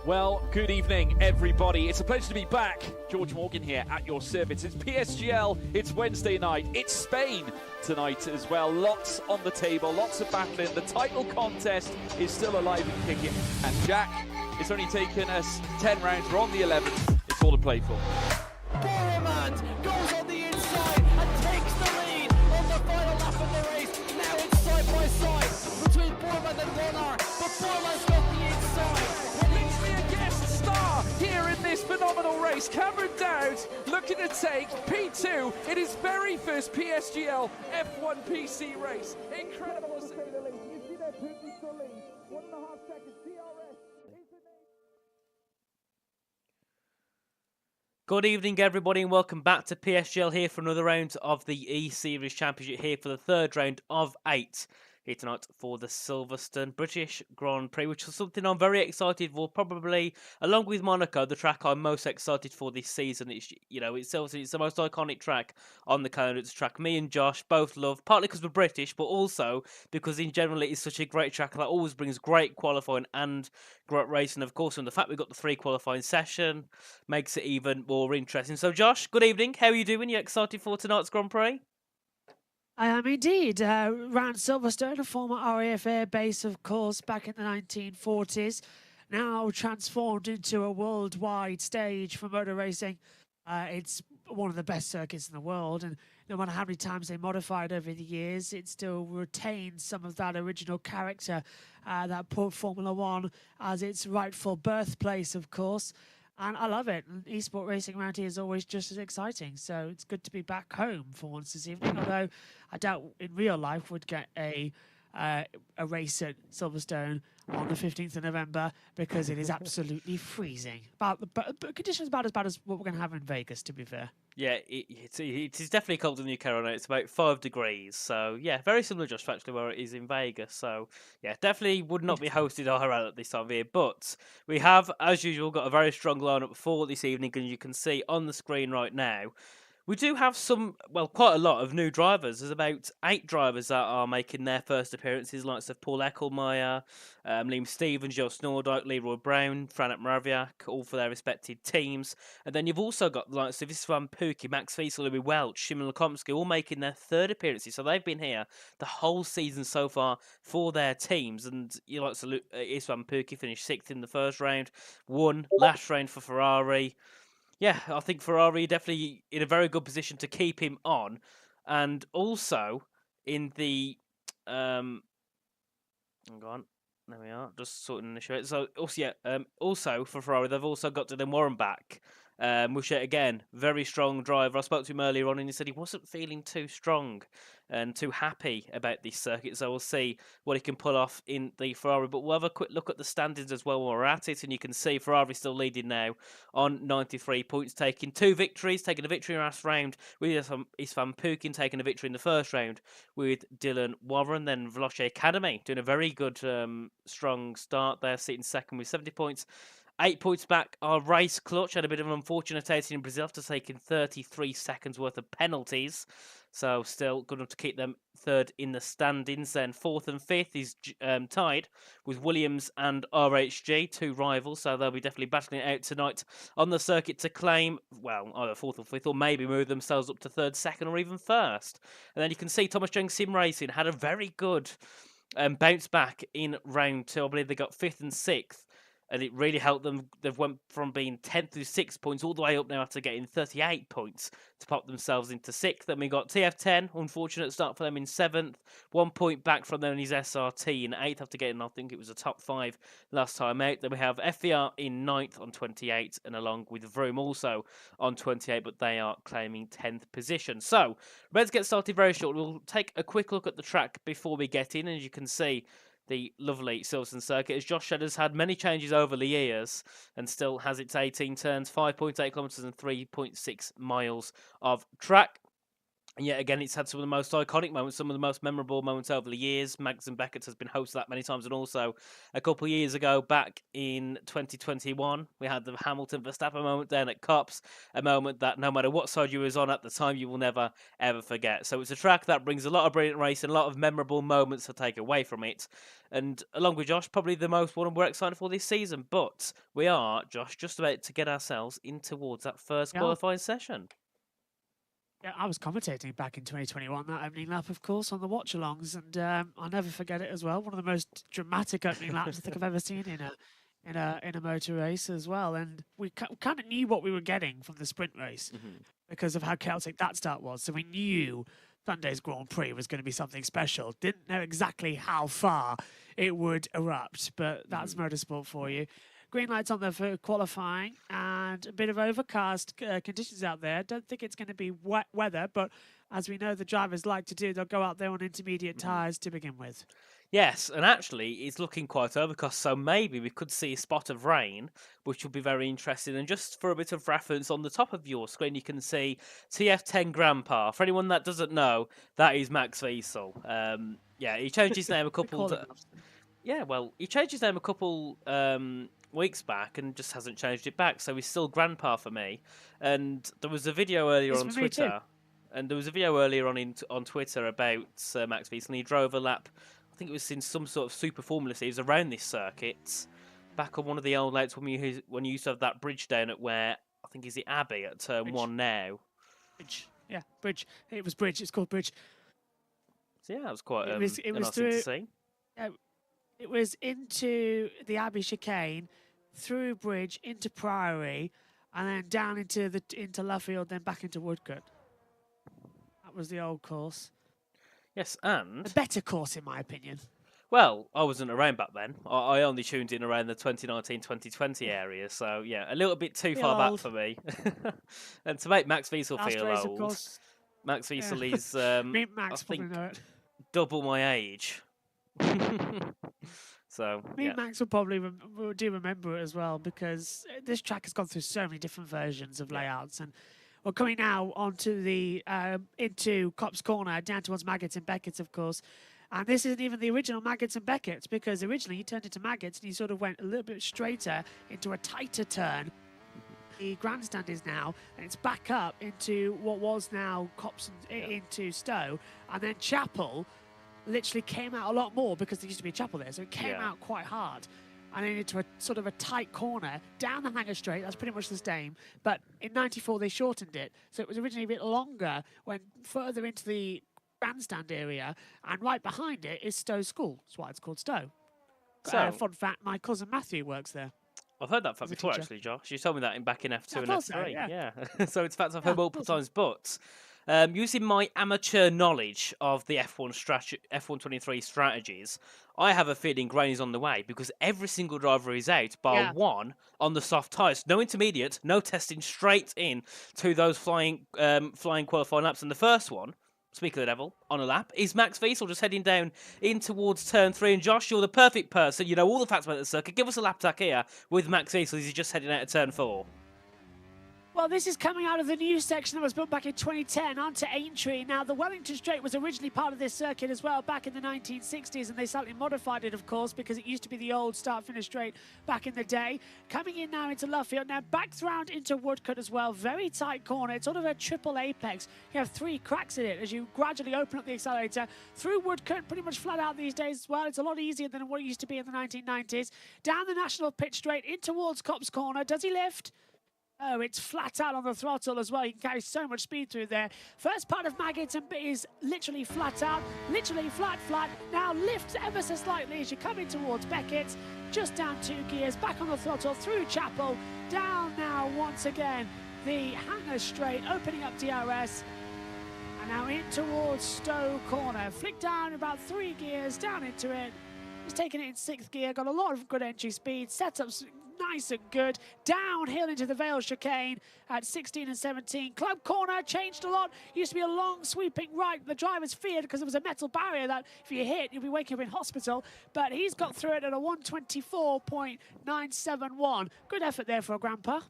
Well, good evening, everybody. It's a pleasure to be back. George Morgan here at your service. It's PSGL. It's Wednesday night. It's Spain tonight as well. Lots on the table, lots of battling. The title contest is still alive and kicking. And Jack, it's only taken us 10 rounds. We're on the 11th. It's all to play for. Boromant goes on the inside and takes the lead on the final lap of the race. Now it's side by side between Boromant and Warner, but Boromant's got the inside. Star here in this phenomenal race. Cameron Dowd looking to take P2 in his very first PSGL F1 PC race. Incredible to say the least. You see that Putin to lead. 1.5 seconds. DRS. Good evening, everybody, and welcome back to PSGL here for another round of the E-Series Championship here for the third round of 8. Here tonight for the Silverstone British Grand Prix, which is something I'm very excited for. Probably, along with Monaco, the track I'm most excited for this season. It's obviously it's the most iconic track on the calendar. It's a track me and Josh both love, partly because we're British, but also because in general it is such a great track that always brings great qualifying and great racing. Of course, and the fact we've got the 3 qualifying session makes it even more interesting. So, Josh, good evening. How are you doing? You excited for tonight's Grand Prix? I am indeed. Round Silverstone, a former RAF air base, of course, back in the 1940s, now transformed into a worldwide stage for motor racing. It's one of the best circuits in the world, and no matter how many times they modified over the years, it still retains some of that original character that put Formula One as its rightful birthplace, of course. And I love it. And esport racing around here is always just as exciting. So it's good to be back home for once this evening. Although I doubt in real life would get a race at Silverstone on the 15th of November because it is absolutely freezing. But conditions about as bad as what we're going to have in Vegas, to be fair. Yeah, it is definitely colder than Carolina. It's about 5 degrees. So, yeah, very similar just actually where it is in Vegas. So, yeah, definitely would not be hosted IRL at this time of year. But we have, as usual, got a very strong lineup for this evening. And you can see on the screen right now, we do have quite a lot of new drivers. There's about 8 drivers that are making their first appearances, like Paul Eckelmeyer, Liam Stevens, Joe Snordyke, Leroy Brown, Franat Mraviak, all for their respective teams. And then you've also got the likes of Istvan Pukki, Max Wiesel, Louis Welch, Shimon Lekomsky, all making their third appearances. So they've been here the whole season so far for their teams. And you like Istvan Pukki finished 6th in the first round, won last round for Ferrari. Yeah, I think Ferrari definitely in a very good position to keep him on, and also in the hang on, there we are, just sorting the show. So also for Ferrari, they've also got Dylan Warren back, which again very strong driver. I spoke to him earlier on, and he said he wasn't feeling too strong and too happy about this circuit. So we'll see what he can pull off in the Ferrari. But we'll have a quick look at the standings as well while we're at it. And you can see Ferrari still leading now on 93 points, taking 2 victories, taking a victory in the last round with Istvan Pukki taking a victory in the first round with Dylan Warren. Then Veloce Academy doing a very good, strong start there, sitting second with 70 points. 8 points back, our race clutch had a bit of an unfortunate outing in Brazil after taking 33 seconds worth of penalties. So still good enough to keep them third in the standings. Then fourth and fifth is tied with Williams and RHG, two rivals. So they'll be definitely battling it out tonight on the circuit to claim, well, either fourth or fifth, or maybe move themselves up to third, second, or even first. And then you can see Thomas Jones Sim Racing had a very good bounce back in round two. I believe they got fifth and sixth, and it really helped them. They've went from being 10th through 6 points all the way up now after getting 38 points to pop themselves into 6th. Then we got TF10, unfortunate start for them in 7th, 1 point back from them in his SRT in 8th after getting, I think it was a top 5 last time out. Then we have FVR in 9th on 28, and along with Vroom also on 28, but they are claiming 10th position. So, let's get started very short. We'll take a quick look at the track before we get in, as you can see, the lovely Silverstone circuit, as Josh Shedder's had many changes over the years and still has its 18 turns, 5.8 kilometres and 3.6 miles of track. And yet again, it's had some of the most iconic moments, some of the most memorable moments over the years. Max and Beckett has been hosted that many times, and also a couple of years ago, back in 2021, we had the Hamilton Verstappen moment down at Cops, a moment that no matter what side you was on at the time, you will never ever forget. So it's a track that brings a lot of brilliant racing, a lot of memorable moments to take away from it. And along with Josh, probably the most one we're excited for this season. But we are, Josh, just about to get ourselves in towards that first qualifying session. Yeah, I was commentating back in 2021, that opening lap, of course, on the watch-alongs, and I'll never forget it as well. One of the most dramatic opening laps I think I've ever seen in a motor race as well. And we kind of knew what we were getting from the sprint race because of how chaotic that start was. So we knew Sunday's Grand Prix was going to be something special. Didn't know exactly how far it would erupt, but that's motorsport for you. Green lights on there for qualifying and a bit of overcast conditions out there. Don't think it's going to be wet weather, but as we know the drivers like to do, they'll go out there on intermediate tyres to begin with. Yes, and actually it's looking quite overcast, so maybe we could see a spot of rain, which will be very interesting. And just for a bit of reference, on the top of your screen you can see TF10 Grandpa. For anyone that doesn't know, that is Max Wiesel. Yeah, he changed his name a couple... Yeah, well, he changed his name a couple weeks back and just hasn't changed it back, so he's still Grandpa for me. And there was a video earlier on Twitter, and there was a video earlier on Twitter about Max Wiesel, and he drove a lap. I think it was in some sort of Super Formula Series around this circuit, back on one of the old laps when you used to have that bridge down at where, I think, is it Abbey at turn 1 now? Bridge, yeah, Bridge. It was Bridge. It's called Bridge. So yeah, that was quite it was nice through, to see. It was into the Abbey chicane, through Bridge into Priory, and then down into Luffield, then back into Woodcote. That was the old course. Yes, and a better course in my opinion. Well, I wasn't around back then. I only tuned in around the 2019-2020 area, so yeah, a little bit too far back for me. And to make Max Wiesel feel old, Max Wiesel is Max, I think, double my age. So Max will probably do remember it as well, because this track has gone through so many different versions of layouts. And we're coming now onto the into Copse Corner, down towards Maggots and Beckett's, of course. And this isn't even the original Maggots and Beckett's, because originally he turned into Maggots and he sort of went a little bit straighter into a tighter turn. The grandstand is now, and it's back up into what was now Copse into Stowe, and then Chapel literally came out a lot more because there used to be a chapel there, so it came out quite hard, and then into a sort of a tight corner down the Hanger Straight. That's pretty much the same, but in '94 they shortened it, so it was originally a bit longer. Went further into the grandstand area, and right behind it is Stowe School. That's why it's called Stowe. So, fun fact: my cousin Matthew works there. I've heard that fact before, actually, Josh. You told me that back in F2 and F3. So, yeah. So it's facts I've heard multiple times, but using my amateur knowledge of the F123 strategies, I have a feeling grain is on the way, because every single driver is out bar one on the soft tyres. No intermediate, no testing, straight in to those flying qualifying laps. And the first one, speak of the devil, on a lap, is Max Wiesel just heading down in towards turn 3. And Josh, you're the perfect person. You know all the facts about the circuit. Give us a lap attack here with Max Wiesel as he's just heading out of turn 4. Well, this is coming out of the new section that was built back in 2010 onto Aintree. Now, the Wellington Straight was originally part of this circuit as well back in the 1960s, and they slightly modified it, of course, because it used to be the old start-finish straight back in the day. Coming in now into Luffield, now back round into Woodcut as well. Very tight corner. It's sort of a triple apex. You have 3 cracks in it as you gradually open up the accelerator. Through Woodcut, pretty much flat out these days as well. It's a lot easier than what it used to be in the 1990s. Down the National Pitch Straight in towards Cops Corner. Does he lift? Oh, it's flat out on the throttle as well. You can carry so much speed through there. First part of Maggots is literally flat out, literally flat. Now lifts ever so slightly as you come in towards Beckett. Just down 2 gears, back on the throttle through Chapel. Down now once again the Hanger Straight, opening up DRS. And now in towards Stowe Corner. Flick down about 3 gears, down into it. He's taking it in 6th gear, got a lot of good entry speed, setups nice and good. Downhill into the Vale chicane at 16 and 17. Club Corner changed a lot. Used to be a long sweeping right. The drivers feared because there was a metal barrier that if you hit, you'll be waking up in hospital. But he's got through it at a 124.971. Good effort there for a grandpa.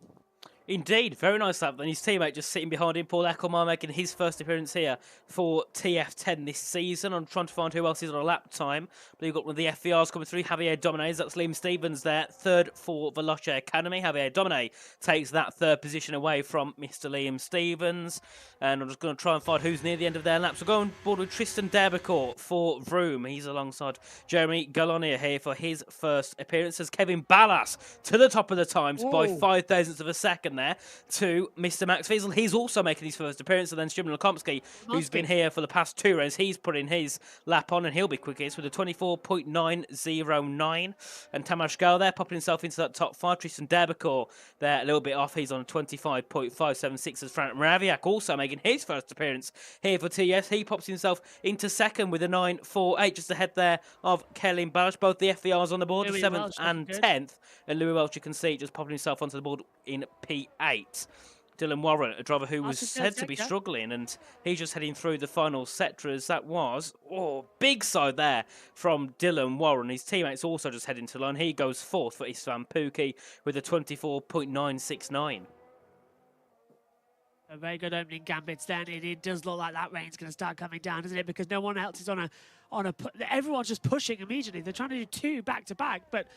Indeed, very nice lap. And his teammate just sitting behind him, Paul Eckelmar, making his first appearance here for TF10 this season. I'm trying to find who else is on a lap time. But you've got one of the FVRs coming through, Javier Domine. That's Liam Stevens there, 3rd for Veloce Academy. Javier Domine takes that 3rd position away from Mr. Liam Stevens. And I'm just going to try and find who's near the end of their laps. We're going board with Tristan Derbicourt for Vroom. He's alongside Jeremy Galonia here for his first appearance as Kevin Ballas to the top of the times by 5 thousandths of a second there to Mr. Max Fiesel. He's also making his first appearance, and then Szymon Lekomski, who's been here for the past 2 rounds, he's putting his lap on, and he'll be quickest with a 24.909. And Tamas Gal there popping himself into that top 5. Tristan Derbicourt there a little bit off. He's on a 25.576 as Frank Mraviak also making his first appearance here for TS. He pops himself into 2nd with a 9.48, just ahead there of Kellen Ballas. Both the FVRs on the board, 7th and 10th. And Louis Welch, you can see, just popping himself onto the board in P8. Dylan Warren, a driver who was said to be struggling, and he's just heading through the final sectors. That was, big side there from Dylan Warren. His teammates also just heading to line. He goes 4th for Istvan Pukki with a 24.969. A very good opening gambits then. It does look like that rain's going to start coming down, doesn't it? Because no one else is on a everyone's just pushing immediately. They're trying to do 2 back-to-back, but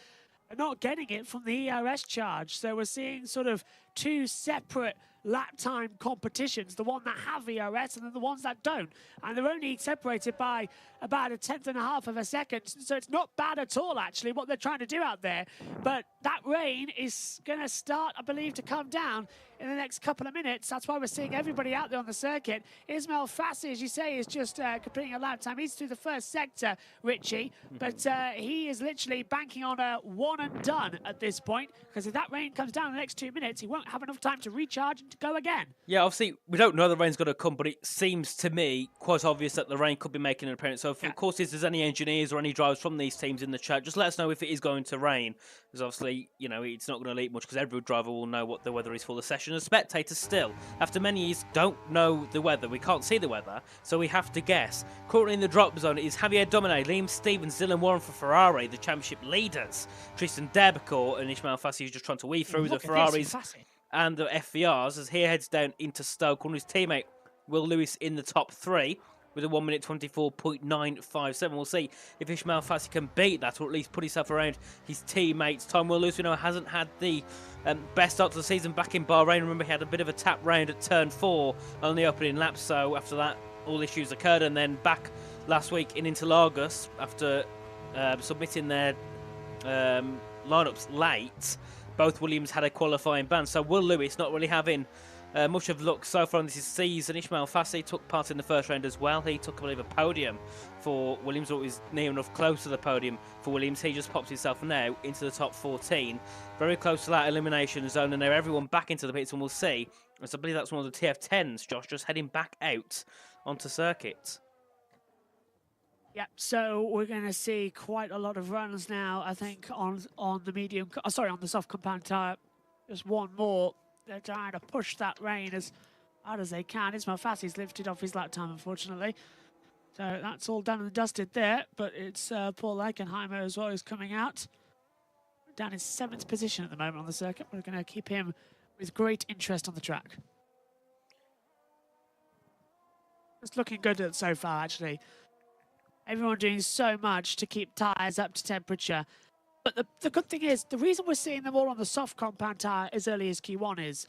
they're not getting it from the ERS charge. So we're seeing sort of 2 separate lap time competitions, the one that have ERS and then the ones that don't. And they're only separated by about a 10th of a second. So it's not bad at all, actually, what they're trying to do out there. But that rain is going to start, I believe, to come down in the next couple of minutes. That's why we're seeing everybody out there on the circuit. Ismail Fassi, as you say, is just completing a lap time. He's through the first sector, Richie, but he is literally banking on a one and done at this point, because if that rain comes down in the next 2 minutes, he won't have enough time to recharge and to go again. Yeah, obviously, we don't know the rain's going to come, but it seems to me quite obvious that the rain could be making an appearance. So, of course, if there's any engineers or any drivers from these teams in the chat, just let us know if it is going to rain. Because obviously, you know, it's not going to leak much because every driver will know what the weather is for the session. As spectators still, after many years, don't know the weather. We can't see the weather, so we have to guess. Currently in the drop zone is Javier Domine, Liam Stevens, Dylan Warren for Ferrari, the championship leaders. Tristan Derbicourt and Ismail Fassi, who's just trying to weave through the Ferraris and the FVRs as he heads down into Stoke. On his teammate, Will Lewis, in the top 3 with a 1 minute 24.957. We'll see if Ismail Fassi can beat that, or at least put himself around his teammates' time. Will Lewis, we know, hasn't had the best start to the season back in Bahrain. Remember, he had a bit of a tap round at turn 4 on the opening lap, so after that, all issues occurred, and then back last week in Interlagos after submitting their lineups late. Both Williams had a qualifying ban, so Will Lewis not really having much of luck so far in this season. Ismail Fassi took part in the first round as well. He took, I believe, a podium for Williams, or was near enough close to the podium for Williams. He just pops himself now into the top 14. Very close to that elimination zone, and now everyone back into the pits, and we'll see. As I believe that's one of the TF10s, Josh, just heading back out onto circuit. Yep, so we're going to see quite a lot of runs now, I think, on the medium, on the soft compound tyre. Just one more. They're trying to push that rain as hard as they can. Ismail Fassi's lifted off his lap time, unfortunately. So that's all done and dusted there, but it's Paul Leichenheimer as well who's coming out. Down in 7th position at the moment on the circuit. We're going to keep him with great interest on the track. It's looking good so far, actually. Everyone doing so much to keep tyres up to temperature. But the good thing is, the reason we're seeing them all on the soft compound tyre as early as Q1 is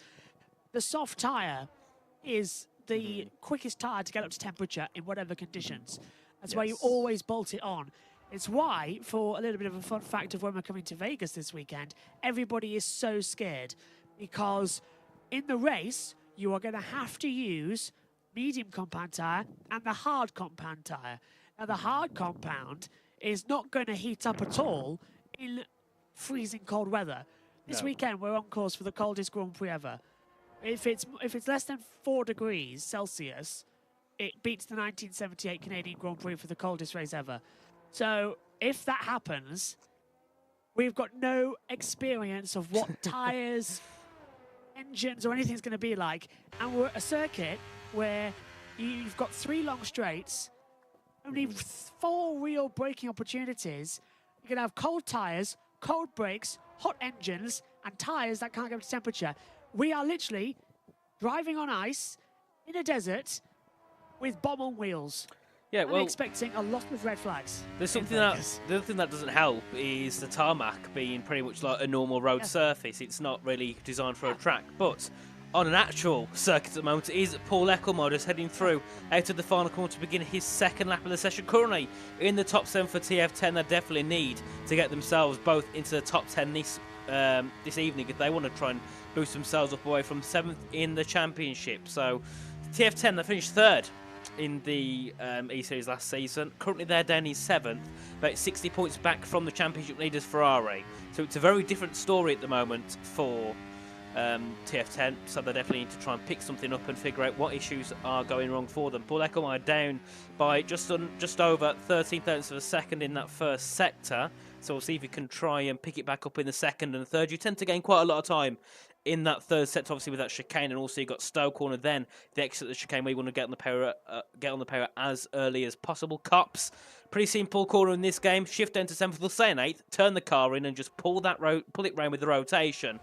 the soft tyre is the quickest tyre to get up to temperature in whatever conditions. That's why you always bolt it on. It's why, for a little bit of a fun fact of when we're coming to Vegas this weekend, everybody is so scared because in the race, you are going to have to use medium compound tyre and the hard compound tyre. Now, the hard compound is not going to heat up at all in freezing cold weather. This weekend, we're on course for the coldest Grand Prix ever. If it's less than 4 degrees Celsius, it beats the 1978 Canadian Grand Prix for the coldest race ever. So if that happens, we've got no experience of what tyres, engines, or anything's going to be like. And we're at a circuit where you've got 3 long straights, only 4 real braking opportunities. You're going to have cold tyres, cold brakes, hot engines, and tyres that can't get up to temperature. We are literally driving on ice in a desert with bomb on wheels. Yeah, well, I'm expecting a lot of red flags. there's something the other thing that doesn't help is the tarmac being pretty much like a normal road surface. It's not really designed for a track, but on an actual circuit at the moment is Paul Eckelmore just heading through out of the final corner to begin his second lap of the session. Currently in the top 7 for TF10, they definitely need to get themselves both into the top 10 this evening if they want to try and boost themselves up away from 7th in the championship. So TF10, they finished 3rd in the E-Series last season. Currently they're down in 7th, about 60 points back from the championship leaders Ferrari. So it's a very different story at the moment for TF10, so they definitely need to try and pick something up and figure out what issues are going wrong for them. Paul Eckelmeier down by just over 13 thousandths of a second in that first sector, so we'll see if he can try and pick it back up in the second and third. You tend to gain quite a lot of time in that third sector, obviously with that chicane, and also you got Stowe corner, then the exit of the chicane where you want to get on the power as early as possible. Cops, pretty simple corner in this game. Shift down to 7th, they'll say an 8th, turn the car in and just pull it round with the rotation.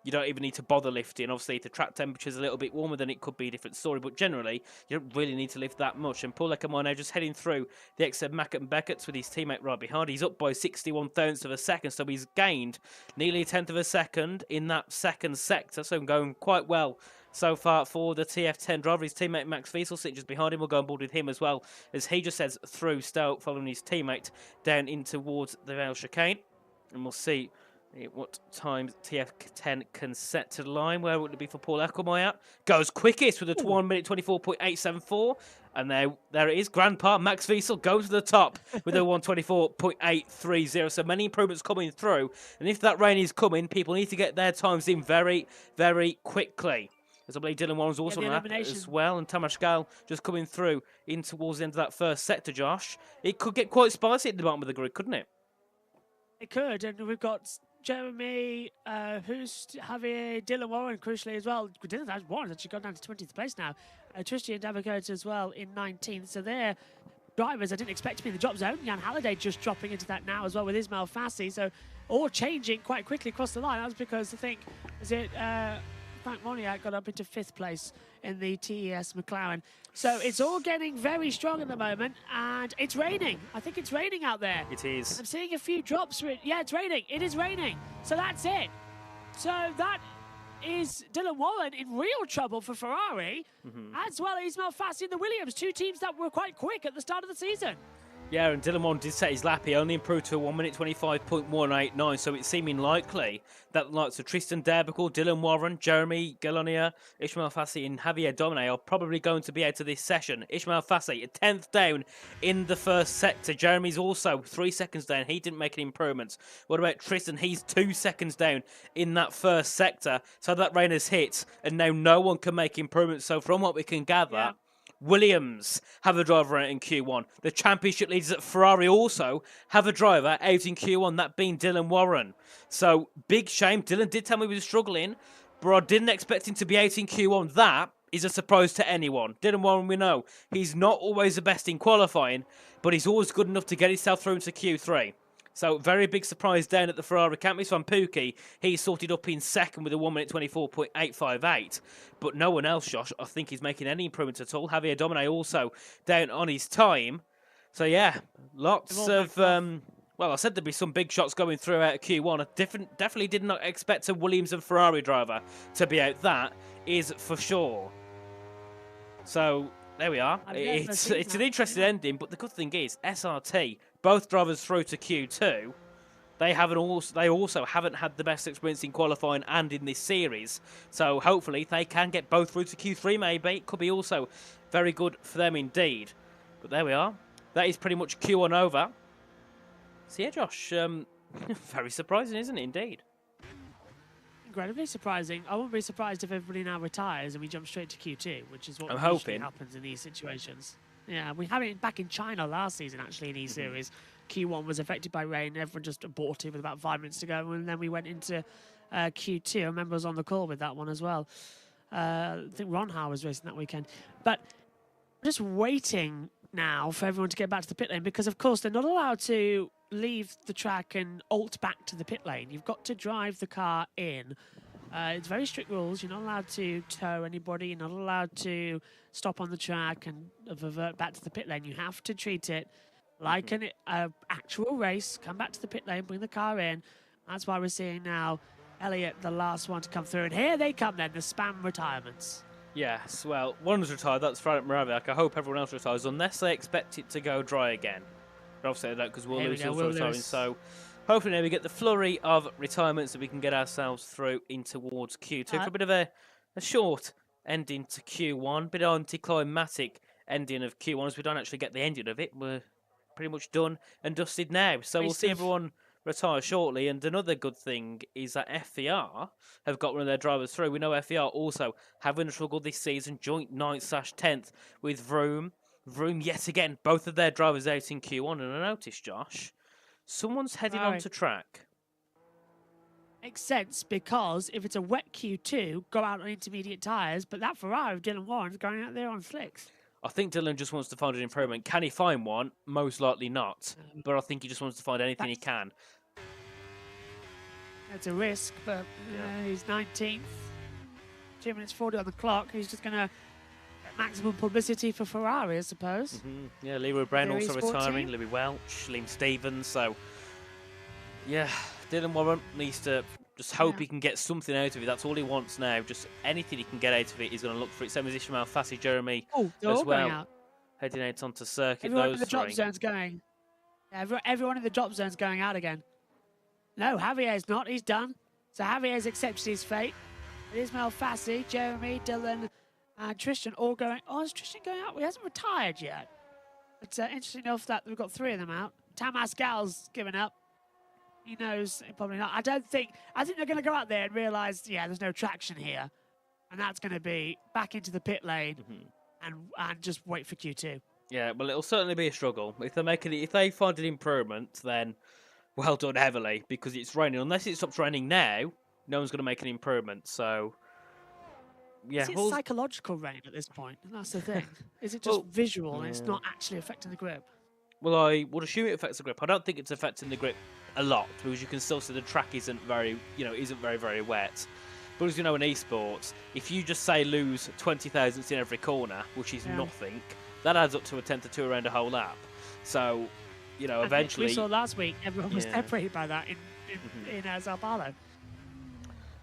You don't even need to bother lifting. Obviously, if the track temperature is a little bit warmer, then it could be a different story. But generally, you don't really need to lift that much. And Paul Eckelmeier now just heading through the exit of Mackett and Beckett's with his teammate right behind. He's up by 61 thousandths of a second, so he's gained nearly a 10th of a second in that second sector. So going quite well so far for the TF10 driver. His teammate Max Wiesel sitting just behind him. We'll go on board with him as well as he just heads through Stowe, following his teammate down in towards the Vale chicane. And we'll see what time TF10 can set to the line. Where would it be for Paul Eckelmeier? Goes quickest with a 1 minute 24.874. And there it is. Grandpa Max Wiesel goes to the top with a 124.830. So many improvements coming through. And if that rain is coming, people need to get their times in very, very quickly. As I believe Dylan Warren's also on that as well. And Tamas Gale just coming through in towards the end of that first sector, Josh. It could get quite spicy at the bottom of the grid, couldn't it? It could. And we've got Jeremy, Javier, Dylan Warren, crucially as well. Warren's actually gone down to 20th place now. Tristan Davicote as well in 19th. So they're drivers I didn't expect to be in the drop zone. Jan Halliday just dropping into that now as well with Ismail Fassi. So all changing quite quickly across the line. That was because I think, Frank Moniak got up into 5th place in the TES McLaren. So it's all getting very strong at the moment, and it's raining. I think it's raining out there. It is. I'm seeing a few drops. Yeah, it's raining. It is raining. So that's it. So that is Dylan Warren in real trouble for Ferrari, as well as Ismail Fassi and the Williams, 2 teams that were quite quick at the start of the season. Yeah, and Dylan Warren did set his lap. He only improved to a 1 minute 25.189, so it's seeming likely that the likes of Tristan Derbical, Dylan Warren, Jeremy Galonia, Ismail Fassi and Javier Domine are probably going to be out of this session. Ismail Fassi, a 10th down in the first sector. Jeremy's also 3 seconds down. He didn't make any improvements. What about Tristan? He's 2 seconds down in that first sector. So that rain has hit, and now no one can make improvements. So from what we can gather, Williams have a driver out in Q1. The championship leaders at Ferrari also have a driver out in Q1, that being Dylan Warren. So, big shame. Dylan did tell me he was struggling, but I didn't expect him to be out in Q1. That is a surprise to anyone. Dylan Warren, we know, he's not always the best in qualifying, but he's always good enough to get himself through into Q3. So very big surprise down at the Ferrari camp. It's Van Pookie. He's sorted up in second with a 1 minute 24.858. But no one else, Josh, I think is making any improvements at all. Javier Domine also down on his time. So yeah, lots of well, I said there'd be some big shots going through out of Q1. I definitely did not expect a Williams and Ferrari driver to be out. That is for sure. So there we are. It's an interesting ending, but the good thing is SRT, both drivers through to Q2. They also haven't had the best experience in qualifying and in this series. So hopefully they can get both through to Q3. Maybe it could be also very good for them indeed. But there we are. That is pretty much Q1 over. So yeah, Josh, very surprising, isn't it? Indeed. Incredibly surprising. I wouldn't be surprised if everybody now retires and we jump straight to Q2, which is what I'm usually hoping happens in these situations. Yeah, we had it back in China last season, actually, in E-Series. Q1 was affected by rain. Everyone just aborted with about 5 minutes to go, and then we went into Q2. I remember I was on the call with that one as well. I think Ron Howe was racing that weekend. But just waiting now for everyone to get back to the pit lane, because, of course, they're not allowed to leave the track and ult back to the pit lane. You've got to drive the car in. It's very strict rules. You're not allowed to tow anybody. You're not allowed to stop on the track and revert back to the pit lane. You have to treat it like an actual race. Come back to the pit lane, bring the car in. That's why we're seeing now Elliott, the last one to come through. And here they come then, the spam retirements. Yes, well, one's retired. That's Frank Moraviak. I hope everyone else retires, unless they expect it to go dry again. But obviously they don't, because we'll lose also retiring. So hopefully now we get the flurry of retirements that we can get ourselves through in towards Q2 for a bit of a short ending to Q1, bit anticlimactic ending of Q1 as we don't actually get the ending of it. We're pretty much done and dusted now. So we'll see everyone retire shortly. And another good thing is that FVR have got one of their drivers through. We know FVR also having struggled this season, joint 9th/10th with Vroom. Vroom yet again, both of their drivers out in Q1. And I noticed, Josh, someone's heading onto track. Makes sense, because if it's a wet Q2, go out on intermediate tyres, but that Ferrari of Dylan Warren's going out there on slicks. I think Dylan just wants to find an improvement. Can he find one? Most likely not. But I think he just wants to find anything he can. That's a risk, but he's 19th. 2 minutes 40 on the clock. He's just going to get maximum publicity for Ferrari, I suppose. Yeah, Leroy Brown also Series 14. retiring. Louis Welch, Liam Stevens. So, yeah, Dylan Warren needs to just hope he can get something out of it. That's all he wants now. Just anything he can get out of it, he's going to look for it. Same as Ishmael Fassi, Jeremy as well. Heading out onto circuit. Everyone in the drop zone's going. Everyone in the drop zone's going out again. No, Javier's not. He's done. So Javier's accepted his fate. Ishmael Fassi, Jeremy, Dylan, and Tristan all going. Oh, is Tristan going out? He hasn't retired yet. It's interesting enough that we've got 3 of them out. Tamas Gal's given up. He knows probably not. I think they're going to go out there and realise, yeah, there's no traction here, and that's going to be back into the pit lane and just wait for Q2. Yeah, well, it'll certainly be a struggle. If they find an improvement, then well done heavily, because it's raining. Unless it stops raining now, no one's going to make an improvement. So yeah, is it psychological rain at this point? That's the thing. Is it just visual and it's not actually affecting the grip? Well, I would assume it affects the grip. I don't think it's affecting the grip a lot, because you can still see the track isn't very wet. But as you know, in esports, if you just say lose 20 thousandths in every corner, which is nothing, that adds up to a 10th or 2 around a whole lap. So, eventually we saw last week everyone was separated by that in Sao Paulo.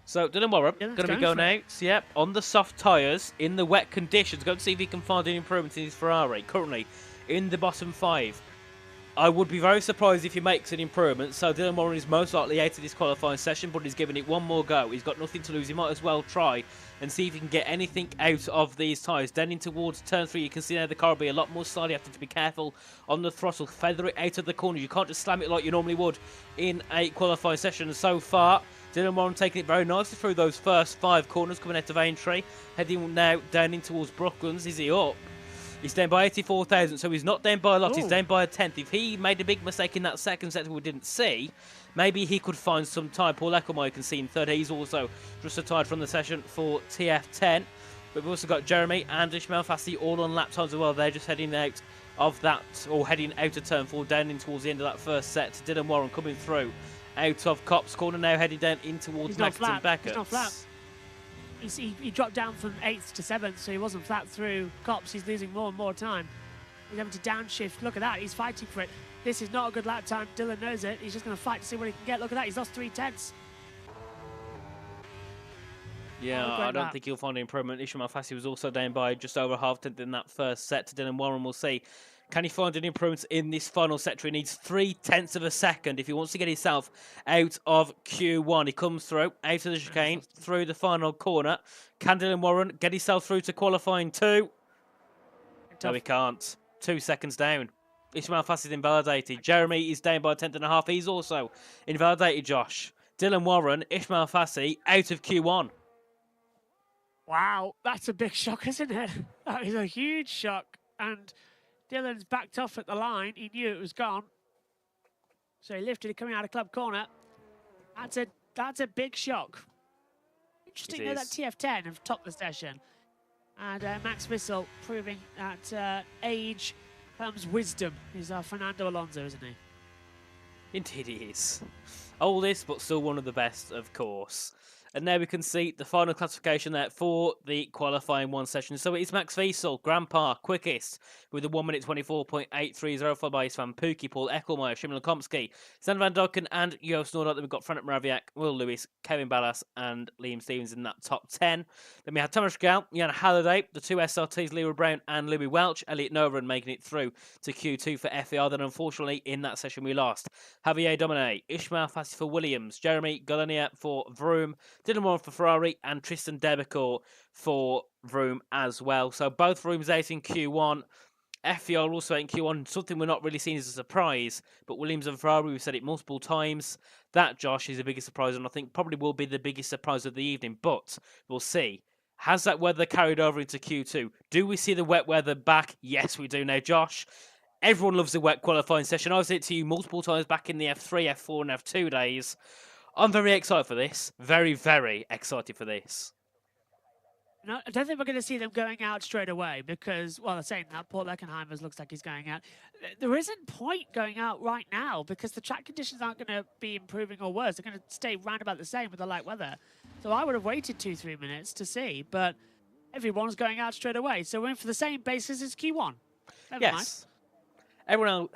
So Dylan Warren going to be going out, on the soft tyres in the wet conditions. Go to see if he can find an improvement in his Ferrari. Currently in the bottom 5. I would be very surprised if he makes an improvement. So Dylan Warren is most likely out of this qualifying session, but he's giving it one more go. He's got nothing to lose. He might as well try and see if he can get anything out of these tyres. Then in towards turn 3, you can see now the car will be a lot more slidey. You have to be careful on the throttle. Feather it out of the corners. You can't just slam it like you normally would in a qualifying session. And so far, Dylan Warren taking it very nicely through those first 5 corners coming out of Aintree. Heading now down in towards Brooklands. Is he up? He's down by 84,000, so he's not down by a lot. He's down by a 10th. If he made a big mistake in that second sector we didn't see, maybe he could find some time. Paul Eckelmeyer, you can see in third. He's also just retired from the session for TF10. But we've also got Jeremy and Ishmael Fassi all on lap times as well. They're just heading out of that, or heading out of turn 4, down in towards the end of that first set. Dylan Warren coming through out of Copse corner now, heading down in towards Maxton Beckett. He's not flat. He dropped down from 8th to 7th, so he wasn't flat through Copse. He's losing more and more time. He's having to downshift. Look at that. He's fighting for it. This is not a good lap time. Dylan knows it. He's just going to fight to see what he can get. Look at that. He's lost 3/10. Yeah, I don't think he'll find an improvement. Ishmael Fassi was also down by just over half-tenth in that first set to Dylan Warren. We'll see. Can he find any improvements in this final sector? He needs 0.3 of a second if he wants to get himself out of Q1. He comes through, out of the chicane, through the final corner. Can Dylan Warren get himself through to qualifying 2? No, he can't. 2 seconds down. Ishmael Fassi is invalidated. Jeremy is down by a 10.5. He's also invalidated, Josh. Dylan Warren, Ishmael Fassi, out of Q1. Wow, that's a big shock, isn't it? That is a huge shock. And Dylan's backed off at the line. He knew it was gone. So he lifted it coming out of club corner. That's a big shock. Interesting though that TF10 have topped the session. And Max Wissel proving that age comes wisdom. He's Fernando Alonso, isn't he? Indeed he is. Oldest, but still one of the best, of course. And now we can see the final classification there for the qualifying 1 session. So it's Max Wiesel, Grandpa, quickest, with a 1 minute 24.830, followed by Svan Pookie, Paul Eckelmeyer, Shimon Lekomsky, Stan Van Dokken, and Joost Noordholt. Then we've got Frank Moraviak, Will Lewis, Kevin Ballas, and Liam Stevens in that top 10. Then we had Thomas Gal, Jan Halliday, the 2 SRTs, Leroy Brown and Louis Welch, Elliot Novan making it through to Q2 for FER. Then unfortunately in that session we lost Javier Domine, Ishmael Fassi for Williams, Jeremy Golania for Vroom, Dylan Warren for Ferrari, and Tristan Debecourt for Vroom as well. So both Vrooms out in Q1. FER also out in Q1. Something we're not really seeing as a surprise, but Williams and Ferrari, we've said it multiple times. That, Josh, is the biggest surprise, and I think probably will be the biggest surprise of the evening. But we'll see. Has that weather carried over into Q2? Do we see the wet weather back? Yes, we do now, Josh. Everyone loves the wet qualifying session. I've said it to you multiple times back in the F3, F4, and F2 days. I'm very excited for this. Very, very excited for this. No, I don't think we're going to see them going out straight away because, well, they're saying that Paul Eckenheimer looks like he's going out. There isn't point going out right now because the track conditions aren't going to be improving or worse. They're going to stay round about the same with the light weather. So I would have waited 2-3 minutes to see, but everyone's going out straight away. So we're in for the same basis as Q1. Never mind. Everyone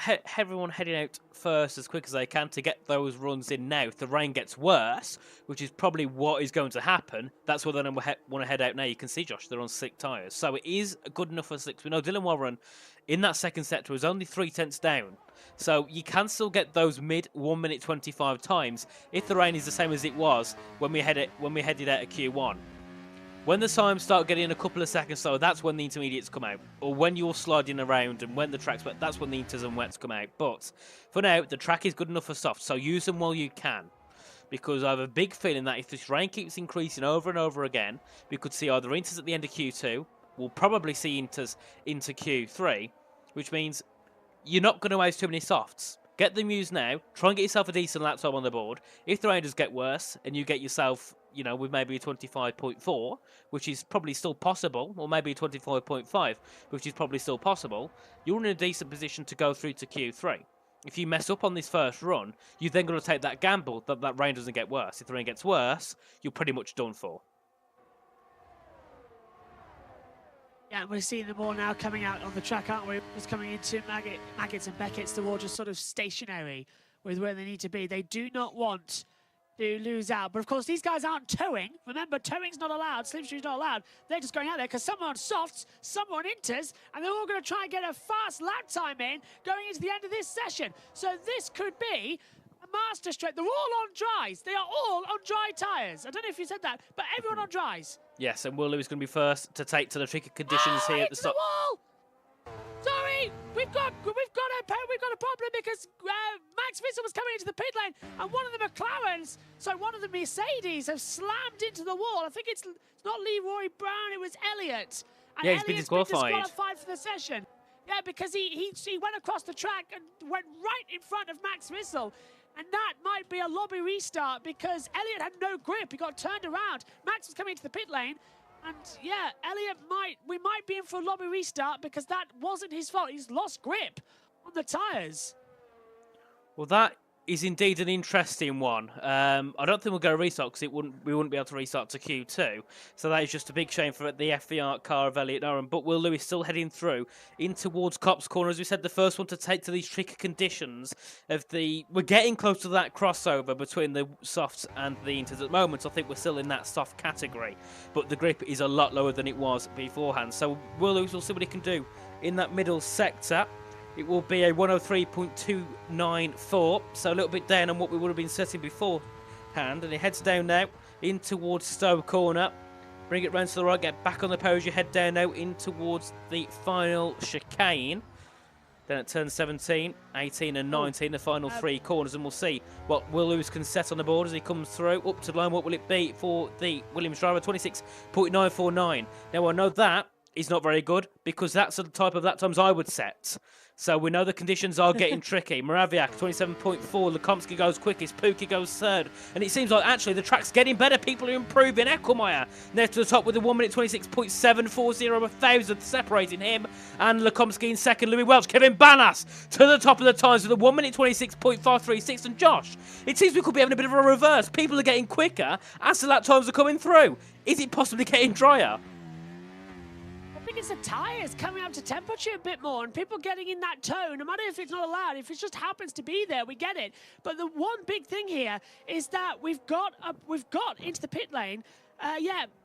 heading out first as quick as they can to get those runs in now. If the rain gets worse, which is probably what is going to happen, that's where they want to head out now. You can see, Josh, they're on slick tyres. So it is good enough for slicks. We know Dylan Warren in that second sector was only 0.3 down. So you can still get those mid 1 minute 25 times if the rain is the same as it was when we headed out of Q1. When the times start getting a couple of seconds slower, that's when the intermediates come out. Or when you're sliding around and when the track's wet, that's when the inters and wets come out. But for now, the track is good enough for soft, so use them while you can. Because I have a big feeling that if this rain keeps increasing over and over again, we could see either inters at the end of Q2, we'll probably see inters into Q3, which means you're not going to waste too many softs. Get them used now, try and get yourself a decent lap time on the board. If the rain does get worse and you get yourself, you know, with maybe a 25.4, which is probably still possible, or maybe a 25.5, which is probably still possible, you're in a decent position to go through to Q3. If you mess up on this first run, you've then got to take that gamble that that rain doesn't get worse. If the rain gets worse, you're pretty much done for. Yeah, we're seeing them all now coming out on the track, aren't we? Just coming into Maggots and Beckett's, they're all just sort of stationary with where they need to be. They do not want to lose out. But of course, these guys aren't towing. Remember, towing's not allowed, slipstream's not allowed. They're just going out there because some are on softs, some are on inters, and they're all going to try and get a fast lap time in going into the end of this session. So this could be a master stroke. They're all on dries. They are all on dry tyres. I don't know if you said that, but everyone on dries. Yes, and Will Lewis is going to be first to take to the tricky conditions here at the start. Wall! Sorry, we've got a problem because Max Wissel was coming into the pit lane, and one of the McLarens, one of the Mercedes, have slammed into the wall. I think it's not Leroy Brown, it was Elliot. And yeah, he's been disqualified. For the session. Yeah, because he went across the track and went right in front of Max Wissel. And that might be a lobby restart because Elliot had no grip. He got turned around. Max was coming into the pit lane. And yeah, we might be in for a lobby restart because that wasn't his fault. He's lost grip on the tyres. Well, that is indeed an interesting one. I don't think we'll go restart because we wouldn't be able to restart to Q2. So that is just a big shame for the FVR car of Elliot Noren. But Will Lewis still heading through in towards Copse Corner. As we said, the first one to take to these tricky conditions we're getting close to that crossover between the softs and the inters at the moment. So I think we're still in that soft category. But the grip is a lot lower than it was beforehand. So Will Lewis will see what he can do in that middle sector. It will be a 103.294, so a little bit down on what we would have been setting beforehand. And it heads down now in towards Stowe Corner. Bring it round to the right, get back on the pose. You head down now in towards the final chicane. Then at turn 17, 18 and 19, the final three corners. And we'll see what Will Lewis can set on the board as he comes through. Up to the line, what will it be for the Williams driver? 26.949. Now I know that is not very good because that's the type of lap times I would set. So we know the conditions are getting tricky. Moraviak, 27.4. Lukomsky goes quickest. Pookie goes third. And it seems like actually the track's getting better. People are improving. Ecclemire next to the top with a 1 minute 26.740, a thousandth separating him. And Lukomsky in second. Louis Welch, Kevin Banas to the top of the times with a 1 minute 26.536. And Josh, it seems we could be having a bit of a reverse. People are getting quicker as the lap times are coming through. Is it possibly getting drier? I think it's the tyres coming up to temperature a bit more and people getting in that tone, no matter if it's not allowed, if it just happens to be there, we get it. But the one big thing here is that we've got into the pit lane.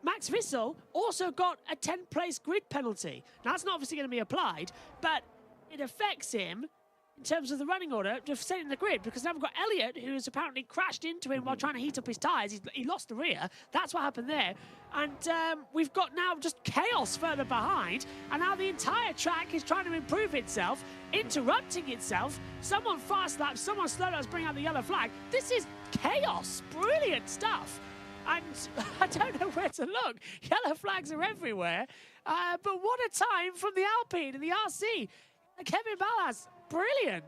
Max Wissel also got a 10th place grid penalty. Now that's not obviously going to be applied, but it affects him in terms of the running order, just setting the grid, because now we've got Elliot, who has apparently crashed into him while trying to heat up his tyres. He lost the rear. That's what happened there. And we've got now just chaos further behind, and now the entire track is trying to improve itself, interrupting itself. Someone fast laps, someone slow laps, bring out the yellow flag. This is chaos. Brilliant stuff. And I don't know where to look. Yellow flags are everywhere. But what a time from the Alpine and the RC. Kevin Ballas, brilliant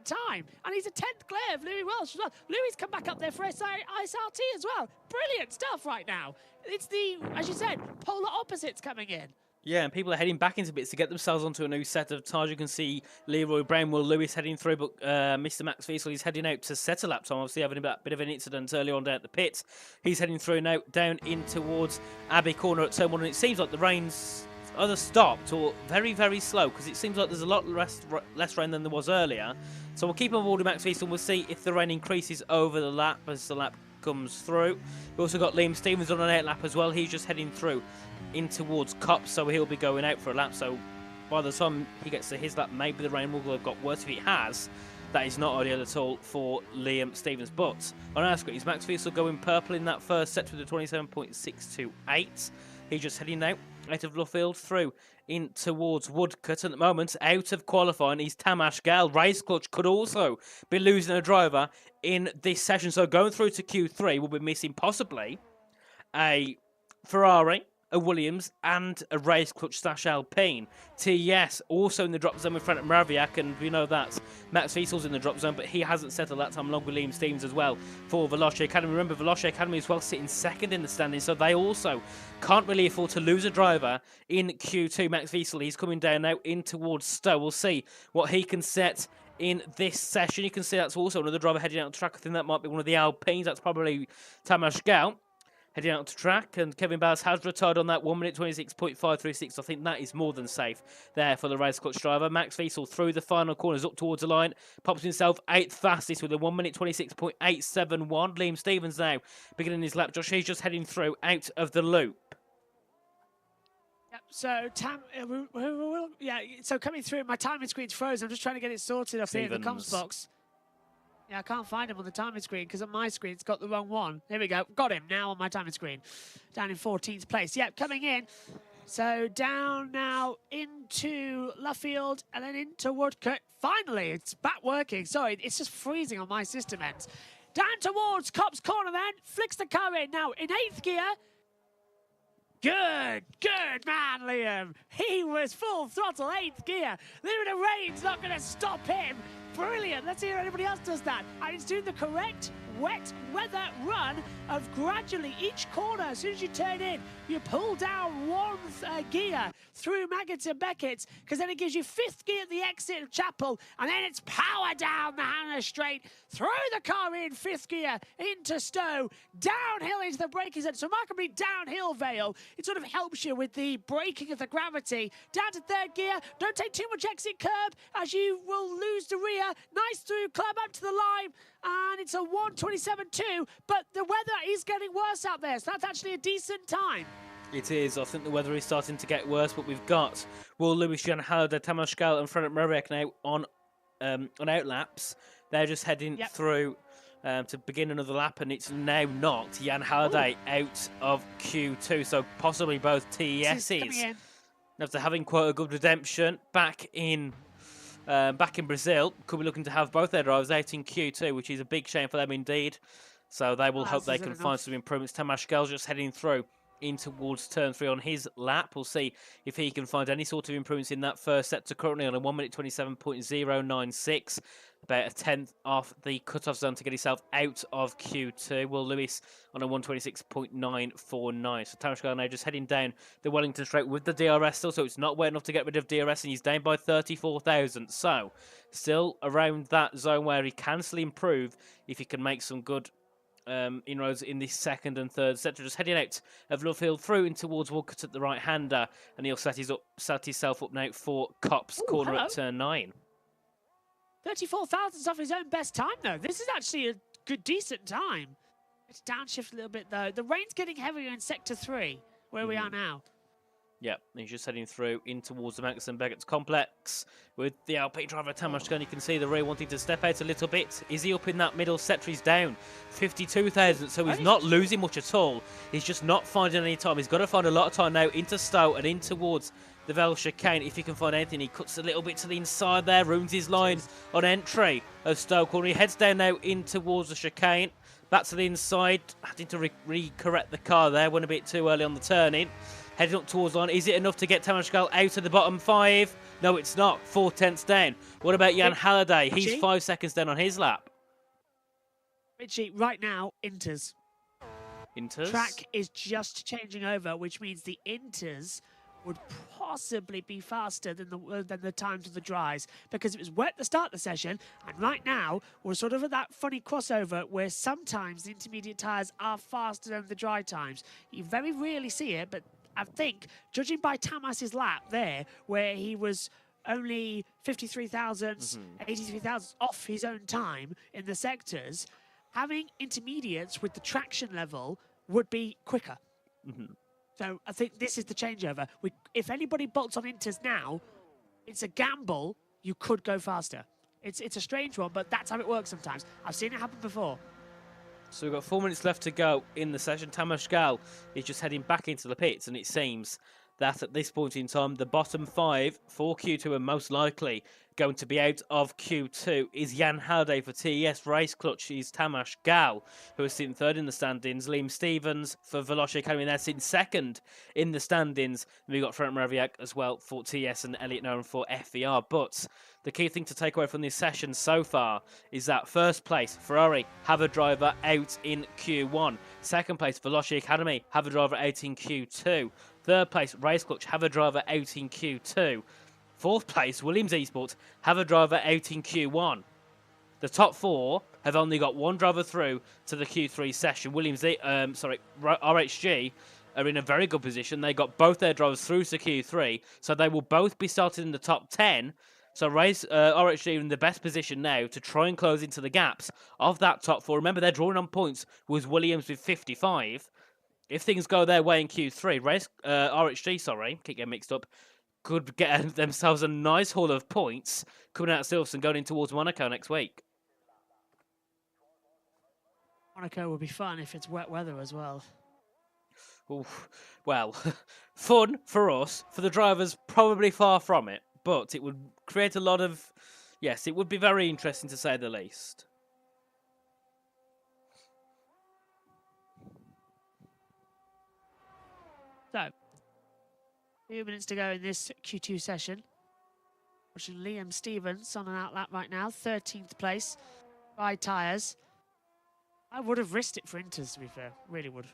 time. And he's a 10th clear of Louis Welch as well. Louis come back up there for SRT as well. Brilliant stuff right now. It's the, as you said, polar opposites coming in. Yeah, and people are heading back into bits to get themselves onto a new set of tires. You can see Leroy Brown, Will Lewis heading through, but Mr. Max Wiesel, he's heading out to set a lap time, obviously having a bit of an incident early on down at the pits. He's heading through now, down in towards Abbey Corner at turn 1, and it seems like the rain's either stopped or very, very slow, because it seems like there's a lot less rain than there was earlier. So we'll keep on board with Max Wiesel, and we'll see if the rain increases over the lap as the lap comes through. We've also got Liam Stevens on an 8 lap as well. He's just heading through in towards Copse, so he'll be going out for a lap. So by the time he gets to his lap, maybe the rain will have got worse. If it has, that is not ideal at all for Liam Stevens. But on our screen, is Max Wiesel going purple in that first set with a 27.628. He's just heading out of Luffield through in towards Woodcut. At the moment, out of qualifying, is Tamas Gal. Race Clutch could also be losing a driver in this session. So going through to Q3, we'll be missing possibly a Ferrari, a Williams, and a Race Clutch / Alpine. TS also in the drop zone in front of Mraviak, and we know that Max Wiesel's in the drop zone, but he hasn't settled that time along with Liam Stevens as well for Veloce Academy. Remember, Veloce Academy as well sitting second in the standings, so they also can't really afford to lose a driver in Q2. Max Wiesel, he's coming down now in towards Stowe. We'll see what he can set in this session. You can see that's also another driver heading out the track. I think that might be one of the Alpines. That's probably Tamas Gal heading out to track, and Kevin Bowers has retired on that 1 minute 26.536. I think that is more than safe there for the Race Clutch driver. Max Wiesel through the final corners up towards the line, pops himself 8th fastest with a 1 minute 26.871. Liam Stevens now beginning his lap. Josh, he's just heading through out of the loop. Yep, so so coming through, my timing screen's frozen. I'm just trying to get it sorted up here in the comms box. Yeah, I can't find him on the timing screen because on my screen it's got the wrong one. There we go. Got him now on my timing screen. Down in 14th place. Yep, coming in. So down now into Luffield and then into Woodcut. Finally, it's back working. Sorry, it's just freezing on my system ends. Down towards Copse Corner then. Flicks the car in now in 8th gear. Good man, Liam. He was full throttle, 8th gear. The rain's not going to stop him. Brilliant. Let's see if anybody else does that. And it's doing the correct wet weather run of gradually each corner. As soon as you turn in, you pull down one gear through Maggotts and Beckett, because then it gives you 5th gear at the exit of Chapel, and then it's power down the Hannah Straight, throw the car in 5th gear into Stowe, downhill into the braking zone. So remarkably downhill, Vale. It sort of helps you with the braking of the gravity. Down to 3rd gear, don't take too much exit curb as you will lose the rear. Nice through, climb up to the line, and it's a 1:27.2, but the weather is getting worse out there, so that's actually a decent time. It is. I think the weather is starting to get worse, but we've got Will Lewis, Jan Halliday, Tamas Gal and Frederick Murray now on outlaps. They're just heading through to begin another lap, and it's now knocked Jan Halliday out of Q2, so possibly both TESs. After having quite a good redemption back in Brazil, could be looking to have both their drivers out in Q2, which is a big shame for them indeed. So they will hope they can find some improvements. Tamas Gal's just heading through in towards turn 3 on his lap. We'll see if he can find any sort of improvements in that first sector. Currently on a 1:27.096, about a 10th off the cut-off zone to get himself out of Q2. Will Lewis on a 1:26.949. So Tamas Gal now just heading down the Wellington Straight with the DRS still, so it's not wet enough to get rid of DRS, and he's down by 34,000. So still around that zone where he can still improve if he can make some good inroads in the 2nd and 3rd sector. Just heading out of Lovefield through in towards Woolcott at the right-hander, and he'll set himself up now for Copse corner at turn 9. 34 thousandths off his own best time, though. This is actually a good, decent time. It's downshift a little bit, though. The rain's getting heavier in sector 3, where we are now. Yep, he's just heading through in towards the Maggotts and Beckett complex with the Alpine driver Tamas Gal. You can see the rear wanting to step out a little bit. Is he up in that middle sector? He's down 52,000, so he's not losing much at all. He's just not finding any time. He's got to find a lot of time now into Stowe and in towards the Vale chicane. If he can find anything, he cuts a little bit to the inside there, ruins his line on entry of Stowe corner. He heads down now in towards the chicane, back to the inside, having to re-correct the car there, went a bit too early on the turn-in. Heading up towards line. Is it enough to get Tamas Gal out of the bottom 5? No, it's not. 4/10 down. What about Jan Halliday? He's 5 seconds down on his lap. Richie, right now, Inters. Inters? Track is just changing over, which means the Inters would possibly be faster than the times of the dries, because it was wet to start the session, and right now we're sort of at that funny crossover where sometimes the intermediate tyres are faster than the dry times. You very rarely see it, but I think, judging by Tamas's lap there, where he was only 53 thousandths, 83 thousandths off his own time in the sectors, having intermediates with the traction level would be quicker. So I think this is the changeover. If anybody bolts on Inters now, it's a gamble. You could go faster. It's a strange one, but that's how it works sometimes. I've seen it happen before. So we've got 4 minutes left to go in the session. Tamas Gal is just heading back into the pits, and it seems that at this point in time, the bottom 5 for Q2 are most likely going to be out of Q2 is Jan Halliday for TES. Race Clutch is Tamas Gal, who is sitting 3rd in the standings. Liam Stevens for Veloci Academy, they're sitting 2nd in the standings. And we've got Frank Mraviak as well for TES and Elliot Nolan for FVR. But the key thing to take away from this session so far is that 1st place, Ferrari, have a driver out in Q1. 2nd place, Veloci Academy, have a driver out in Q2. 3rd place, Race Clutch, have a driver out in Q2. 4th place, Williams Esports, have a driver out in Q1. The top 4 have only got 1 driver through to the Q3 session. RHG are in a very good position. They got both their drivers through to Q3, so they will both be starting in the top 10. So RHG are in the best position now to try and close into the gaps of that top 4. Remember, they're drawing on points with Williams with 55. If things go their way in Q3, RHG, keep getting mixed up, could get themselves a nice haul of points coming out of Silverstone going in towards Monaco next week. Monaco would be fun if it's wet weather as well. Oof. Well, fun for us. For the drivers, probably far from it. But it would create a lot of... Yes, it would be very interesting to say the least. So, 2 minutes to go in this Q2 session. Watching Liam Stevens on an outlap right now, 13th place. Dry tyres. I would have risked it for Inters, to be fair. Really would.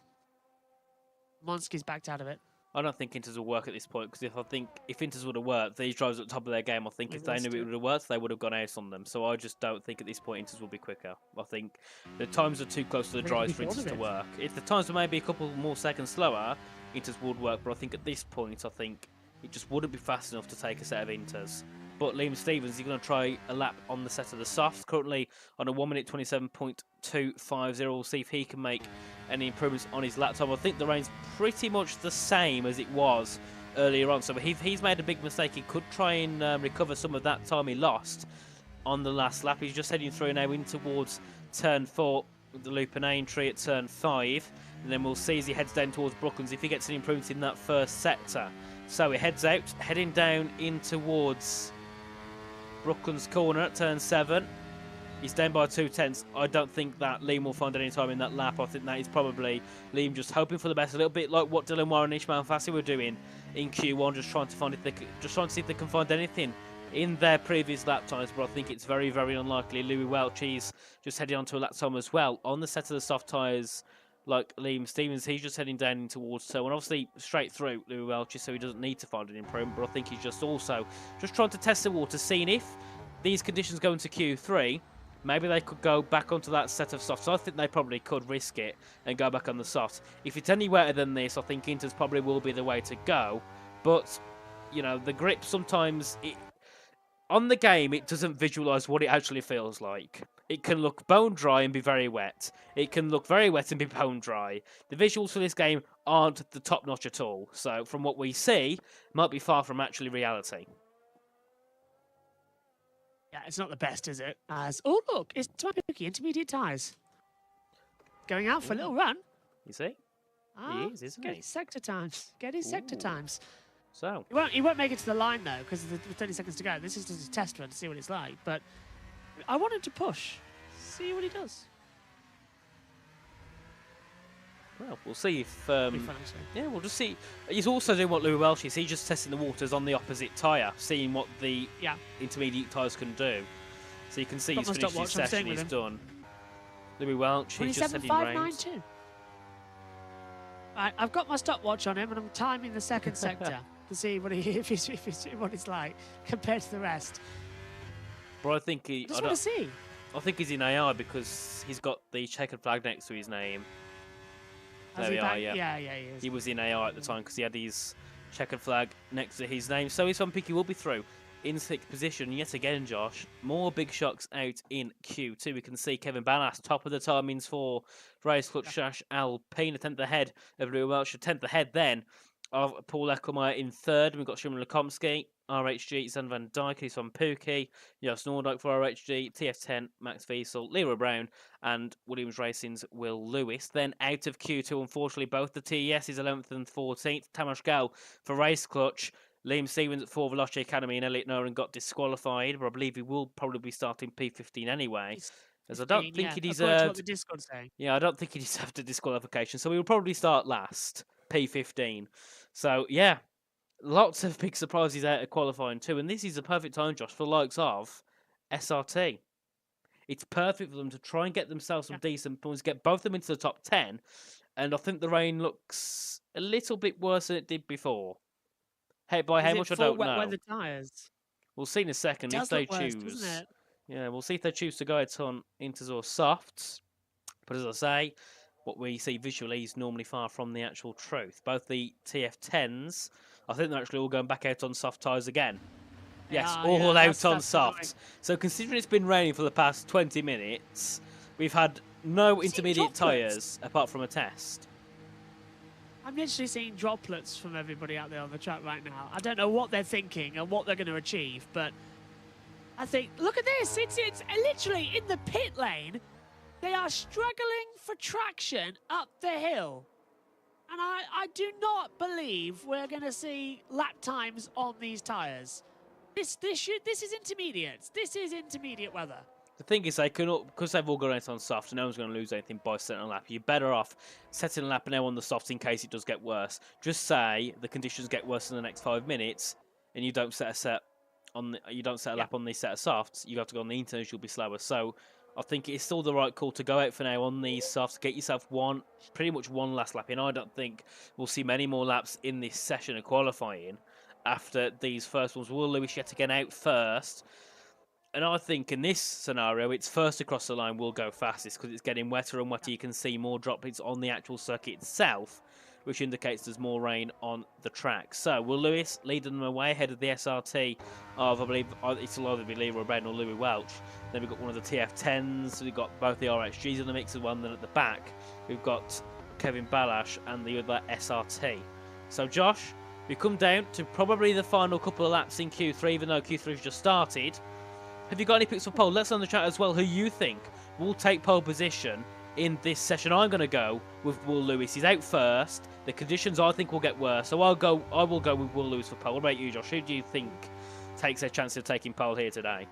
Monsky's backed out of it. I don't think Inters will work at this point because if Inters would have worked, these drivers at the top of their game, I think if they knew it would have worked, they would have gone out on them. So I just don't think at this point Inters will be quicker. I think the times are too close to the drives for Inters to work. If the times were maybe a couple more seconds slower, Inters would work. But I think at this point, I think it just wouldn't be fast enough to take a set of Inters. But Liam Stevens, he's going to try a lap on the set of the softs, currently on a 1 minute 27.250. We'll see if he can make any improvements on his lap time. I think the rain's pretty much the same as it was earlier on. So if he's made a big mistake, he could try and recover some of that time he lost on the last lap. He's just heading through now in towards turn 4 with the loop and entry at turn 5. And then we'll see as he heads down towards Brooklands if he gets any improvements in that first sector. So he heads out, heading down in towards Brooklands corner at turn 7. He's down by 2/10. I don't think that Liam will find any time in that lap. I think that is probably Liam just hoping for the best, a little bit like what Dylan Warren and Ishmael Fassi were doing in Q1, just trying to see if they can find anything in their previous lap times. But I think it's very, very unlikely. Louis Welch, he's just heading onto a lap time as well on the set of the soft tyres. Like Liam Stevens, he's just heading down towards turn 1. Obviously, straight through Louis Welch, so he doesn't need to find an improvement. But I think he's just also just trying to test the water, seeing if these conditions go into Q3, maybe they could go back onto that set of softs. So I think they probably could risk it and go back on the softs. If it's any wetter than this, I think Inters probably will be the way to go. But, you know, the grip sometimes, on the game, it doesn't visualise what it actually feels like. It can look bone dry and be very wet. It can look very wet and be bone dry. The visuals for this game aren't the top notch at all. So from what we see, might be far from actually reality. Yeah, it's not the best, is it? Oh, look, it's Twinkie Intermediate Tyres. Going out for a little run. You see? He is, isn't he? Getting sector times. Getting sector times. So He won't make it to the line, though, because with 30 seconds to go. This is just a test run to see what it's like. But I want him to push. See what he does. well, we'll see if... Be fun, actually. yeah, we'll just see. He's also doing what Louis Welch is. He's just testing the waters on the opposite tyre, seeing what the intermediate tyres can do. So you can see he's finished his session, he's done. Louis Welch, he's just heading round. 27.592. Right, I've got my stopwatch on him, and I'm timing the second sector to see what what it's like compared to the rest. But I think I just want to see. I think he's in AI because he's got the checkered flag next to his name. There we are, Yeah, he is. He was in AI at the time because he had his checkered flag next to his name. So his Picky will be through in 6th position yet again, Josh. More big shocks out in Q2. We can see Kevin Ballas, top of the timings for Race Clutch Shash Alpine, a 10th ahead of Louis Welch, a 10th ahead then of Paul Ecclemeyer in 3rd. We've got Shimon Lekomsky, RHG, Zan Van Dijk, he's on Pookie, Jos Noordijk for RHG, TF10, Max Wiesel, Leroy Brown, and Williams Racing's Will Lewis. Then out of Q2, unfortunately, both the TES is 11th and 14th. Tamas Gale for Race Clutch. Liam Stevens at 4 Veloci Academy and Elliot Noren got disqualified, but I believe he will probably be starting P15 anyway. As I don't think he deserved. What the Discord's saying. Yeah, I don't think he deserved a disqualification, so he will probably start last, P15. So yeah, lots of big surprises out of qualifying too, and this is a perfect time, Josh, for the likes of SRT. It's perfect for them to try and get themselves some decent points, get both of them into the top 10, and I think the rain looks a little bit worse than it did before. Hey, by how much I don't know. Weather tyres? We'll see in a second if they choose. Yeah, we'll see if they choose to go out on Inters or softs. But as I say, what we see visually is normally far from the actual truth. Both the TF10s, I think they're actually all going back out on soft tyres again. Yes, all out on softs. So considering it's been raining for the past 20 minutes, we've had no intermediate tyres apart from a test. I'm literally seeing droplets from everybody out there on the track right now. I don't know what they're thinking and what they're going to achieve, but I think, look at this. It's literally in the pit lane. They are struggling for traction up the hill. And I do not believe we're going to see lap times on these tyres. This is intermediate. This is intermediate weather. The thing is, they can, because they've all gone out on soft, and no one's going to lose anything by setting a lap. You're better off setting a lap now on the softs in case it does get worse. Just say the conditions get worse in the next 5 minutes, and you don't set a lap on the set of softs. You have to go on the interns. You'll be slower. So I think it's still the right call to go out for now on these softs. Get yourself pretty much one last lap in. I don't think we'll see many more laps in this session of qualifying after these first ones. Will Lewis yet again out first? And I think in this scenario, it's first across the line will go fastest because it's getting wetter and wetter. You can see more droplets on the actual circuit itself, which indicates there's more rain on the track. So will Lewis leading them away ahead of the SRT of, I believe, it'll either be Leroy Brown or Louis Welch. Then we've got one of the TF10s. We've got both the RXGs in the mix, and one then at the back we've got Kevin Balash and the other SRT. So Josh, we come down to probably the final couple of laps in Q3, even though Q3's just started. Have you got any picks for pole? Let's know in the chat as well who you think will take pole position in this session. I'm going to go with Will Lewis. He's out first. The conditions I think will get worse, so I will go with Will Lewis for pole. What about you, Josh? Who do you think takes a chance of taking pole here today?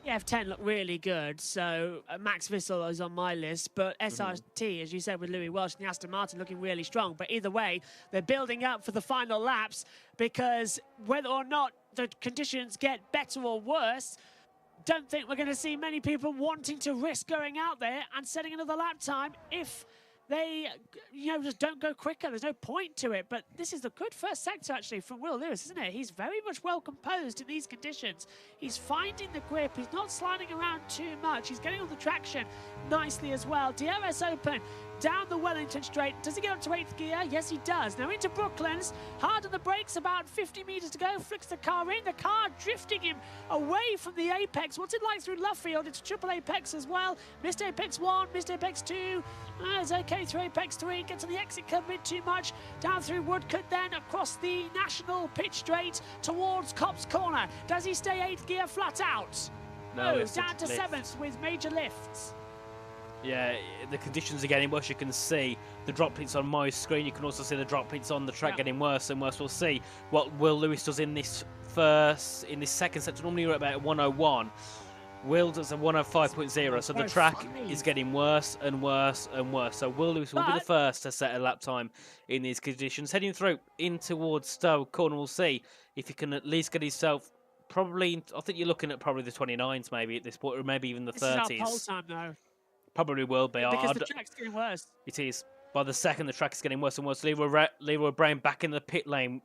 The F10 looked really good, so Max Vissel is on my list, but SRT, as you said, with Louis Welch and the Aston Martin looking really strong. But either way, they're building up for the final laps, because whether or not the conditions get better or worse, don't think we're going to see many people wanting to risk going out there and setting another lap time if they, just don't go quicker. There's no point to it. But this is a good first sector, actually, from Will Lewis, isn't it? He's very much well composed in these conditions. He's finding the grip. He's not sliding around too much. He's getting on the traction nicely as well. DRS open down the Wellington straight. Does he get up to 8th gear? Yes, he does. Now into Brooklands. Hard on the brakes, about 50 metres to go. Flicks the car in. The car drifting him away from the apex. What's it like through Luffield? It's triple apex as well. Missed apex 1, missed apex 2. It's okay through apex 3. Gets on the exit curve a bit too much. Down through Woodcote, then across the national pitch straight towards Cops Corner. Does he stay 8th gear flat out? No, down to 7th with major lifts. Yeah, the conditions are getting worse. You can see the droplets on my screen. You can also see the droplets on the track getting worse and worse. We'll see what Will Lewis does in this second sector. Normally you're at about 101. Will does a 105.0, so the track is getting worse and worse and worse. So Will Lewis will be the first to set a lap time in these conditions. Heading through in towards Stowe Corner, we'll see if he can at least get himself probably, I think you're looking at probably the 29s maybe at this point, or maybe even the 30s. This is our pole time though. Probably will be. Because the track's getting worse. It is. By the second, the track is getting worse and worse. Leroy Brown back in the pit lane.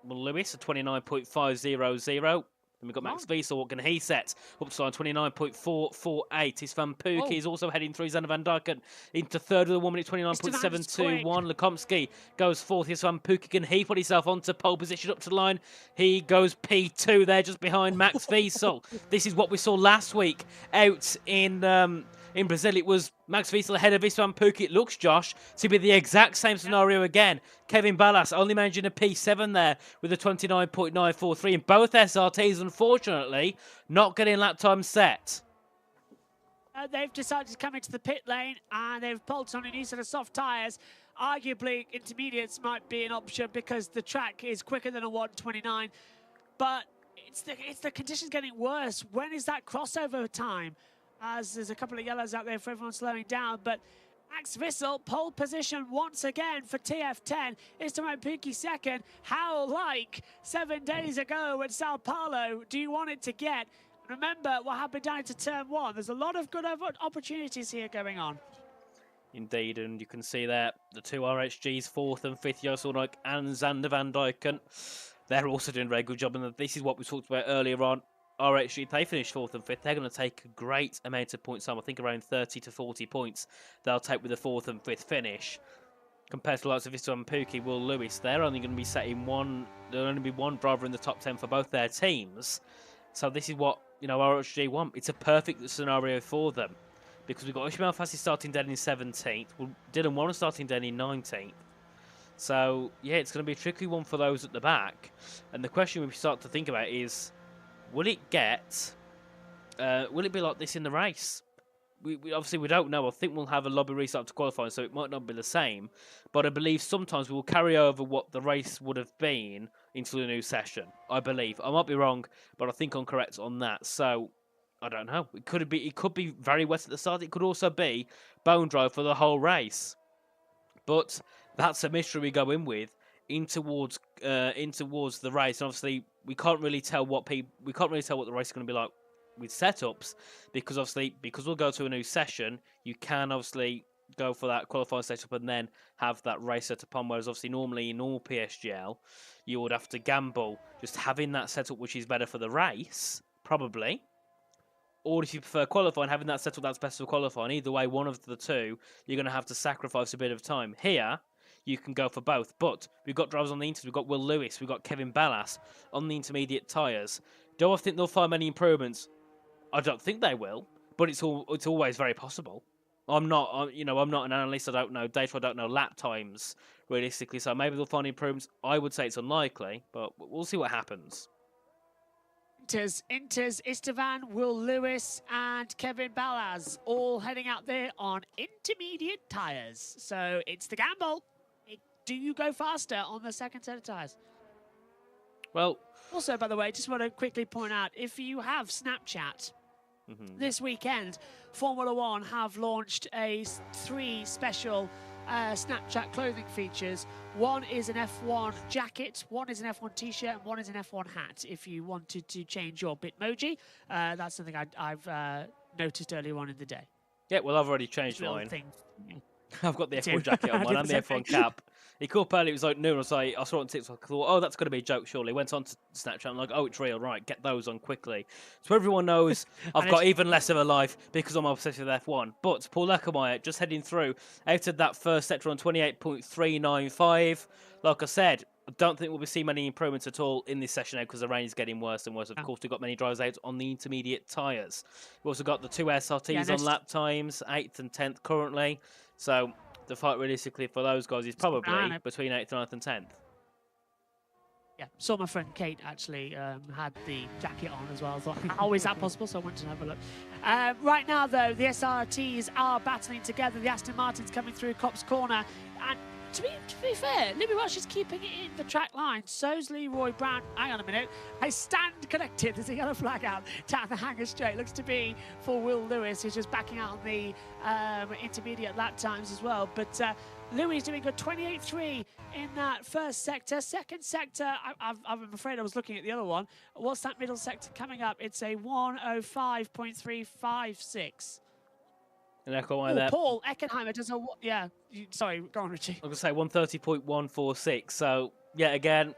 Will Lewis, a 29.500. Then we've got Max Wiesel. What can he set? Up to line 29.448. His Van Pookie is also heading through. Xander Van Dyken into third with a 1 minute 29.721. Lekomsky goes fourth. His Van Pookie. Can he put himself onto pole position up to the line? He goes P2 there just behind Max Wiesel. This is what we saw last week out in Brazil. It was Max Wiesel ahead of Van Pookie. It looks, Josh, to be the exact same scenario again. Kevin Ballas only managing a P7 there with a 29.943. And both SRTs, unfortunately, not getting lap time set. They've decided to come into the pit lane and they've pulled on a new set of soft tyres. Arguably, intermediates might be an option because the track is quicker than a 129. But it's the conditions getting worse. When is that crossover time? As there's a couple of yellows out there for everyone slowing down, but Max Wiesel, pole position once again for TF10. Esteban Pookie second. How like 7 days ago at Sao Paulo do you want it to get? Remember what happened down to turn 1. There's a lot of good opportunities here going on. Indeed, and you can see there the two RHGs, 4th and 5th, Joselnik and Xander Van Dyken. They're also doing a very good job, and this is what we talked about earlier on. RHG, they finished 4th and 5th. They're going to take a great amount of points home. I think around 30 to 40 points they'll take with the 4th and 5th finish. Compared to the likes of Esteban Pookie, Will Lewis, they're only going to be setting one. There'll only be one driver in the top 10 for both their teams. So this is what RHG want. It's a perfect scenario for them because we've got Ishmael Fassi starting dead in 17th. Dylan Warren starting dead in 19th. So yeah, it's going to be a tricky one for those at the back. And the question we start to think about is, will it be like this in the race? We obviously we don't know. I think we'll have a lobby restart to qualify, so it might not be the same. But I believe sometimes we will carry over what the race would have been into the new session. I believe. I might be wrong, but I think I'm correct on that. So I don't know. It could be very wet at the start. It could also be bone dry for the whole race. But that's a mystery we go in with in towards the race. And obviously we can't really tell what the race is going to be like with setups, because obviously, because we'll go to a new session, you can obviously go for that qualifying setup and then have that race set upon, whereas obviously normally in normal PSGL, you would have to gamble just having that setup which is better for the race, probably. Or if you prefer qualifying, having that setup that's best for qualifying. Either way, one of the two, you're going to have to sacrifice a bit of time. Here, you can go for both. But we've got drivers on the inters. We've got Will Lewis. We've got Kevin Ballas on the intermediate tyres. Do I think they'll find many improvements? I don't think they will. But it's always very possible. I'm not an analyst. I don't know data. I don't know lap times realistically. So maybe they'll find improvements. I would say it's unlikely, but we'll see what happens. Inters, Estevan, Will Lewis, and Kevin Ballas all heading out there on intermediate tyres. So it's the gamble. Do you go faster on the second set of tyres? Well, also, by the way, just want to quickly point out, if you have Snapchat, this weekend, Formula One have launched 3 special Snapchat clothing features. One is an F1 jacket, one is an F1 t-shirt, and one is an F1 hat. If you wanted to change your Bitmoji, that's something I've noticed earlier on in the day. Yeah, well, I've already changed mine. Yeah. I've got the F1 jacket on mine and the F1 cap. He called earlier, it was like noon. I saw it on TikTok. I thought, oh, that's going to be a joke, surely. Went on to Snapchat. I'm like, oh, it's real. Right, get those on quickly. So everyone knows I've got even less of a life because I'm obsessed with F1. But Paul Leckermeyer just heading through out of that first sector on 28.395. Like I said, I don't think we'll be seeing many improvements at all in this session now because the rain is getting worse and worse. Of course, we've got many drivers out on the intermediate tyres. We've also got the 2 SRTs on lap times, 8th and 10th currently. So the fight realistically for those guys is probably between 8th, 9th and 10th. Yeah, saw my friend Kate actually had the jacket on as well. I thought, how is that possible? So I went to have a look. Right now, though, the SRTs are battling together. The Aston Martin's coming through Copse Corner. And to be fair, Libby Welsh is keeping it in the track line. So's Leroy Brown. Hang on a minute. I stand connected. There's a yellow flag out down the hanger straight. Looks to be for Will Lewis, who's just backing out on the intermediate lap times as well. But Louis doing a 28.3 in that first sector. Second sector, I'm afraid I was looking at the other one. What's that middle sector coming up? It's a 105.356. And there. Paul Eckenheimer does a... Yeah, sorry, go on, Richie. I was going to say 130.146. So, yeah, again,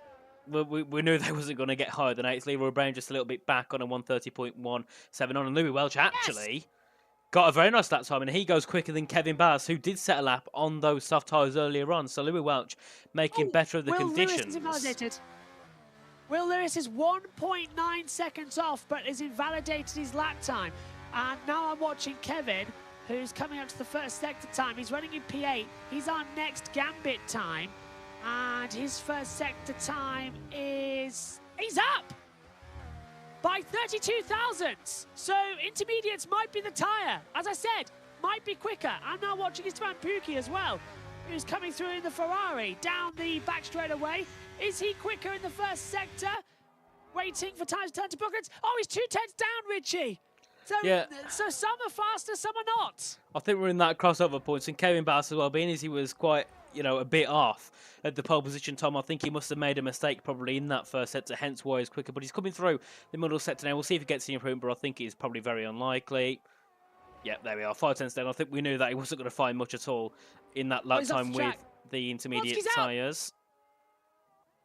we knew they wasn't going to get higher than 8th. Leroy Brown just a little bit back on a 130.17 on. And Louis Welch actually got a very nice lap time. And he goes quicker than Kevin Ballas, who did set a lap on those soft tyres earlier on. So Louis Welch making better of the conditions. Lewis is invalidated. Will Lewis is 1.9 seconds off, but has invalidated his lap time. And now I'm watching Kevin, who's coming up to the first sector time. He's running in P8. He's our next Gambit time. And his first sector time is... He's up! By 32 thousandths. So intermediates might be the tyre. As I said, might be quicker. I'm now watching Esteban Pukki as well, who's coming through in the Ferrari down the back straightaway. Is he quicker in the first sector? Waiting for time to turn to buckets. Oh, he's 2 tenths down, Richie. So, so some are faster, some are not. I think we're in that crossover points, and Kevin Ballas as well, being as he was quite, a bit off at the pole position, Tom, I think he must have made a mistake probably in that first sector, hence why he's quicker. But he's coming through the middle sector now. We'll see if he gets the improvement, but I think it's probably very unlikely. Yeah, there we are, 5 tenths down. I think we knew that he wasn't going to find much at all in that lap time with the intermediate tyres.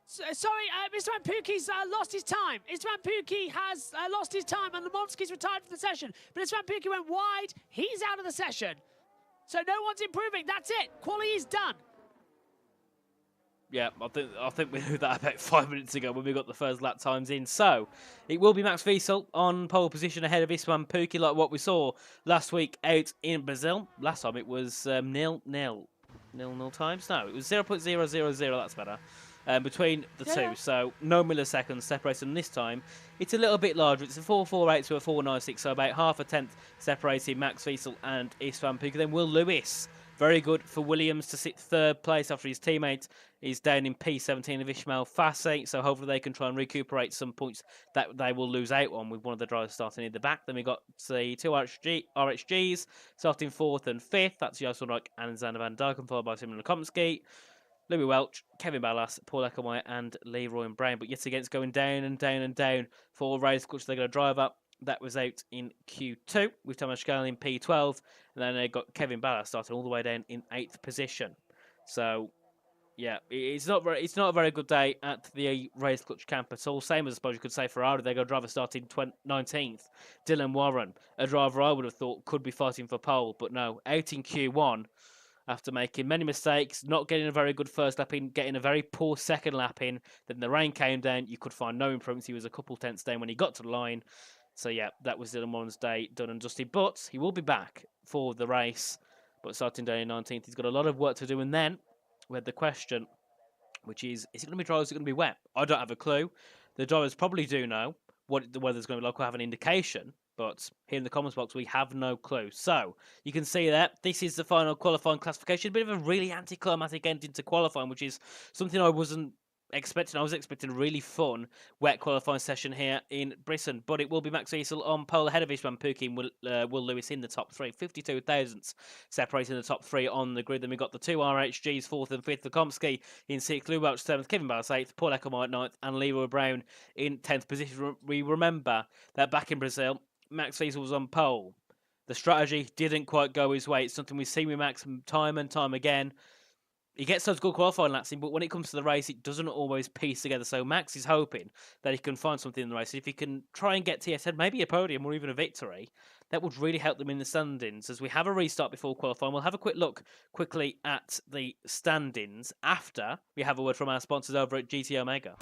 Sorry, Mr. Van Pukki's lost his time. Mr. Van Pukki has lost his time, and Lemonski's retired from the session. But Mr. Van Pukki went wide. He's out of the session. So no one's improving. That's it. Quali is done. Yeah, I think we knew that about 5 minutes ago when we got the first lap times in. So it will be Max Wiesel on pole position ahead of Esteban Pukki, like what we saw last week out in Brazil. Last time it was nil times. No, it was 0.000. That's better. Between the two, so no milliseconds separating. This time, it's a little bit larger. It's a 4.48 to a 4.96, so about half a tenth separating Max Wiesel and Esteban Pukki. Then Will Lewis, very good for Williams to sit third place after his teammate is down in P17 of Ishmael Fassi. So hopefully they can try and recuperate some points that they will lose out on with one of the drivers starting in the back. Then we got the 2 RHGs starting 4th and 5th. That's Jocelyn Reich and Xander Van Dyken, followed by Simon Lekomsky, Louis Welch, Kevin Ballas, Paul Eckermeyer and Leroy Brown. But yet again, it's going down and down and down for race, which they're going to drive up That was out in Q2 with Thomas Gale in P12, and then they got Kevin Ballard starting all the way down in 8th position. So yeah, it's not a very good day at the race clutch camp at all. Same as I suppose you could say Ferrari. They got a driver starting 19th, Dylan Warren, a driver I would have thought could be fighting for pole, but no, out in Q1 after making many mistakes, not getting a very good first lap in, getting a very poor second lap in. Then the rain came down. You could find no improvements. He was a couple tenths down when he got to the line. So yeah, that was Dylan Warren's day done and dusted. But he will be back for the race. But starting day 19th, he's got a lot of work to do. And then we had the question, which is it going to be dry or is it going to be wet? I don't have a clue. The drivers probably do know what the weather's going to be like or have an indication. But here in the comments box, we have no clue. So you can see that this is the final qualifying classification. A bit of a really anticlimactic ending to qualifying, which is something I wasn't expecting. I was expecting a really fun wet qualifying session here in Britain, but it will be Max Wiesel on pole ahead of Istvan Pukki and Will Lewis in the top three. 52 thousandths separating the top three on the grid. Then we've got the two RHGs, 4th and 5th, Komsky in 6th, Lou Welch 7th, Kevin Ballard 8th, Paul Eckermite 9th, and Leroy Brown in 10th position. We remember that back in Brazil, Max Wiesel was on pole. The strategy didn't quite go his way. It's something we've seen with Max time and time again. He gets those good qualifying laps in, but when it comes to the race, it doesn't always piece together. So Max is hoping that he can find something in the race. If he can try and get TSN, maybe a podium or even a victory, that would really help them in the standings. As we have a restart before qualifying, we'll have a quick look quickly at the standings after we have a word from our sponsors over at GT Omega.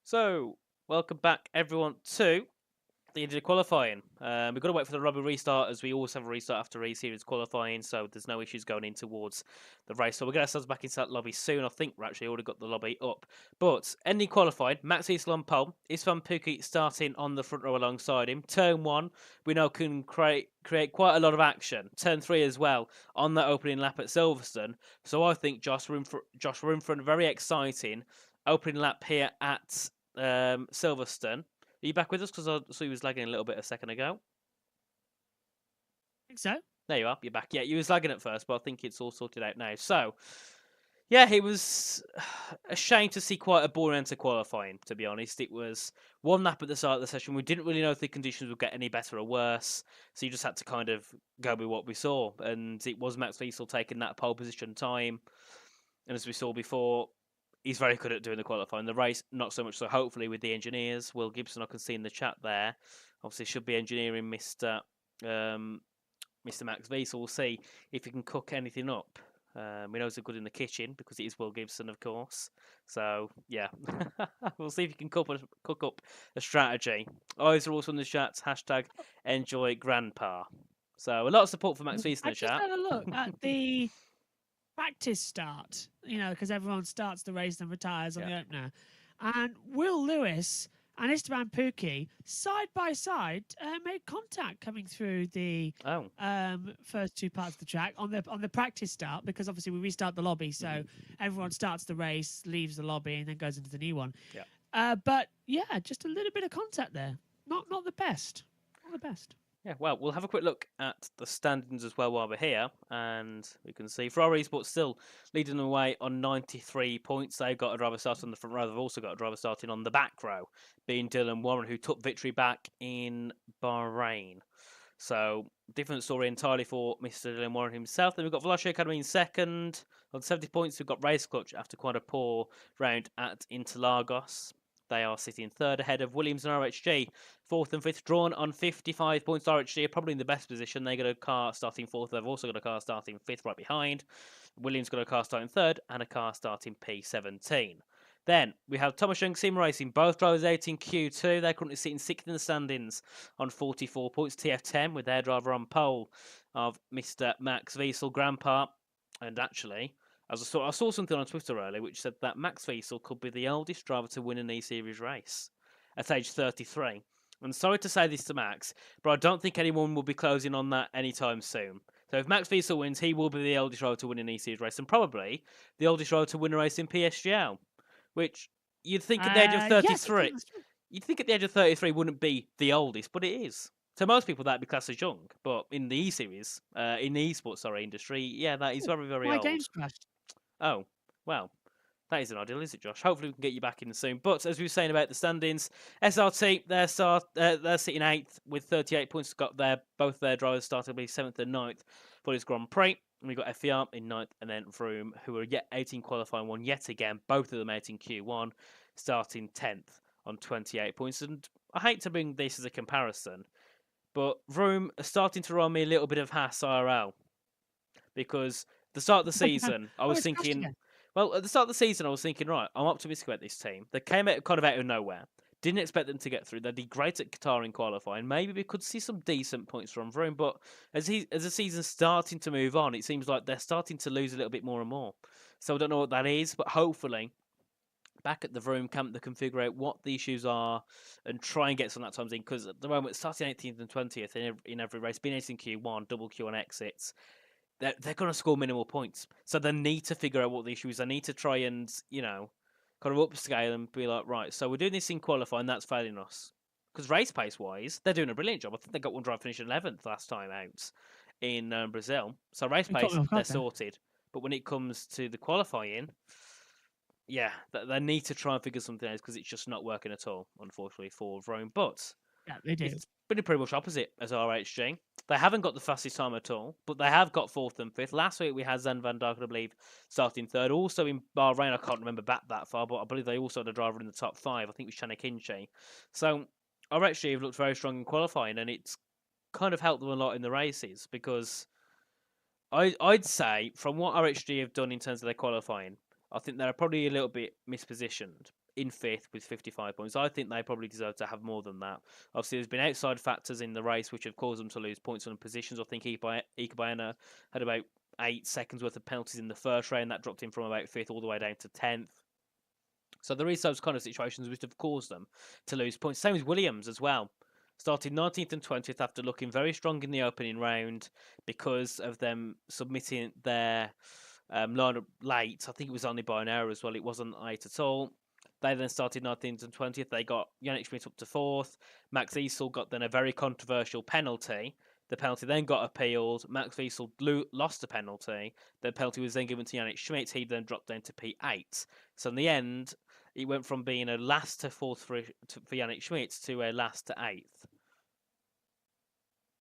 So, welcome back everyone to the end of qualifying. We've got to wait for the rubber restart as we always have a restart after E-Series qualifying, so there's no issues going in towards the race. So we'll get ourselves back into that lobby soon. I think we're actually already got the lobby up. But ending qualifying, Max Wiesel on pole, Istvan Pukki starting on the front row alongside him. Turn 1, we know can create quite a lot of action. Turn 3 as well on that opening lap at Silverstone. So I think Josh, we're in for a very exciting opening lap here at Silverstone. Are you back with us? Because I saw you was lagging a little bit a second ago. I think so. There you are. You're back. Yeah, you was lagging at first, but I think it's all sorted out now. So, yeah, it was a shame to see quite a boring end to qualifying, to be honest. It was one lap at the start of the session. We didn't really know if the conditions would get any better or worse. So you just had to kind of go with what we saw. And it was Max Wiesel taking that pole position time. And as we saw before, he's very good at doing the qualifying. The race, not so much so, hopefully, with the engineers. Will Gibson, I can see in the chat there. Obviously, should be engineering Mr. Max Wiesel. We'll see if he can cook anything up. We know he's good in the kitchen because it is Will Gibson, of course. So, yeah. We'll see if he can cook up a strategy. Eyes are also in the chats. Hashtag enjoy grandpa. So, a lot of support for Max Wiesel in the chat. I just had a look at the practice start, because everyone starts the race and retires on the opener. And Will Lewis and Istvan Pukki, side by side, made contact coming through the first two parts of the track on the practice start, because obviously we restart the lobby, so everyone starts the race, leaves the lobby, and then goes into the new one. Yeah. But yeah, just a little bit of contact there. Not the best. Not the best. Yeah, well, we'll have a quick look at the standings as well while we're here, and we can see Ferrari Esports still leading the way on 93 points. They've got a driver starting on the front row. They've also got a driver starting on the back row, being Dylan Warren, who took victory back in Bahrain. So, different story entirely for Mr. Dylan Warren himself. Then we've got Velocio Academy in second. On 70 points, we've got Race Clutch after quite a poor round at Interlagos. They are sitting third ahead of Williams and RHG. 4th and 5th drawn on 55 points. RHG are probably in the best position. They got a car starting 4th. They've also got a car starting 5th right behind. Williams got a car starting 3rd and a car starting P17. Then we have Thomas Young Sim Racing. Both drivers out in Q2. They're currently sitting 6th in the standings on 44 points. TF10 with their driver on pole of Mr. Max Wiesel, Grandpa. And actually, as I saw something on Twitter earlier which said that Max Wiesel could be the oldest driver to win an E-Series race at age 33. I'm sorry to say this to Max, but I don't think anyone will be closing on that anytime soon. So if Max Wiesel wins, he will be the oldest driver to win an E-Series race, and probably the oldest driver to win a race in PSGL, which you'd think at the age of Yes, I 33, think that's true. you'd think at the age of 33 wouldn't be the oldest, but it is. To most people, that'd be classed as young, but in the E-Series, in the esports industry, yeah, that is very, very My old. game's crashed. Oh, well, that isn't ideal, is it, Josh? Hopefully we can get you back in soon. But as we were saying about the standings, SRT, they're sitting 8th with 38 points. Got both their drivers started to be 7th and 9th for this Grand Prix. And we got FER in 9th and then Vroom, who are yet 18 qualifying one yet again, both of them out in Q1, starting 10th on 28 points. And I hate to bring this as a comparison, but Vroom are starting to run me a little bit of Haas IRL. Because the start of the season, I was it's crashed thinking, again. well, at the start of the season, I was thinking, right, I'm optimistic about this team. They came out kind of out of nowhere. Didn't expect them to get through. They did great at Qatar in qualifying. Maybe we could see some decent points from Vroom, but as the season's starting to move on, it seems like they're starting to lose a little bit more and more. So I don't know what that is, but hopefully back at the Vroom camp, they can figure out what the issues are and try and get some of that times in. Because at the moment, starting 18th and 20th in every race, being 18 Q1, double Q on exits, they're going to score minimal points. So they need to figure out what the issue is. They need to try and, kind of upscale and be like, right, so we're doing this in qualifying, that's failing us. Because race pace wise, they're doing a brilliant job. I think they got one drive finishing 11th last time out in Brazil. So race pace, they're sorted. But when it comes to the qualifying, yeah, they need to try and figure something out because it's just not working at all, unfortunately, for Rome. But Yeah, they do. it's been pretty much opposite as RHG. They haven't got the fastest time at all, but they have got 4th and 5th. Last week we had Zen Van Dijk, I believe, starting 3rd. Also in Bahrain, I can't remember back that far, but I believe they also had a driver in the top 5. I think it was Chana Kinchi. So RHG have looked very strong in qualifying, and it's kind of helped them a lot in the races because I'd say from what RHG have done in terms of their qualifying, I think they're probably a little bit mispositioned in 5th with 55 points. I think they probably deserve to have more than that. Obviously, there's been outside factors in the race which have caused them to lose points on positions. I think Ikabayana had about 8 seconds worth of penalties in the first round. That dropped him from about 5th all the way down to 10th. So there is those kind of situations which have caused them to lose points. Same as Williams as well. Started 19th and 20th after looking very strong in the opening round because of them submitting their lineup late. I think it was only by an hour as well. It wasn't late at all. They then started 19th and 20th. They got Yannick Schmidt up to 4th. Max Wiesel got then a very controversial penalty. The penalty then got appealed. Max Wiesel lost the penalty. The penalty was then given to Yannick Schmidt. He then dropped down to P8. So in the end, it went from being a last to 4th for Yannick Schmidt to a last to 8th.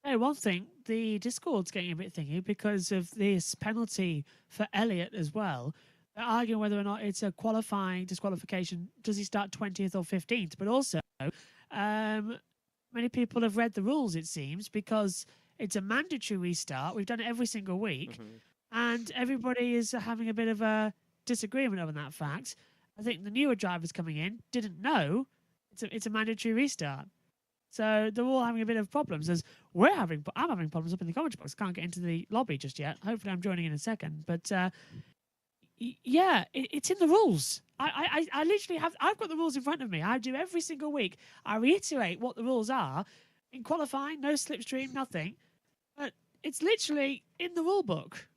Hey, one thing, the Discord's getting a bit thingy because of this penalty for Elliott as well. They're arguing whether or not it's a qualifying disqualification. Does he start 20th or 15th? But also, many people have read the rules, it seems, because it's a mandatory restart. We've done it every single week. And everybody is having a bit of a disagreement over that fact. I think the newer drivers coming in didn't know it's a mandatory restart. So they're all having a bit of problems. As I'm having problems up in the commentary box. Can't get into the lobby just yet. Hopefully, I'm joining in a second. But yeah, it's in the rules. I literally I've got the rules in front of me. I do every single week. I reiterate what the rules are in qualifying. No slipstream, nothing. But it's literally in the rule book.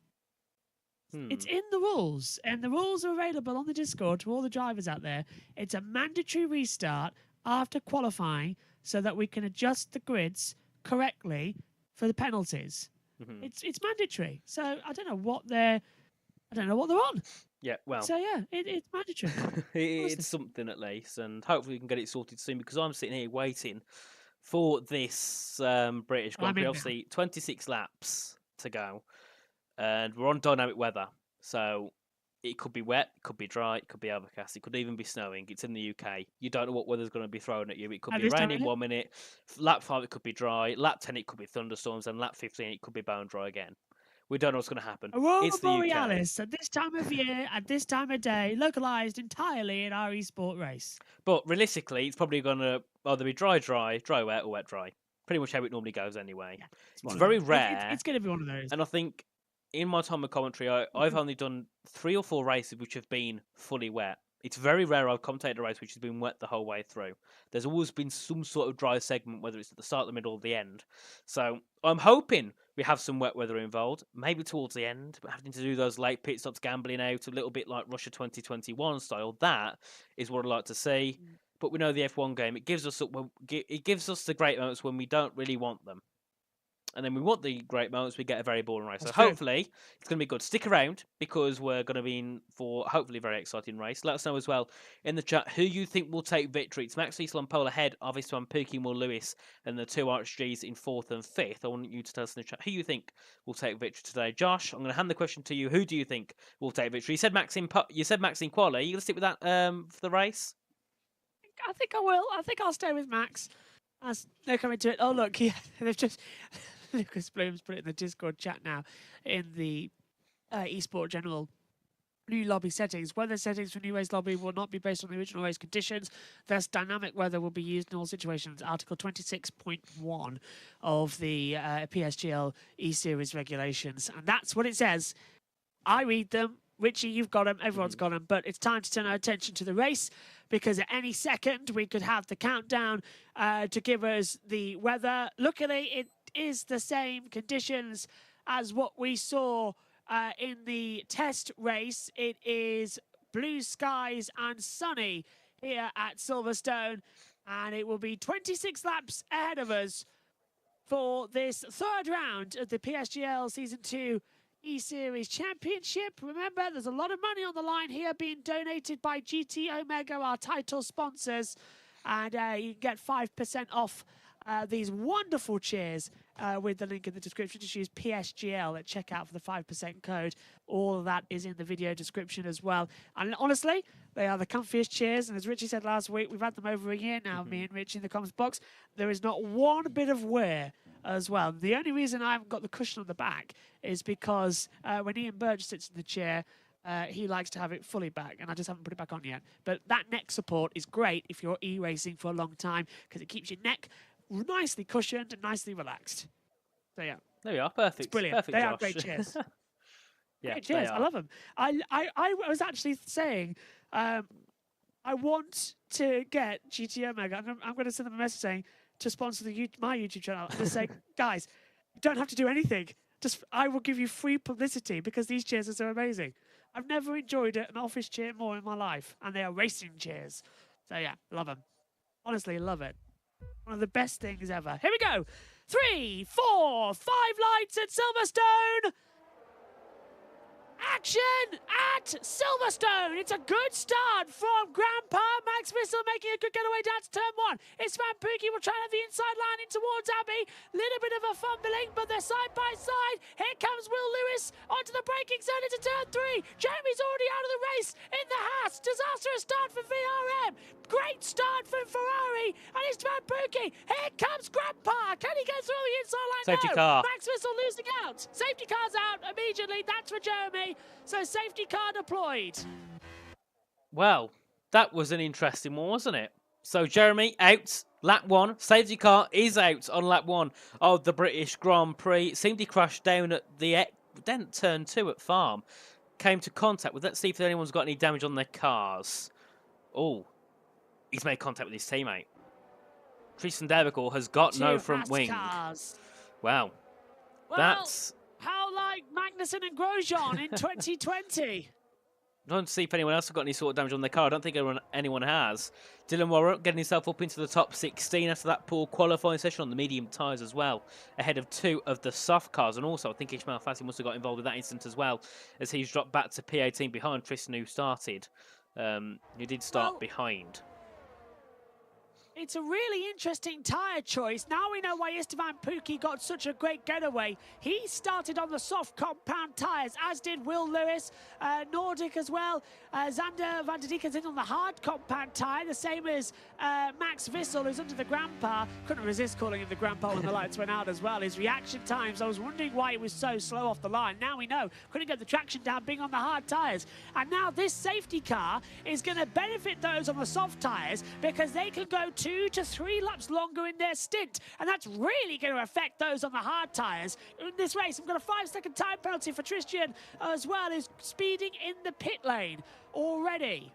It's in the rules, and the rules are available on the Discord to all the drivers out there. It's a mandatory restart after qualifying, so that we can adjust the grids correctly for the penalties. It's mandatory. So I don't know what they're on. Yeah, well. So yeah, it's mandatory. It's something at least, and hopefully we can get it sorted soon because I'm sitting here waiting for this British Grand Prix. Obviously, 26 laps to go, and we're on dynamic weather, so it could be wet, it could be dry, it could be overcast, it could even be snowing. It's in the UK. You don't know what weather's going to be thrown at you. It could be raining 1 minute. Lap 5, it could be dry. Lap 10, it could be thunderstorms. And lap 15, it could be bone dry again. We don't know what's going to happen. Aurora Borealis at this time of year, at this time of day, localized entirely in our esport race. But realistically, it's probably going to either be dry, wet, or wet, dry. Pretty much how it normally goes anyway. Yeah, it's very rare. It's going to be one of those. And I think in my time of commentary, I've only done 3 or 4 races which have been fully wet It's very rare I've commentated a race which has been wet the whole way through. There's always been some sort of dry segment, whether it's at the start, the middle, or the end. So I'm hoping we have some wet weather involved, maybe towards the end, but having to do those late pit stops, gambling out, a little bit like Russia 2021 style. That is what I'd like to see. But we know the F1 game, it gives us the great moments when we don't really want them. And then we want the great moments, we get a very boring race. That's so true. hopefully it's going to be good. Stick around because we're going to be in for hopefully a very exciting race. Let us know as well in the chat who you think will take victory. It's Max Cecil on pole ahead of Istvan Pookie, Will Lewis, and the two RHGs in 4th and 5th. I want you to tell us in the chat who you think will take victory today. Josh, I'm going to hand the question to you. Who do you think will take victory? You said Max in quali. Are you going to stick with that for the race? I think I will. I think I'll stay with Max. As they're coming to it. Oh, look, yeah, they've just... Lucas Bloom's put it in the Discord chat now in the eSport General new lobby settings. Weather settings for new race lobby will not be based on the original race conditions. Thus, dynamic weather will be used in all situations. Article 26.1 of the PSGL E-Series regulations. And that's what it says. I read them. Richie, you've got them. Everyone's got them. But it's time to turn our attention to the race because at any second we could have the countdown to give us the weather. Luckily, it is the same conditions as what we saw in the test race. It is blue skies and sunny here at Silverstone, and it will be 26 laps ahead of us for this third round of the PSGL Season 2 E-Series Championship. Remember, there's a lot of money on the line here being donated by GT Omega, our title sponsors, and you can get 5% off these wonderful chairs with the link in the description. Just use PSGL at checkout for the 5% code. All of that is in the video description as well. And honestly, they are the comfiest chairs. And as Richie said last week, we've had them over a year now, me and Richie in the comments box. There is not one bit of wear as well. The only reason I haven't got the cushion on the back is because when Ian Burge sits in the chair, he likes to have it fully back, and I just haven't put it back on yet. But that neck support is great if you're e-racing for a long time because it keeps your neck nicely cushioned and nicely relaxed. So yeah, there we are. Perfect. It's brilliant. Perfect, They Josh. are great chairs. Yeah, great chairs. I love them. I was actually saying I want to get GT Omega. I'm going to send them a message saying to sponsor my YouTube channel and just say, guys, you don't have to do anything. Just I will give you free publicity because these chairs are so amazing. I've never enjoyed an office chair more in my life, and they are racing chairs. So yeah, love them. Honestly, love it. One of the best things ever. Here we go. 3, 4, 5 lights at Silverstone. Action at Silverstone. It's a good start from Grandpa Max Whistle making a good getaway down to turn 1. It's Van Pookie will try to have the inside line in towards Abbey. Little bit of a fumbling, but they're side by side. Here comes Will Lewis onto the braking zone into turn 3. Jeremy's already out of the race in the Haas. Disastrous start for VRM. Great start from Ferrari, and it's Van Pookie. Here comes Grandpa. Can he get through the inside line? Safety No. car. Max Whistle losing out. Safety car's out immediately. That's for Jeremy. So safety car deployed. Well, that was an interesting one, wasn't it? So Jeremy out, lap 1. Safety car is out on lap 1 of the British Grand Prix. Seemed he crashed down at the turn 2 at Farm. Came to contact with. Let's see if anyone's got any damage on their cars. Oh, he's made contact with his teammate. Tristan Devical has got no front wing. Cars. Wow. Well, That's... how like Magnussen and Grosjean in 2020. I don't see if anyone else has got any sort of damage on their car. I don't think anyone has. Dylan Warren getting himself up into the top 16 after that poor qualifying session on the medium tyres as well, ahead of 2 of the soft cars. And also, I think Ishmael Fassi must have got involved in that instance as well, as he's dropped back to P18 behind Tristan, who started. Who did start behind. It's a really interesting tyre choice. Now we know why Istvan Pookie got such a great getaway. He started on the soft compound tyres, as did Will Lewis, Nordic as well. Xander van der Deeken's in on the hard compound tyre, the same as Max Wissel, who's under the grandpa. Couldn't resist calling him the grandpa when the lights went out as well. His reaction times, I was wondering why it was so slow off the line. Now we know. Couldn't get the traction down being on the hard tyres. And now this safety car is going to benefit those on the soft tyres because they can go 2 to 3 laps longer in their stint, and that's really going to affect those on the hard tyres in this race. I've got a 5-second time penalty for Tristan as well, who's speeding in the pit lane already.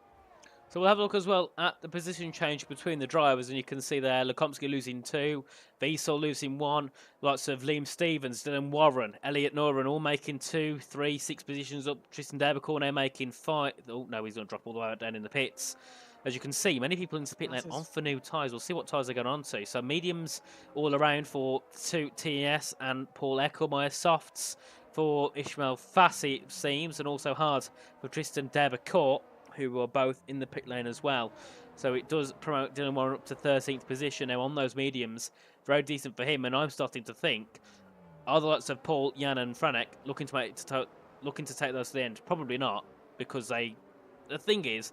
So we'll have a look as well at the position change between the drivers, and you can see there Lukomsky losing 2, Wiesel losing 1, lots of Liam Stevens, Dylan Warren, Elliot Noren all making 2, 3, 6 positions up. Tristan Debecornet making 5. Oh no, he's going to drop all the way down in the pits. As you can see, many people into the pit lane on for new tyres. We'll see what tyres they're going on to. So mediums all around for TES and Paul Eckelmeyer, softs for Ishmael Fassi, it seems, and also hard for Tristan Debecourt, who are both in the pit lane as well. So it does promote Dylan Warren up to 13th position now on those mediums. Very decent for him, and I'm starting to think, are the likes of Paul, Jan and Franek looking to take those to the end? Probably not, because the thing is,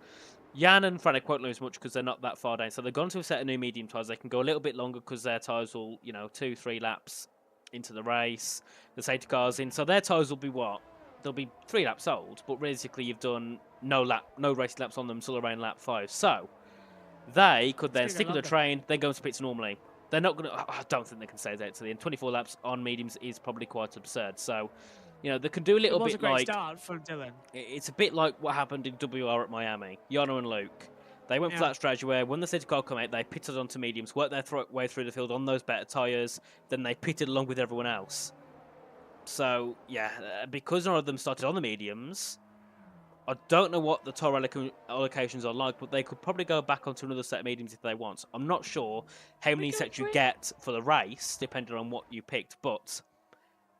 Jan and Franek won't lose much because they're not that far down. So they've gone to a set of new medium tyres. They can go a little bit longer because their tyres will, 2-3 laps into the race. The safety cars in. So their tyres will be what? They'll be 3 laps old, but realistically you've done no racing laps on them until around lap 5. So they could then stick with the train, then go into pits normally. They're not going to. I don't think they can stay there to the end. 24 laps on mediums is probably quite absurd. So, they can do a little bit like. It was a great start from Dylan. It's a bit like what happened in WR at Miami. Jano and Luke. They went for that strategy where when the safety car came out, they pitted onto mediums, worked their way through the field on those better tyres, then they pitted along with everyone else. So, yeah, because none of them started on the mediums, I don't know what the tyre allocations are like, but they could probably go back onto another set of mediums if they want. I'm not sure how many sets you get for the race, depending on what you picked, but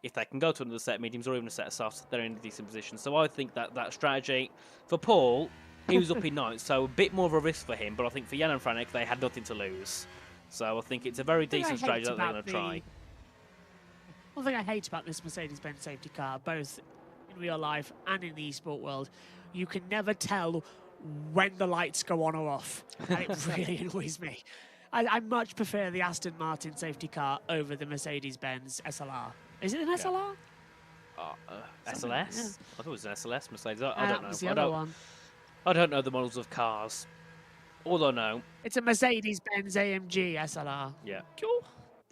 if they can go to another set of mediums or even a set of softs, they're in a decent position. So I think that strategy for Paul, he was up in 9th, so a bit more of a risk for him, but I think for Jan and Franek, they had nothing to lose. So I think it's a very decent strategy that they're going to try. One thing I hate about this Mercedes-Benz safety car, both in real life and in the esport world, you can never tell when the lights go on or off. And it really annoys me. I much prefer the Aston Martin safety car over the Mercedes-Benz SLR. Is it an SLR? SLS? Yeah. I thought it was an SLS Mercedes. I don't know. The other one. I don't know the models of cars. All I know. It's a Mercedes-Benz AMG SLR. Yeah. Cool.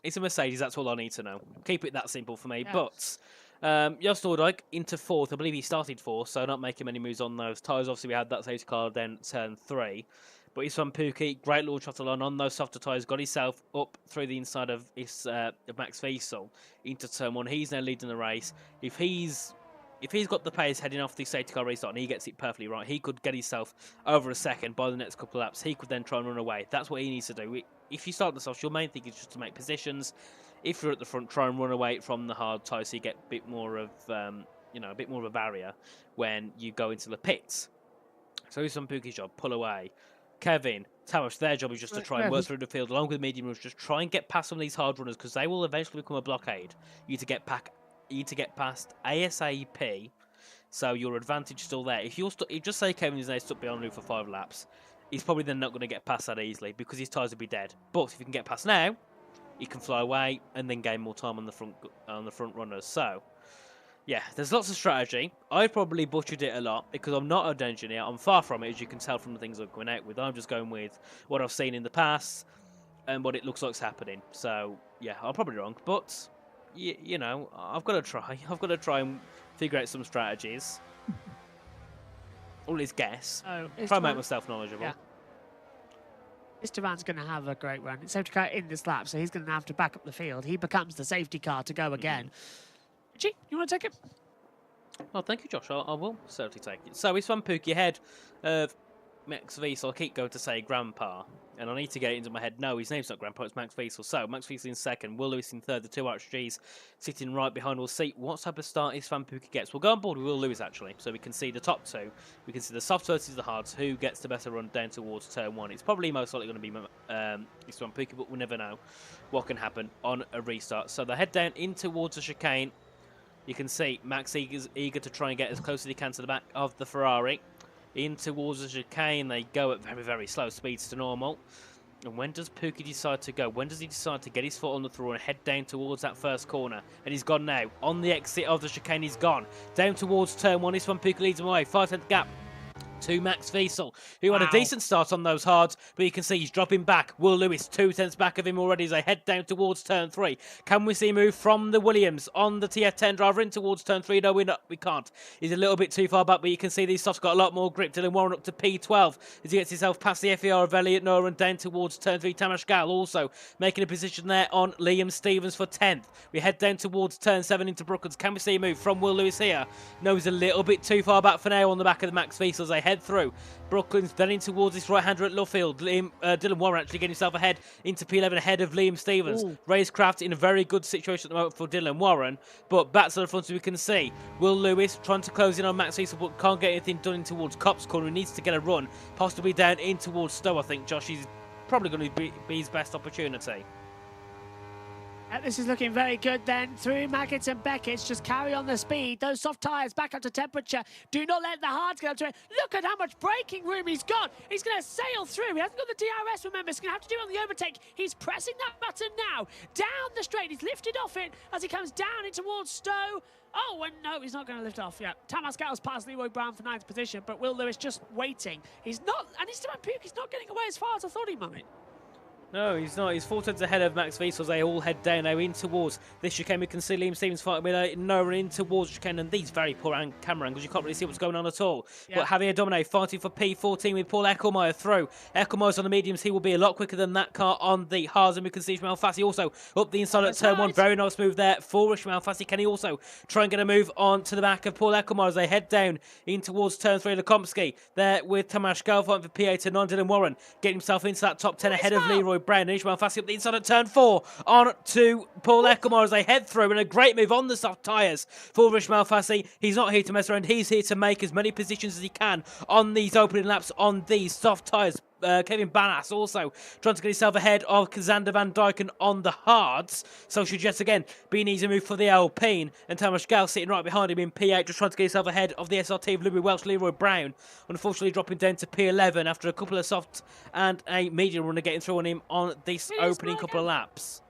It's a Mercedes, that's all I need to know. Keep it that simple for me. Yeah. But Jos Nordijk into 4th. I believe he started 4th, so not making many moves on those tyres. Obviously, we had that safety car then turn 3. But he's from Pookie. Great launch off the line on those softer tyres. Got himself up through the inside of his Max Wiesel into turn 1. He's now leading the race. If he's got the pace heading off the safety car restart and he gets it perfectly right, he could get himself over a second by the next couple of laps. He could then try and run away. That's what he needs to do. If you start the softs, your main thing is just to make positions. If you're at the front, try and run away from the hard tyres so you get a bit more of, a bit more of a barrier when you go into the pits. So he's on Pookie's job, pull away. Kevin, Tamas, their job is just to try and work through the field along with medium runners. Just try and get past some of these hard runners because they will eventually become a blockade. You need to get past ASAP, so your advantage is still there. If you just say Kevin is now stuck behind Luke for 5 laps, he's probably then not going to get past that easily because his tyres will be dead. But if he can get past now, he can fly away and then gain more time on the front runners. So, yeah, there's lots of strategy. I've probably butchered it a lot because I'm not an engineer. I'm far from it, as you can tell from the things I'm going out with. I'm just going with what I've seen in the past and what it looks like's happening. So, yeah, I'm probably wrong, but I've got to try. I've got to try and figure out some strategies. All is guess. Try and make myself knowledgeable. Yeah. Esteban's going to have a great run. Safety car in this lap, so he's going to have to back up the field. He becomes the safety car to go again. Gee, you want to take it? Well, thank you, Josh. I will certainly take it. So he's from Pookie ahead of Max Wiesel. I keep going to say Grandpa, and I need to get it into my head. No, his name's not Grandpa, it's Max Wiesel. So Max Wiesel in 2nd, Will Lewis in 3rd, the 2 RHGs sitting right behind. We'll see what type of start his Van Pookie gets. We'll go on board with Will Lewis, actually, so we can see the top 2. We can see the soft versus the hards, who gets the better run down towards turn 1. It's probably most likely going to be his Van Pookie, but we'll never know what can happen on a restart. So they head down in towards the chicane. You can see Max eager to try and get as close as he can to the back of the Ferrari. In towards the chicane, they go at very, very slow speeds to normal. And when does Pookie decide to go? When does he decide to get his foot on the throttle and head down towards that first corner? And he's gone now. On the exit of the chicane, he's gone. Down towards turn 1, this one Pookie leads him away. 5-10 gap to Max Wiesel, who had a decent start on those hards, but you can see he's dropping back. Will Lewis 2 tenths back of him already as they head down towards turn 3. Can we see a move from the Williams on the TF10 driver in towards turn 3? No, we can't. He's a little bit too far back, but you can see these softs got a lot more grip. Dylan Warren up to P12 as he gets himself past the FER of Elliot Noah and down towards turn 3. Tamas Gal also making a position there on Liam Stevens for 10th. We head down towards turn 7 into Brooklands. Can we see a move from Will Lewis here? No, he's a little bit too far back for now on the back of the Max Wiesel as they head through. Brooklands then in towards this right-hander at Luffield. Dylan Warren actually getting himself ahead into P11 ahead of Liam Stevens. Racecraft in a very good situation at the moment for Dylan Warren, but back to the front as we can see. Will Lewis trying to close in on Max Wiesel but can't get anything done in towards Copse Corner. He needs to get a run, possibly down in towards Stowe, I think. Josh is probably going to be his best opportunity. This is looking very good then through Maggots and Beckett's. Just carry on the speed. Those soft tyres back up to temperature. Do not let the hards get up to it. Look at how much braking room he's got. He's going to sail through. He hasn't got the DRS, remember. He's going to have to do it on the overtake. He's pressing that button now. Down the straight. He's lifted off it as he comes down in towards Stowe. Oh, and no, he's not going to lift off yet. Tamas Gal's past Leroy Brown for 9th position, but Will Lewis just waiting. He's not, and he's still on Puke. He's not getting away as far as I thought he might. No, he's not. He's 4 tenths ahead of Max Wiesel as they all head down now in towards this chicane. We can see Liam Stevens fighting with Noah in towards chicane, and these very poor camera angles. You can't really see what's going on at all. Yeah. But Javier Domine fighting for P14 with Paul Eckelmeyer through. Eckelmeyer's on the mediums. He will be a lot quicker than that car on the hards, and we can see Ishmael Fassi also up the inside at turn 1. Very nice move there for Ishmael Fassi. Can he also try and get a move on to the back of Paul Eckelmeyer as they head down in towards turn 3 of Lekomsky. There with Tamas Gal fighting for P8 and Dylan Warren getting himself into that top 10 ahead of Leroy Brown. And Ishmael Fassi up the inside at turn 4 on to Paul Eckelmeyer as they head through, and a great move on the soft tyres for Ishmael Fassi. He's not here to mess around, he's here to make as many positions as he can on these opening laps on these soft tyres. Kevin Banas also trying to get himself ahead of Xander Van Dyken on the hards. So should yet again be an easy move for the Alpine. And Tamas Gal sitting right behind him in P8, just trying to get himself ahead of the SRT of Louis Welch, Leroy Brown. Unfortunately dropping down to P11 after a couple of soft and a medium runner getting through on him on this opening couple of laps.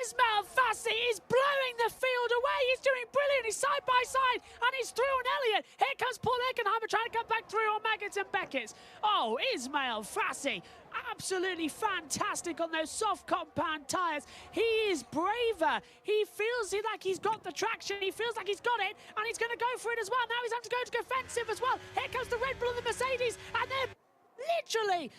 Ismail Fassi is blowing the field away. He's doing brilliant. He's side by side and he's through on Elliott. Here comes Paul Eckenheimer trying to come back through on Maggots and Beckett's. Oh, Ismail Fassi, absolutely fantastic on those soft compound tyres. He is braver. He feels like he's got the traction. He feels like he's got it, and he's going to go for it as well. Now he's having to go to offensive as well. Here comes the Red Bull and the Mercedes, and they're literally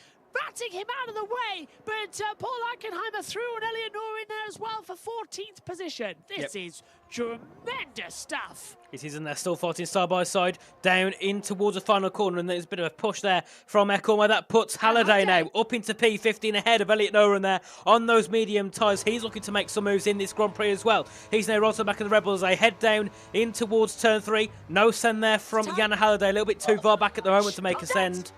batting him out of the way, but Paul Eckenheimer threw an Elliot Noor in there as well for 14th position. This is tremendous stuff. It is, and they're still fighting side by side down in towards the final corner, and there's a bit of a push there from Eckelmeyer. That puts Halliday now up into P15 ahead of Elliot Noah there on those medium tyres. He's looking to make some moves in this Grand Prix as well. He's now right on the back of the Rebels. They head down in towards turn 3. No send there from Yana Halliday. A little bit too far back at the moment to make a send.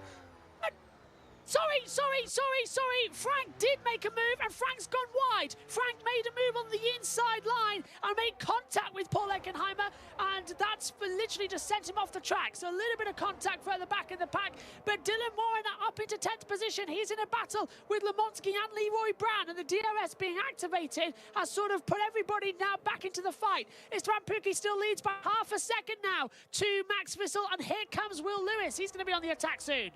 Sorry. Frank did make a move, and Frank's gone wide. Frank made a move on the inside line and made contact with Paul Eckenheimer, and that's literally just sent him off the track. So a little bit of contact further back in the pack, but Dylan Warren up into 10th position. He's in a battle with Lemonsky and Leroy Brown, and the DRS being activated has sort of put everybody now back into the fight. Istvan Pukki still leads by half a second now to Max Wiesel, and here comes Will Lewis. He's going to be on the attack soon.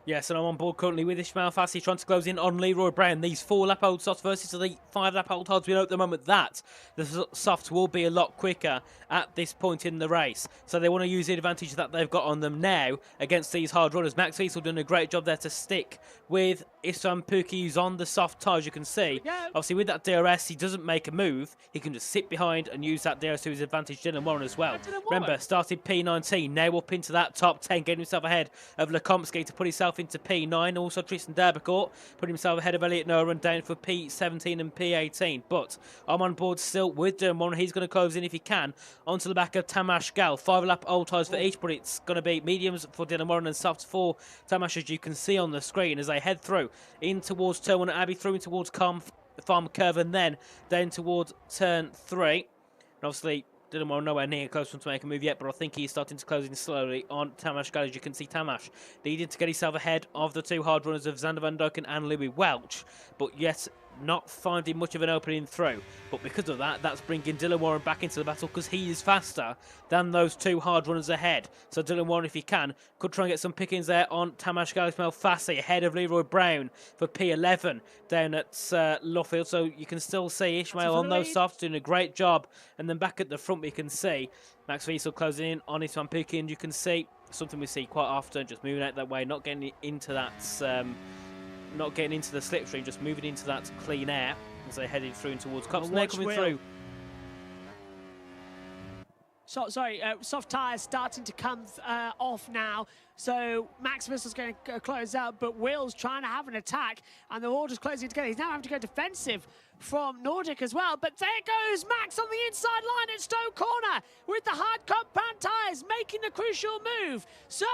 Yes, and I'm on board currently with Ishmael Fassi trying to close in on Leroy Brown. These 4-lap-old softs versus the 5-lap-old hards. We know at the moment that the softs will be a lot quicker at this point in the race. So they want to use the advantage that they've got on them now against these hard runners. Max Wiesel doing a great job there to stick with Istvan Pukki, who's on the soft tyres, you can see. Obviously, with that DRS, he doesn't make a move. He can just sit behind and use that DRS to his advantage. Dylan Warren as well. Remember, started P19, now up into that top 10, getting himself ahead of Lekomsky to put himself into P9. Also, Tristan Derbecourt put himself ahead of Elliot Noah and down for P17 and P18. But I'm on board still with Dylan Warren. He's going to close in if he can onto the back of Tamas Gal. 5-lap old tyres for each, but it's going to be mediums for Dylan Warren and softs for Tamas, as you can see on the screen as they head through in towards turn 1 at Abbey, through in towards Farm Curve, and then down towards turn 3. And obviously, Dylan Warren nowhere near close to make a move yet, but I think he's starting to close in slowly on Tamas Gal. As you can see, Tamas needed to get himself ahead of the two hard runners of Xander Van Dyken and Louis Welch, but yet not finding much of an opening through. But because of that, that's bringing Dylan Warren back into the battle because he is faster than those two hard runners ahead. So Dylan Warren, if he can, could try and get some pickings there on Tamas Fassi ahead of Leroy Brown for P11 down at Luffield. So you can still see Ishmael on those softs doing a great job. And then back at the front, we can see Max Wiesel closing in on Isvan Puki, and you can see something we see quite often, just moving out that way, not getting into that, not getting into the slipstream, just moving into that clean air as they're heading through towards Cops. And they're coming through. Soft tyres starting to come off now. So Max Vissel's going to close out, but Will's trying to have an attack, and they're all just closing together. He's now having to go defensive from Nordic as well. But there goes Max on the inside line at Stowe Corner with the hard compound tyres making the crucial move. So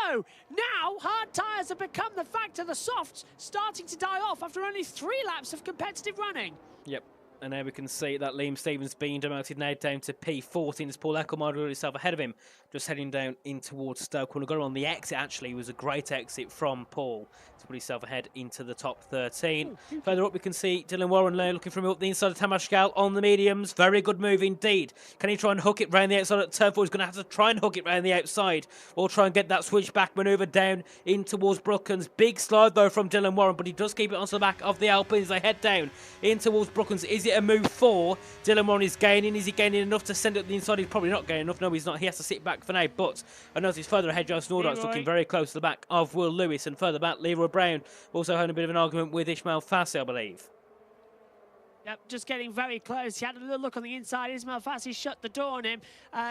now hard tyres have become the factor. The softs starting to die off after only 3 laps of competitive running. Yep. And there we can see that Liam Stevens being demoted now down to P14 as Paul Eckelmar got himself ahead of him, just heading down in towards Stoke. Got him on the exit, actually. It was a great exit from Paul to put himself ahead into the top 13. Further up, we can see Dylan Warren now looking from up the inside of Tamas Gal on the mediums. Very good move indeed. Can he try and hook it round the outside at turn 4? He's going to have to try and hook it round the outside, or try and get that switchback manoeuvre down in towards Brooklands. Big slide, though, from Dylan Warren, but he does keep it onto the back of the Alpines as they head down in towards Brooklands. Is it a move 4? Dylan Warren is gaining. Is he gaining enough to send it up the inside? He's probably not gaining enough. No, he's not. He has to sit back for now. But I notice further ahead, Joe Snowdog's looking very close to the back of Will Lewis. And further back, Leroy Brown also having a bit of an argument with Ishmael Fassi, I believe. Yep, just getting very close. He had a little look on the inside. Ismail Fassi shut the door on him.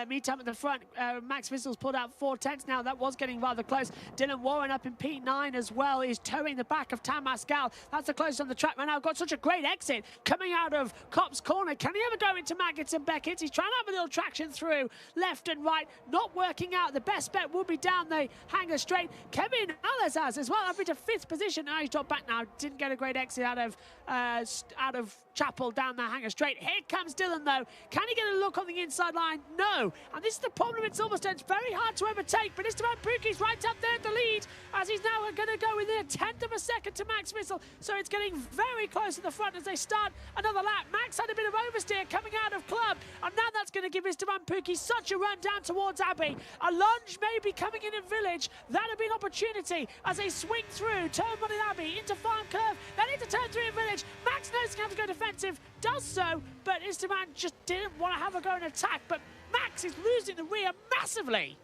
Meantime, at the front, Max Vissel's pulled out 4/10 now. That was getting rather close. Dylan Warren up in P9 as well is towing the back of Tamas Gal. That's the closest on the track right now. Got such a great exit coming out of Cop's Corner. Can he ever go into Maggots and Beckett? He's trying to have a little traction through left and right. Not working out. The best bet will be down the hanger straight. Kevin Alazaz as well up into 5th position. Now he's dropped back now. Didn't get a great exit out of Chapel down the hanger straight. Here comes Dylan, though. Can he get a look on the inside line? No. And this is the problem in Silverstone. It's very hard to overtake, but Esteban Puki's right up there at the lead, as he's now going to go within 1/10 of a second to Max Wissel. So it's getting very close to the front as they start another lap. Max had a bit of oversteer coming out of club, and now that's going to give Esteban Puki such a run down towards Abbey. A lunge maybe coming in Village. That'll be an opportunity as they swing through turn 1 in Abbey into Farm Curve, then into turn 3 in Village. Max knows he has to go defensive, does so, but Esteban just didn't want to have a go and attack. But Max is losing the rear massively.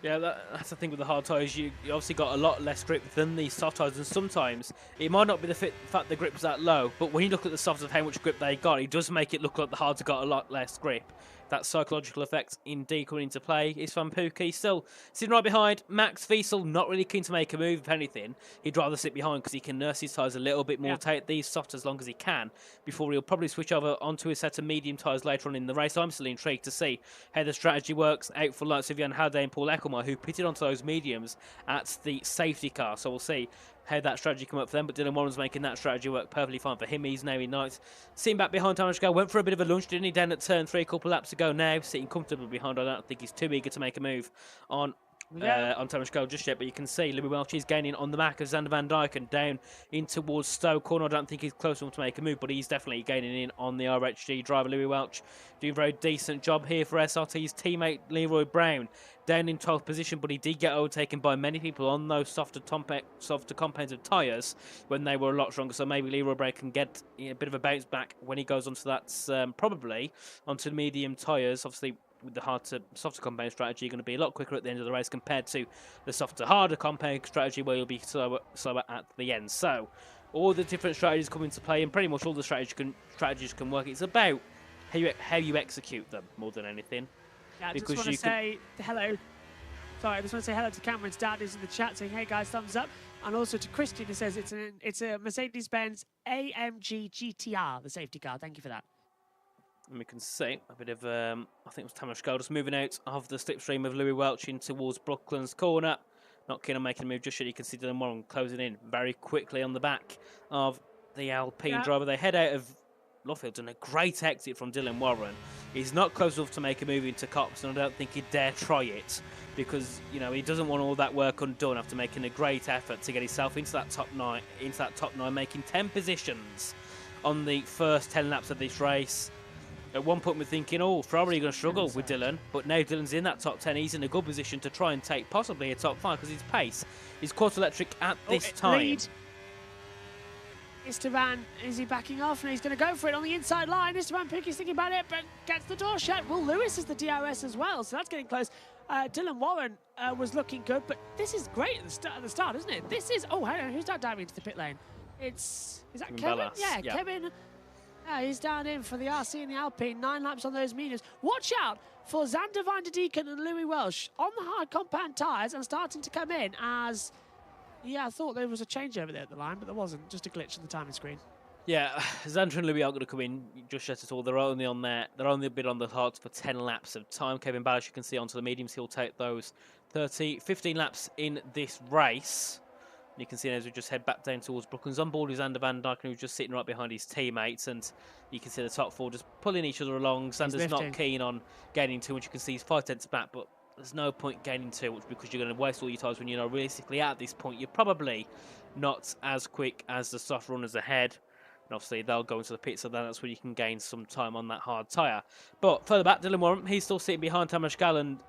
Yeah, that's the thing with the hard tyres. You obviously got a lot less grip than the soft tyres, and sometimes it might not be the fact the grip was that low, but when you look at the softs of how much grip they got, it does make it look like the hards have got a lot less grip. That psychological effect indeed coming into play. Isvan Puki still sitting right behind. Max Wiesel not really keen to make a move, if anything. He'd rather sit behind because he can nurse his tyres a little bit more, take these soft as long as he can, before he'll probably switch over onto his set of medium tyres later on in the race. I'm still intrigued to see how the strategy works out for like Jan Halliday and Paul Eckelmar, who pitted onto those mediums at the safety car. So we'll see how that strategy come up for them, but Dylan Warren's making that strategy work perfectly fine for him. He's now in ninth. Sitting back behind Tamas Gal, went for a bit of a lunge, didn't he, down at turn 3 a couple of laps ago now, sitting comfortably behind. I don't think he's too eager to make a move on Tamas Gal just yet, but you can see Louis Welch is gaining on the back of Xander Van Dyke and down in towards Stowe Corner. I don't think he's close enough to make a move, but he's definitely gaining in on the RHG driver. Louis Welch doing a very decent job here for SRT's teammate Leroy Brown, down in 12th position, but he did get overtaken by many people on those softer compounded tyres when they were a lot stronger. So maybe Leroy Brown can get a bit of a bounce back when he goes onto that, probably onto the medium tyres. Obviously, with the hard to softer compound strategy, you're going to be a lot quicker at the end of the race compared to the softer harder compound strategy where you'll be slower at the end. So all the different strategies come into play, and pretty much all the strategies can work. It's about how you execute them more than anything. Yeah, I just want to say hello. Sorry, I just want to say hello to Cameron's dad, who's in the chat saying, "Hey guys, thumbs up," and also to Christian, who says it's a Mercedes-Benz AMG GTR, the safety car. Thank you for that. And we can see a bit of, I think it was Tamas Gal just moving out of the slipstream of Louis Welch in towards Brooklands Corner. Not keen on making a move just yet. You can see Dylan Warren closing in very quickly on the back of the Alpine driver. They head out of Luffield, and a great exit from Dylan Warren. He's not close enough to make a move into Cops, and I don't think he'd dare try it because, you know, he doesn't want all that work undone after making a great effort to get himself into that top nine, making 10 positions on the first 10 laps of this race. At one point we're thinking, oh, Ferrari are going to struggle with Dylan, but now Dylan's in that top 10. He's in a good position to try and take possibly a top 5 because his pace is quite electric at this time. Lead. Esteban, is he backing off? And he's going to go for it on the inside line. Esteban Pooky's thinking about it, but gets the door shut. Will Lewis is the DRS as well, so that's getting close. Dylan Warren was looking good, but this is great at the start, isn't it? This is, oh, hang on, who's that diving into the pit lane? Is that Kevin? Yeah, Kevin. He's down in for the RC and the Alpine. 9 laps on those mediums. Watch out for Xander van der Deeken and Louis Welsh on the hard compound tyres and starting to come in as... Yeah, I thought there was a change over there at the line, but there wasn't. Just a glitch on the timing screen. Yeah, Xander and Louis aren't going to come in just yet at all. They're only on there. They're only been on the hards for 10 laps of time. Kevin Ballas, you can see, onto the mediums. He'll take those 15 laps in this race. You can see as we just head back down towards Brooklands. On board is Xander van Dyken, who's just sitting right behind his teammates, and you can see the top 4 just pulling each other along. Xander's not keen on gaining too much. You can see he's 5 tenths back, but there's no point gaining too much because you're going to waste all your tyres when you know realistically at this point you're probably not as quick as the soft runners ahead. And obviously they'll go into the pit, so then that's where you can gain some time on that hard tyre. But further back, Dylan Warren, he's still sitting behind Tamas Galland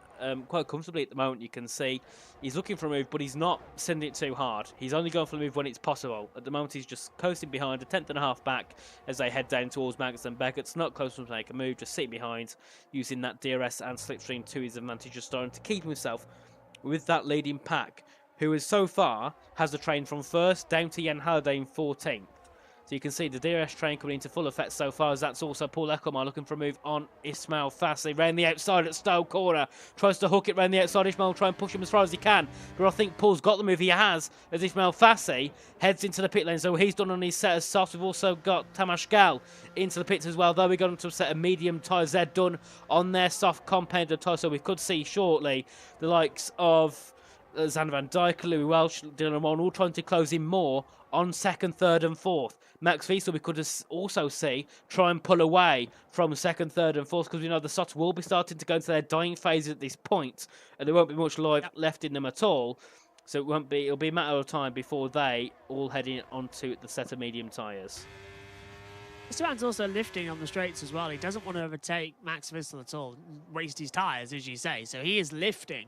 quite comfortably at the moment. You can see he's looking for a move, but he's not sending it too hard. He's only going for a move when it's possible. At the moment, he's just coasting behind, a 10.5 back as they head down towards Magnus and Beckett's not close to make a move, just sitting behind, using that DRS and slipstream to his advantage, just starting to keep himself with that leading pack, who is so far has the train from first down to Jan Halliday in 14th. So you can see the DRS train coming into full effect so far, as that's also Paul Eckelmar looking for a move on Ismail Fassi. Round the outside at Stowe Corner. Tries to hook it round the outside. Ismail will try and push him as far as he can. But I think Paul's got the move. He has, as Ismail Fassi heads into the pit lane. So he's done on his set of softs. We've also got Tamas Gal into the pits as well, though we got into a set of medium tyres. They're done on their soft compounded tyres. So we could see shortly the likes of Xander van Dijk, Louis Welsh, Dylan Warren all trying to close in more on 2nd, 3rd and 4th. Max Wiesel we could also see try and pull away from 2nd, 3rd and 4th, because we know the Sots will be starting to go into their dying phase at this point, and there won't be much life left in them at all. So it'll be a matter of time before they all head in onto the set of medium tyres. Esteban's also lifting on the straights as well. He doesn't want to overtake Max Wiesel at all, waste his tyres, as you say. So he is lifting.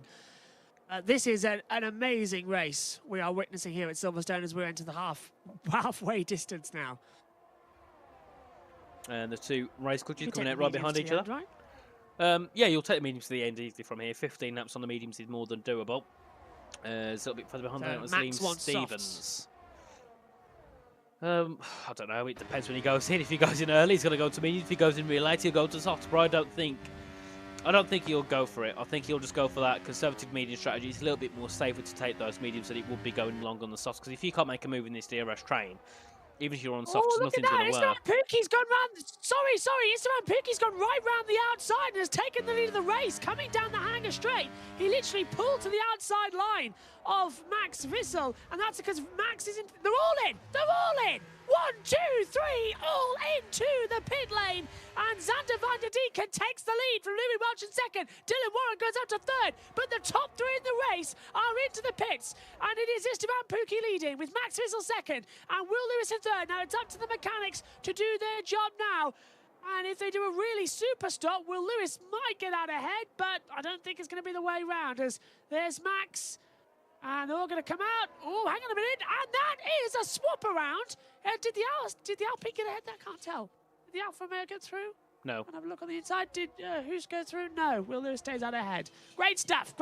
This is an amazing race we are witnessing here at Silverstone as we're into the halfway distance now. And the two race coaches coming out right behind each other. Right? Yeah, you'll take the mediums to the end easily from here. 15 laps on the mediums is more than doable. It's a little bit further behind that was Liam Stevens. I don't know, it depends when he goes in. If he goes in early, he's going to go to mediums. If he goes in real late, he'll go to softs. But I don't think he'll go for it. I think he'll just go for that conservative medium strategy. It's a little bit more safer to take those mediums than it would be going long on the softs. Because if you can't make a move in this DRS train, even if you're on softs, nothing's going to work. Pooky's gone round. Sorry. Esteban Pooky's gone right round the outside and has taken the lead of the race. Coming down the hanger straight, he literally pulled to the outside line of Max Wiesel, and that's because Max is in. They're all in. 1, 2, 3, all into the pit lane, and Xander van der Deeken takes the lead from Louis Welch in 2nd. Dylan Warren goes up to 3rd, but the top 3 in the race are into the pits, and it is Esteban Pooky leading with Max Wiesel 2nd and Will Lewis in 3rd. Now it's up to the mechanics to do their job now. And if they do a really super stop, Will Lewis might get out ahead, but I don't think it's going to be the way round, as there's Max. And they're all going to come out. Oh, hang on a minute. And that is a swap around. Did the Alpine get ahead? I can't tell. Did the Alfa Romeo get through? No. And have a look on the inside. Did who's go through? No. Will Lewis stays out ahead. Great stuff.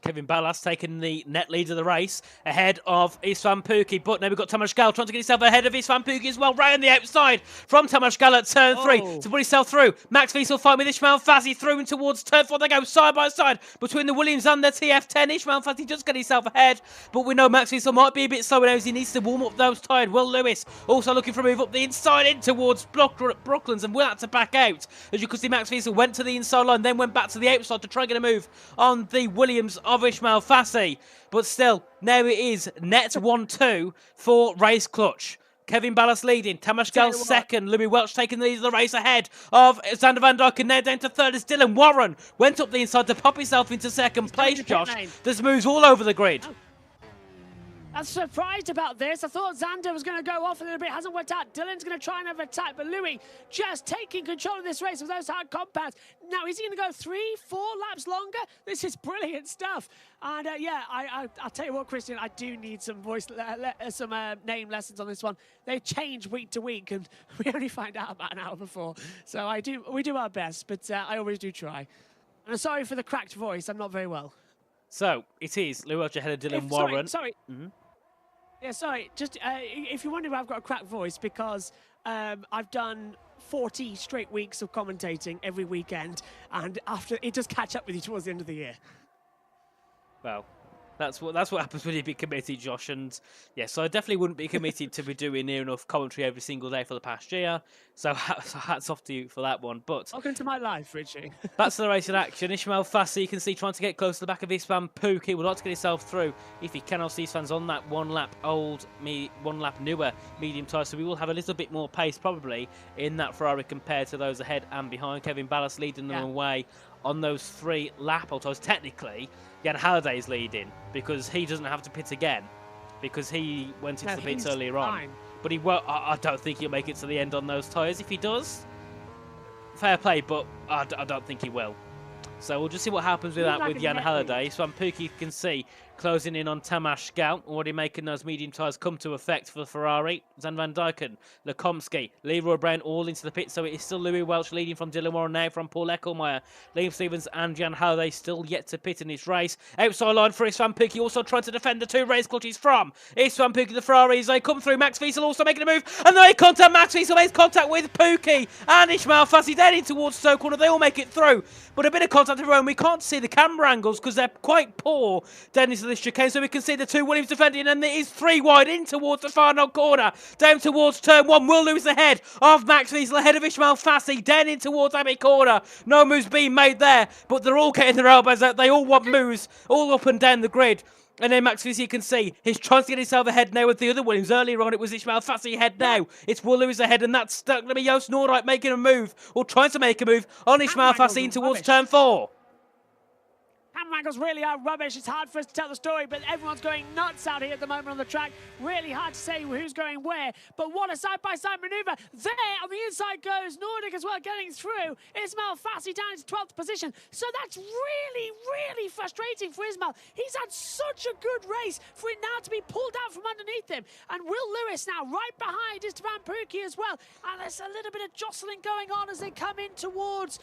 Kevin Ballas taking the net lead of the race ahead of Istvan Pooky, but now we've got Tamas Gal trying to get himself ahead of Istvan Pooky as well, right on the outside from Tamas Gal at turn 3 to put himself through. Max Wiesel fight with Ismail Fassi through and towards turn 4. They go side by side between the Williams and the TF10. Ismail Fassi just got himself ahead, but we know Max Wiesel might be a bit slower now as he needs to warm up those tyres. Will Lewis also looking for a move up the inside in towards Brooklands and will have to back out. As you can see, Max Wiesel went to the inside line, then went back to the outside to try and get a move on the Williams of Ismail Fassi. But still, now it is net 1-2 for Race Clutch. Kevin Ballas leading, Tamas Gal 2nd, Louis Welch taking the lead of the race ahead of Xander van Dijk, and now down to 3rd as Dylan Warren went up the inside to pop himself into 2nd place, Josh. There's moves all over the grid. I'm surprised about this. I thought Xander was going to go off a little bit. Hasn't worked out. Dylan's going to try another attack, but Louis just taking control of this race with those hard compounds. Now, is he going to go 3, 4 laps longer? This is brilliant stuff. And yeah, I'll tell you what, Christian, I do need some name lessons on this one. They change week to week, and we only find out about an hour before. So we do our best, but I always do try. And I'm sorry for the cracked voice. I'm not very well. So it is Louis Welch ahead of Dylan Warren. Sorry. Yeah, sorry. Just if you're wondering why I've got a cracked voice, because I've done 40 straight weeks of commentating every weekend, and after it does catch up with you towards the end of the year. Well, that's what happens when you be committed, Josh. And yeah, so I definitely wouldn't be committed to be doing near enough commentary every single day for the past year. So hats off to you for that one. But welcome to my life, Richie. Back to the racing action. Ismail Fassi, you can see trying to get close to the back of Istvan Pookie. Would like to get himself through if he can. See fans on that one lap newer medium tyre. So we will have a little bit more pace probably in that Ferrari compared to those ahead and behind. Kevin Ballas leading them away on those 3 lap autos. Technically, Jan Halliday is leading because he doesn't have to pit again because he went into the pits earlier on. But he won't. I don't think he'll make it to the end on those tyres. If he does, fair play, but I don't think he will. So we'll just see what happens with that with Jan Halliday. So Pookie, you can see closing in on Tamas Scout, already making those medium tyres come to effect for the Ferrari. Zan van Dijken, Lekomsky, Leroy Brown all into the pit. So it is still Louis Welch leading from Dylan Warren now from Paul Eckelmeyer. Liam Stevens and Jan Halliday still yet to pit in this race. Outside line for Istvan Pookie, also trying to defend the 2 race clutches from Istvan Pookie. The Ferraris, they come through. Max Wiesel also making a move. And they make contact. Max Wiesel makes contact with Pookie. And Ismail Fassi heading towards Stoke Corner. They all make it through. But a bit of contact everywhere. And we can't see the camera angles because they're quite poor down into this chicane. So we can see the 2 Williams defending, and it is 3 wide in towards the final corner. Down towards turn 1. Will lose the head of Max Wiesel ahead of Ismail Fassi. Down in towards Abbey Corner. No moves being made there, but they're all getting their elbows out. They all want moves all up and down the grid. And then Max Wiesel, you can see, he's trying to get himself ahead now with the other Williams. Earlier on, it was Ismail Fassi ahead now. It's Will Lewis ahead, and that's stuck to be Joost Noordijk making a move, or trying to make a move on Ismail Fassi in towards turn 4. Camera angles really are rubbish. It's hard for us to tell the story, but everyone's going nuts out here at the moment on the track. Really hard to say who's going where, but what a side-by-side manoeuvre. There, on the inside goes Nordic as well, getting through. Ismail Fassi down into 12th position. So that's really, really frustrating for Ismail. He's had such a good race for it now to be pulled out from underneath him. And Will Lewis now right behind Istvan Pookie as well. And there's a little bit of jostling going on as they come in towards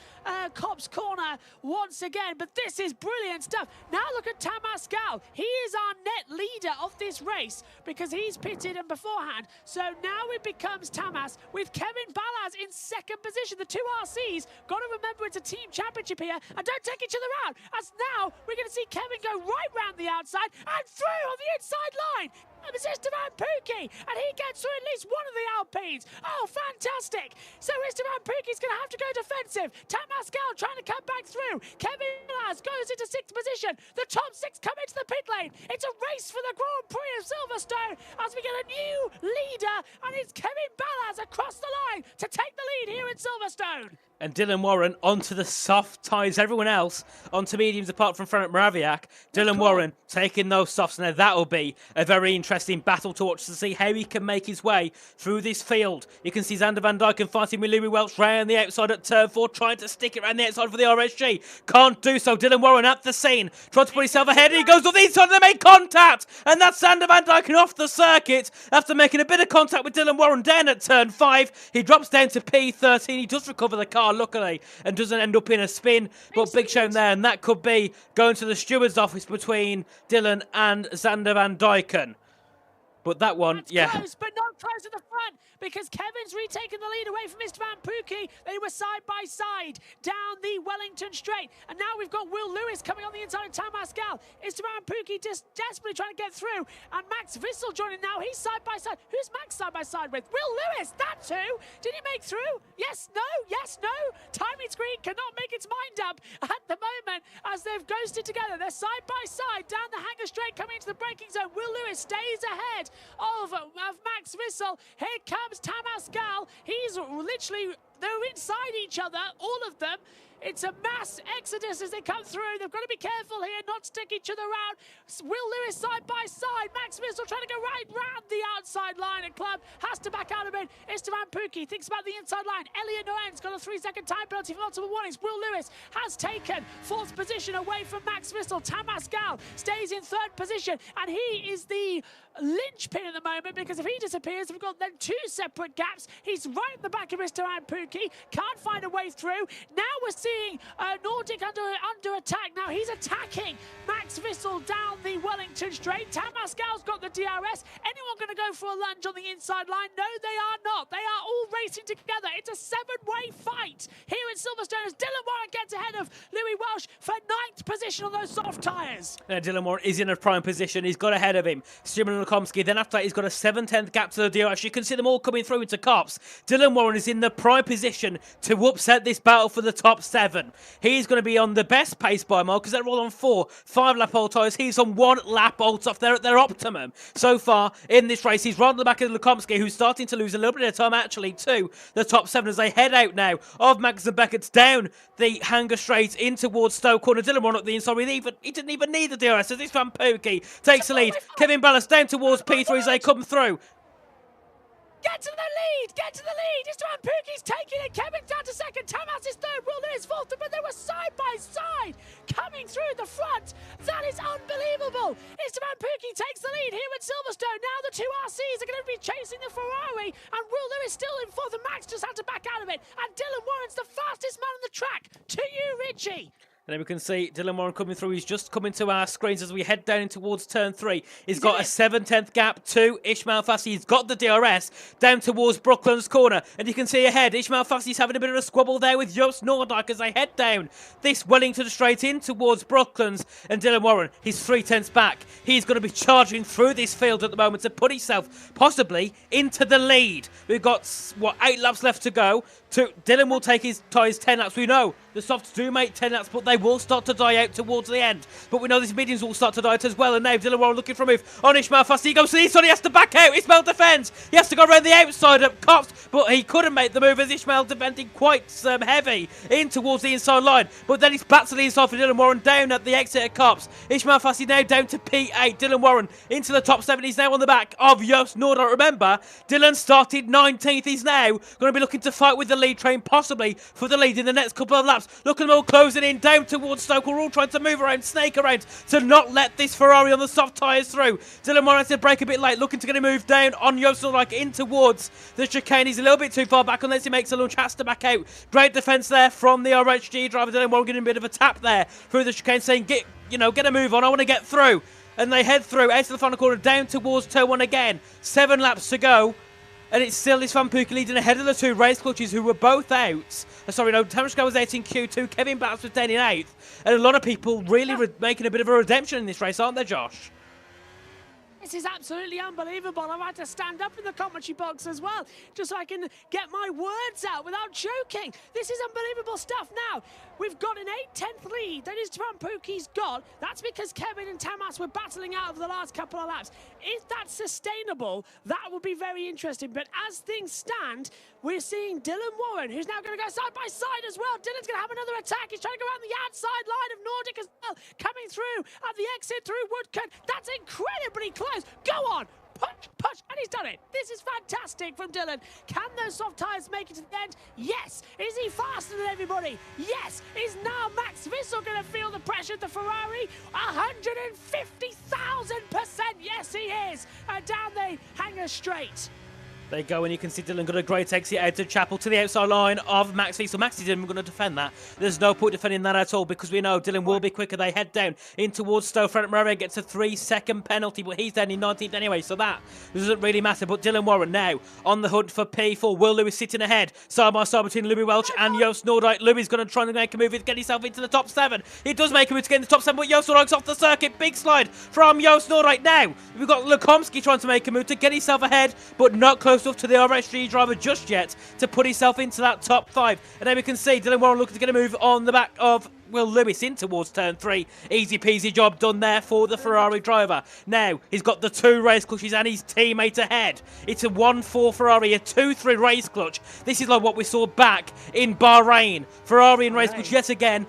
Copse Corner once again. But this is brilliant stuff. Now look at Tamas Gal. He is our net leader of this race because he's pitted and beforehand. So now it becomes Tamas with Kevin Ballas in 2nd position. The 2 RCs, got to remember it's a team championship here, and don't take each other out, as now we're going to see Kevin go right round the outside and through on the inside line. It's Istvan Pookie, and he gets through at least one of the Alpines. Oh, fantastic. So Istvan Pookie's going to have to go defensive. Tamas Gal trying to come back through. Kevin Ballas goes into 6th position. The top 6 come into the pit lane. It's a race for the Grand Prix of Silverstone as we get a new leader, and it's Kevin Ballas across the line to take the lead here in Silverstone. And Dylan Warren onto the soft tyres. Everyone else onto mediums apart from Frank Moraviak. Dylan Warren taking those softs. Now that'll be a very interesting battle to watch to see how he can make his way through this field. You can see Xander van Dijken fighting with Louis Welch round the outside at turn 4, trying to stick it around the outside for the RSG. Can't do so. Dylan Warren at the scene, trying to put himself ahead. He goes to the inside and they make contact. And that's Xander van Dijken off the circuit after making a bit of contact with Dylan Warren down at turn 5. He drops down to P13. He does recover the car, luckily, and doesn't end up in a spin. But big shame there, and that could be going to the steward's office between Dylan and Xander van Dijken. But that one, That's close, but not close at the front, because Kevin's retaken the lead away from Istvan Pookie. They were side by side down the Wellington Straight, and now we've got Will Lewis coming on the inside of Tamas Gal. Istvan Pookie just desperately trying to get through, and Max Wiesel joining now. He's side by side. Who's Max side by side with? Will Lewis. That's who. Did he make through? Yes, no, yes, no. Timing screen cannot make its mind up at the moment as they've ghosted together. They're side by side down the Hanger Straight, coming into the braking zone. Will Lewis stays ahead of Max Wiesel. Here comes Tamas Gal. He's literally, they're inside each other, all of them. It's a mass exodus as they come through. They've got to be careful here not to take each other out. Will Lewis side by side. Max Vissel trying to go right round the outside line. And Club has to back out a bit. Esteban Pukki thinks about the inside line. Elliot Noen's got a 3-second time penalty for multiple warnings. Will Lewis has taken 4th position away from Max Vissel. Tamas Gal stays in 3rd position, and he is the linchpin at the moment, because if he disappears, we've got then 2 separate gaps. He's right at the back of Esteban Pukki, can't find a way through. Now we're seeing Nordic under attack. Now he's attacking Max Vissel down the Wellington straight. Tamas Gal's got the DRS. Anyone going to go for a lunge on the inside line? No, they are not. They are all racing together. It's a 7-way fight here at Silverstone as Dylan Warren gets ahead of Louis Welsh for 9th position on those soft tyres. Dylan Warren is in a prime position. He's got ahead of him. Stuart Lukomski. Then after that, he's got a 7/10 gap to the DRS. You can see them all coming through into cops. Dylan Warren is in the prime position to upset this battle for the top 7. He's going to be on the best pace by a mile because they're all on 4 5-lap old tyres. He's on 1 lap old stuff. They're at their optimum so far in this race. He's right on the back of Lukomski, who's starting to lose a little bit of time actually to the top 7 as they head out now of Magnussen Beckett's down the hanger straight in towards Stoke Corner. Dylan Warren up the inside. He didn't even need the DRS as this Van Pookie takes the lead. Kevin Ballas down towards P3 as they come through. Get to the lead! Get to the lead! Esteban Pukki's taking it. Kevin's down to 2nd. Tamas is 3rd. Will Lewis 4th. But they were side by side coming through the front. That is unbelievable. Esteban Pukki takes the lead here at Silverstone. Now the 2 RCs are going to be chasing the Ferrari. And Will Lewis still in 4th. And Max just had to back out of it. And Dylan Warren's the fastest man on the track. To you, Richie. And then we can see Dylan Warren coming through. He's just coming to our screens as we head down in towards turn 3. He's got a 7/10 gap to Ismail Fassi. He's got the DRS down towards Brooklands Corner. And you can see ahead, Ismail Fassi's having a bit of a squabble there with Joost Noordijk as they head down this Wellington straight in towards Brooklands. And Dylan Warren, he's 3/10 back. He's going to be charging through this field at the moment to put himself possibly into the lead. We've got, 8 laps left to go. Dylan will take his tyres 10 laps. We know the softs do make 10 laps, but they will start to die out towards the end. But we know these mediums will start to die out as well. And now Dylan Warren looking for a move on Ismail Fassi. He goes to the inside. He has to back out. Ismail defends. He has to go around the outside of Cops, but he couldn't make the move as Ismail defending quite heavy in towards the inside line. But then he's back to the inside for Dylan Warren down at the exit of Cops. Ismail Fassi now down to P8. Dylan Warren into the top 7. He's now on the back of Joost Noordijk. Remember, Dylan started 19th. He's now going to be looking to fight with the lead train, possibly for the lead in the next couple of laps. Look at them all closing in down towards Stoke. We're all trying to move around, snake around to not let this Ferrari on the soft tyres through. Dylan Warren has to brake a bit late, looking to get a move down on Joost Noordijk in towards the chicane. He's a little bit too far back unless he makes a lunge, has to back out. Great defence there from the RHG driver. Dylan Warren getting a bit of a tap there through the chicane, saying, get a move on, I want to get through. And they head through out to the final corner, down towards turn 1 again. 7 laps to go. And it's still this Van Pookie leading ahead of the 2 race clutches who were both out. Tamashka was out in Q2, Kevin Batts was down in 8th. And a lot of people really making a bit of a redemption in this race, aren't they, Josh? This is absolutely unbelievable. I've had to stand up in the commentary box as well, just so I can get my words out without choking. This is unbelievable stuff. Now, we've got an 8/10 lead that Esteban Puki's got. That's because Kevin and Tamas were battling out over the last couple of laps. If that's sustainable, that would be very interesting. But as things stand, we're seeing Dylan Warren, who's now going to go side by side as well. Dylan's going to have another attack. He's trying to go around the outside line of Nordic as well, coming through at the exit through Woodcote. That's incredibly close. Go on. Push, and he's done it. This is fantastic from Dylan. Can those soft tyres make it to the end? Yes. Is he faster than everybody? Yes. Is now Max Vissel going to feel the pressure of the Ferrari? 150,000%. Yes, he is. Down the hanger straight. They go, and you can see Dylan got a great exit out of Chapel to the outside line of Max Vissel. Max isn't even going to defend that. There's no point defending that at all because we know Dylan will be quicker. They head down in towards Stowe. Frank Moreira gets a 3-second penalty, but he's down in 19th anyway, so that doesn't really matter. But Dylan Warren now on the hunt for P4. Will Lewis sitting ahead, side by side between Louis Welch and Joost Noordijk. Louis going to try and make a move to get himself into the top 7. He does make a move to get in the top 7, but Joost Noordijk's off the circuit. Big slide from Joost Noordijk. Now we've got Lukomski trying to make a move to get himself ahead, but not close enough to the RSG driver just yet to put himself into that top 5. And then we can see Dylan Warren looking to get a move on the back of Will Lewis in towards turn 3. Easy peasy job done there for the Ferrari driver. Now he's got the 2 race clutches and his teammate ahead. It's a 1-4 Ferrari, a 2-3 race clutch. This is like what we saw back in Bahrain. Ferrari in race clutch yet again.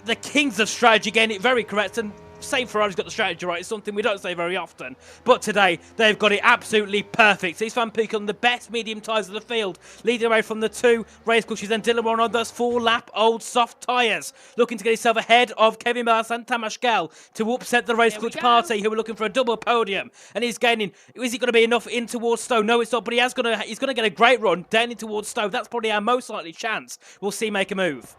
The kings of strategy getting it very correct, and saying Ferrari's got the strategy right is something we don't say very often, but today they've got it absolutely perfect. It's Van Peek on the best medium tyres of the field, leading away from the 2 race clutches, and Dylan Warren on those 4-lap old soft tyres, looking to get himself ahead of Kevin Mars and Tamas Gell to upset the race clutch party, who are looking for a double podium. And he's gaining. Is it going to be enough in towards Stowe? No, it's not, but he's going to get a great run down in towards Stowe. That's probably our most likely chance we'll see make a move.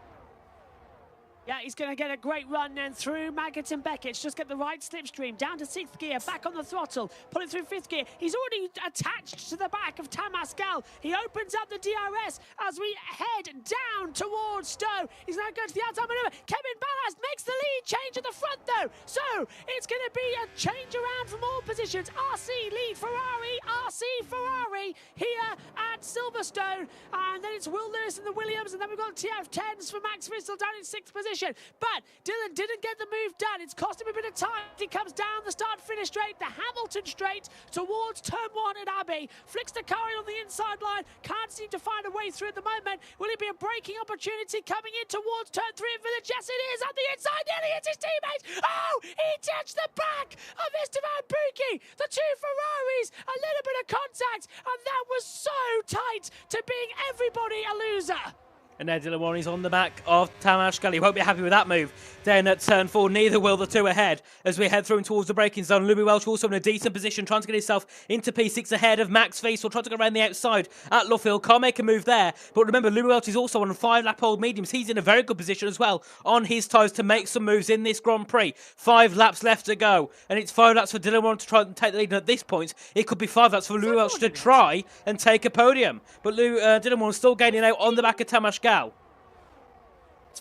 Yeah, he's going to get a great run then through Maggott and Beckett. Just get the right slipstream, down to 6th gear, back on the throttle, pull it through 5th gear. He's already attached to the back of Tamas Gell. He opens up the DRS as we head down towards Stowe. He's now going to the outside maneuver. Kevin Ballast makes the lead change at the front though. So it's going to be a change around from all positions. RC lead Ferrari, RC Ferrari here at Silverstone. And then it's Will Lewis and the Williams, and then we've got TF10s for Max Vissel down in 6th position. But Dylan didn't get the move done. It's cost him a bit of time. He comes down the start-finish straight, the Hamilton straight, towards turn 1 at Abbey. Flicks the car in on the inside line. Can't seem to find a way through at the moment. Will it be a braking opportunity coming in towards turn 3 at Village? Yes, it is. On the inside, nearly hits his teammate. Oh, he touched the back of Esteban Buki. The 2 Ferraris, a little bit of contact, and that was so tight to being everybody a loser. And now Dylan Warren is on the back of Tamas Gell. He won't be happy with that move. Down at turn 4, neither will the 2 ahead. As we head through towards the braking zone, Louis Welch also in a decent position, trying to get himself into P6 ahead of Max Vissel, trying to go around the outside at Luffield. Can't make a move there. But remember, Louis Welch is also on 5-lap old mediums. He's in a very good position as well on his tyres to make some moves in this Grand Prix. 5 laps left to go. And it's 5 laps for Dylan Warren to try and take the lead. And at this point, it could be 5 laps for Louis Welch to try and take a podium. But Dylan Warren still gaining out on the back of Tamas Gell.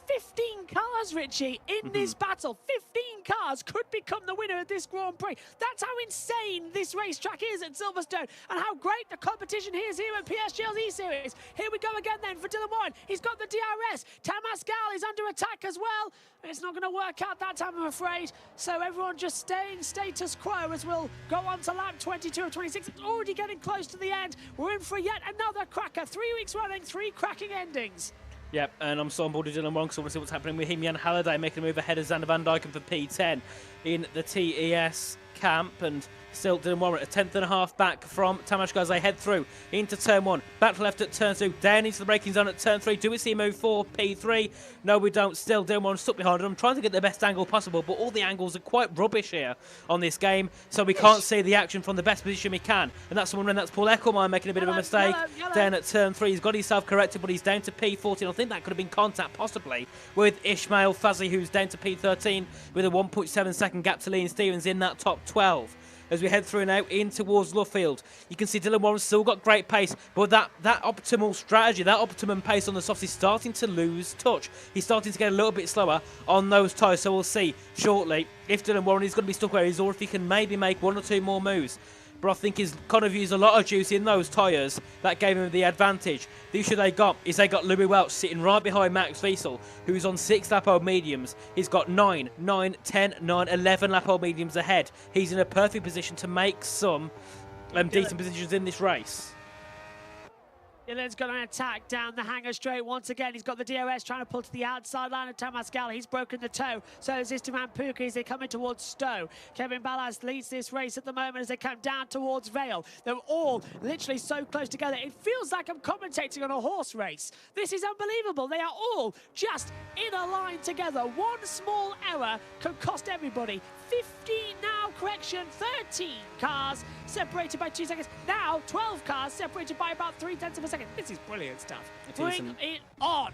15 cars, Richie, in this battle. 15 cars could become the winner of this Grand Prix. That's how insane this racetrack is at Silverstone, and how great the competition is here at PSGL E-Series. Here we go again then for Dylan Warren. He's got the DRS. Tamas Gell is under attack as well. It's not going to work out that time, I'm afraid. So everyone just staying status quo as we'll go on to lap 22 of 26. It's already getting close to the end. We're in for yet another cracker. 3 weeks running, 3 cracking endings. Yep, and I'm still on board with Dylan Warren, so we'll see what's happening with him. Jan Halliday making a move ahead of Xander Van Dyken for P10 in the TES camp, and still Dylan Warren a 10th.5 back from Tamas Gell as they head through into turn 1. Back to left at turn 2, down into the braking zone at turn 3. Do we see a move for P3? No, we don't. Still Dylan Warren stuck behind him. I'm trying to get the best angle possible, but all the angles are quite rubbish here on this game, so we can't see the action from the best position we can. And that's someone, that's Paul Eckelmeyer making a bit of a mistake. Down at turn 3, he's got himself corrected, but he's down to P14. I think that could have been contact possibly with Ishmael Fazli, who's down to P13 with a 1.7 second gap to Liam Stevens in that top 12. As we head through now in towards Luffield, you can see Dylan Warren's still got great pace, but that optimal strategy, that optimum pace on the softs is starting to lose touch. He's starting to get a little bit slower on those tyres, so we'll see shortly if Dylan Warren is going to be stuck where he is, or if he can maybe make 1 or 2 more moves. But I think he's kind of used a lot of juice in those tyres that gave him the advantage. The issue they got is they got Louis Welch sitting right behind Max Vissel, who's on 6 lap old mediums. He's got 9, 10, 9, 11 lap old mediums ahead. He's in a perfect position to make some decent positions in this race. Dylan's got an attack down the hangar straight once again. He's got the DRS trying to pull to the outside line of Tamas Gell. He's broken the toe. So is Esteban Puka as they come in towards Stowe. Kevin Ballast leads this race at the moment as they come down towards Vale. They're all literally so close together. It feels like I'm commentating on a horse race. This is unbelievable. They are all just in a line together. One small error could cost everybody. 15 now, correction, 13 cars separated by 2 seconds. Now 12 cars separated by about 0.3 of a second. This is brilliant stuff. Bring it on.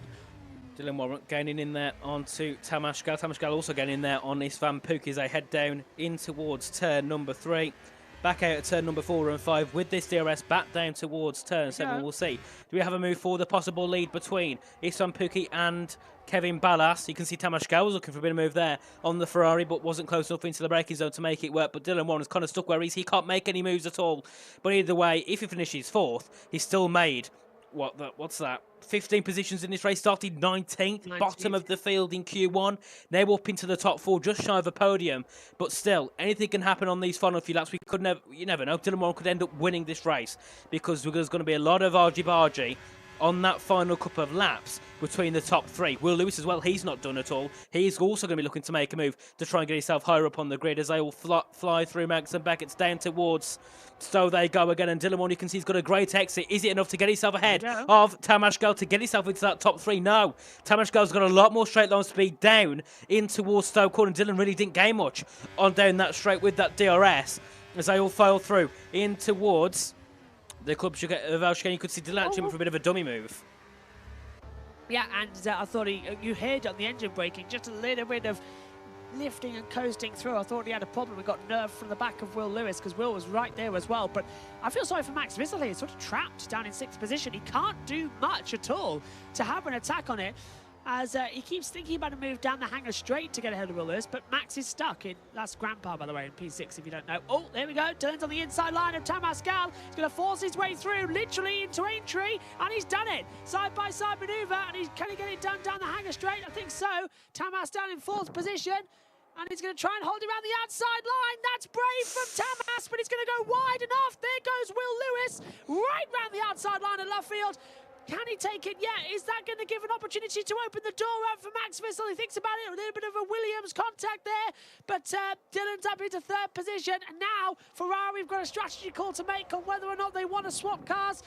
Dylan Warren gaining in there onto Tamas Gell. Tamas Gell also getting in there on Istvan Puk as they head down in towards turn number 3. Back out at turn number 4 and 5 with this DRS back down towards turn 7. We'll see. Do we have a move for the possible lead between Istvan Puk and Kevin Ballast? You can see Tamas Gell was looking for a bit of move there on the Ferrari, but wasn't close enough into the braking zone to make it work. But Dylan Warren is kind of stuck where he can't make any moves at all. But either way, if he finishes 4th, he's still made what's that? 15 positions in this race, started 19th, bottom of the field in Q1. Now up into the top 4, just shy of a podium. But still, anything can happen on these final few laps. You never know. Dylan Warren could end up winning this race because there's going to be a lot of argy-bargy on that final couple of laps between the top 3. Will Lewis as well, he's not done at all. He's also going to be looking to make a move to try and get himself higher up on the grid as they all fly through Max and Beckett's down towards. So they go again, and Dylan Warren, you can see he's got a great exit. Is it enough to get himself ahead of Tamas Girl to get himself into that top 3? No. Tamas Girl's got a lot more straight line speed down in towards Stoke Corner. Dylan really didn't gain much on down that straight with that DRS as they all file through in towards the club chicane. You could see Dylan actually for a bit of a dummy move. Yeah, and I thought you heard on the engine braking, just a little bit of lifting and coasting through. I thought he had a problem. We got nerve from the back of Will Lewis because Will was right there as well. But I feel sorry for Max Vissel. He's sort of trapped down in 6th position. He can't do much at all to have an attack on it, as he keeps thinking about a move down the hangar straight to get ahead of Will Lewis, but Max is stuck in, that's Grandpa, by the way, in P6, if you don't know. Oh, there we go, Dylan's on the inside line of Tamas Gal. He's going to force his way through, literally into entry, and he's done it. Side-by-side manoeuvre, and can he get it done down the hangar straight? I think so. Tamas down in 4th position, and he's going to try and hold it around the outside line. That's brave from Tamas, but he's going to go wide enough. There goes Will Lewis, right round the outside line of Luffield. Can he take it? Yeah. Is that going to give an opportunity to open the door up for Max Vissel? He thinks about it. A little bit of a Williams contact there. But Dylan's up into 3rd position. And now Ferrari have got a strategy call to make on whether or not they want to swap cars.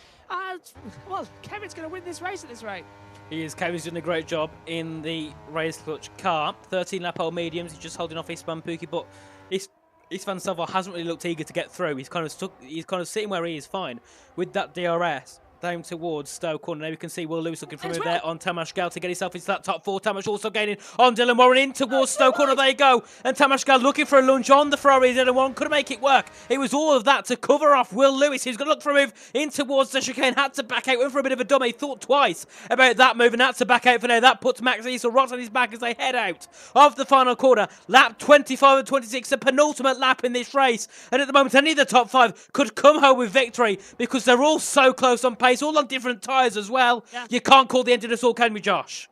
Well, Kevin's going to win this race at this rate. He is. Kevin's doing a great job in the race clutch car. 13 lap old mediums. He's just holding off Istvan Pukki, but Istvan Salvar hasn't really looked eager to get through. He's kind of stuck. He's kind of sitting where he is fine with that DRS. Down towards Stoke Corner. Now we can see Will Lewis looking for a move there on Tamas Gal to get himself into that top 4. Tamas also gaining on Dylan Warren in towards Stoke Corner. There you go. And Tamas Gal looking for a lunge on the Ferrari. Dylan Warren couldn't make it work. It was all of that to cover off Will Lewis. He's going to look for a move in towards the chicane. Had to back out. Went for a bit of a dummy. Thought twice about that move and had to back out for now. That puts Max Vissel rocks on his back as they head out of the final corner. Lap 25 and 26. The penultimate lap in this race. And at the moment, any of the top 5 could come home with victory because they're all so close on pace, all on different tyres as well. Yeah. You can't call the end of this all, can we, Josh?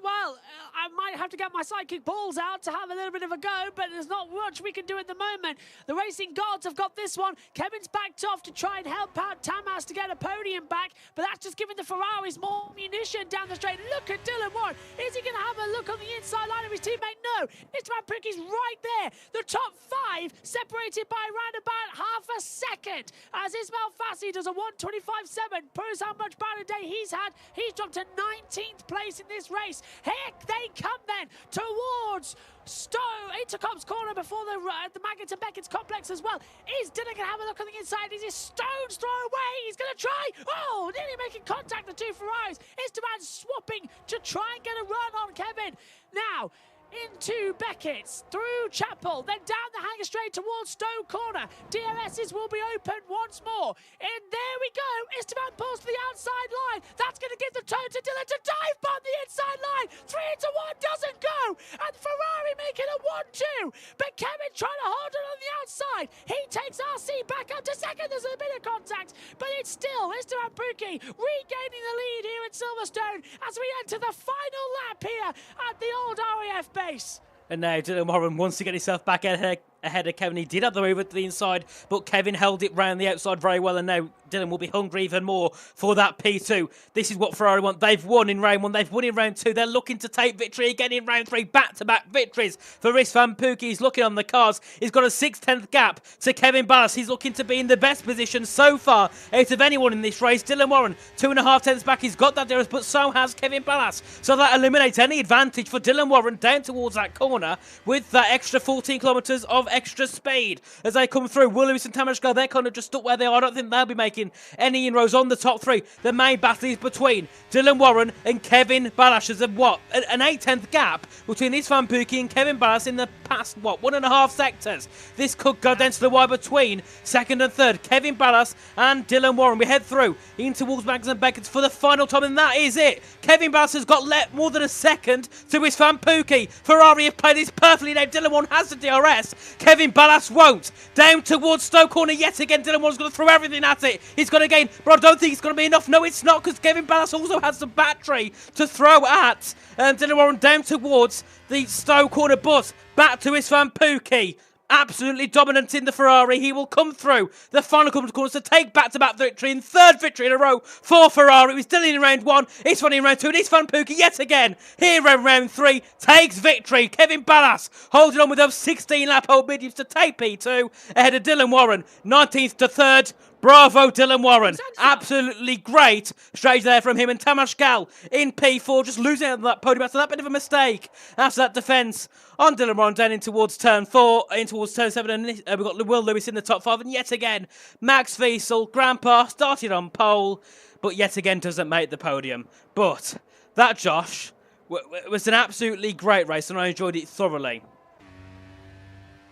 Well, I might have to get my psychic balls out to have a little bit of a go, but there's not much we can do at the moment. The racing gods have got this one. Kevin's backed off to try and help out Tamas to get a podium back, but that's just giving the Ferraris more munition down the straight. Look at Dylan Warren. Is he going to have a look on the inside line of his teammate? No. Istvan Pukki's right there. The top 5 separated by around about half a second. As Ismail Fassi does a 1:25.7, proves how much better day he's had. He's dropped to 19th place in this race. Heck, they come then towards Intercom's corner before the Maggott and Beckett's complex as well. Is Dylan going to have a look on the inside? Is his stone's throw away? He's going to try. Oh, nearly making contact, the 2 Ferraris. Esteban swapping to try and get a run on Kevin. Now, into Beckett's, through Chapel, then down the hangar straight towards Stowe Corner. DRSs will be open once more. And there we go. Esteban pulls to the outside line. That's going to give the toe to Dylan to dive bomb the inside line. 3 into 1 doesn't go. And Ferrari making a 1-2. But Kevin trying to hold it on the outside. He takes RC back up to 2nd. There's a bit of contact. But it's still Esteban Pukki regaining the lead here at Silverstone as we enter the final lap here at the old RAF base. And now Dylan Warren wants to get himself back ahead of Kevin. He did have the move to the inside, but Kevin held it round the outside very well. And now Dylan will be hungry even more for that P2. This is what Ferrari want. They've won in round 1. They've won in round 2. They're looking to take victory again in round 3. Back-to-back victories for Istvan Pukki. He's looking on the cars. He's got a 6/10 gap to Kevin Ballas. He's looking to be in the best position so far out of anyone in this race. Dylan Warren, 2.5 tenths back. He's got that DRS, but so has Kevin Ballas. So that eliminates any advantage for Dylan Warren down towards that corner with that extra 14 kilometres of extra speed as they come through. Will Lewis and Tamashka, they're kind of just stuck where they are. I don't think they'll be making any inroads on the top 3. The main battle is between Dylan Warren and Kevin Ballas. There's an 8/10 gap between Istvan Pukki and Kevin Ballas in the past, 1.5 sectors. This could go down to the wire between 2nd and 3rd. Kevin Ballas and Dylan Warren. We head through into Wolves, Mags and Beckett's for the final time, and that is it. Kevin Ballas has got more than a second to Istvan Pukki. Ferrari have played this perfectly now. Dylan Warren has the DRS. Kevin Ballas won't. Down towards Stoke corner yet again. Dylan Warren's going to throw everything at it. He's going to gain, but I don't think it's going to be enough. No, it's not, because Kevin Ballas also has the battery to throw at. Dylan Warren down towards the Stoke corner, but back to Istvan Pukki. Absolutely dominant in the Ferrari. He will come through the final couple of corners to take back-to-back victory and third victory in a row for Ferrari. It was Dylan in round 1, Istvan in round 2, and Istvan Pukki yet again here in round 3 takes victory. Kevin Ballas holding on with those 16-lap old mediums to take P2 ahead of Dylan Warren, 19th to 3rd. Bravo, Dylan Warren. Absolutely great strategy there from him. And Tamas Gal in P4, just losing out on that podium after that bit of a mistake. After that defence on Dylan Warren down in towards turn 4, in towards turn 7. And we've got Will Lewis in the top 5. And yet again, Max Wiesel, Grandpa, started on pole, but yet again doesn't make the podium. But that, Josh, was an absolutely great race, and I enjoyed it thoroughly.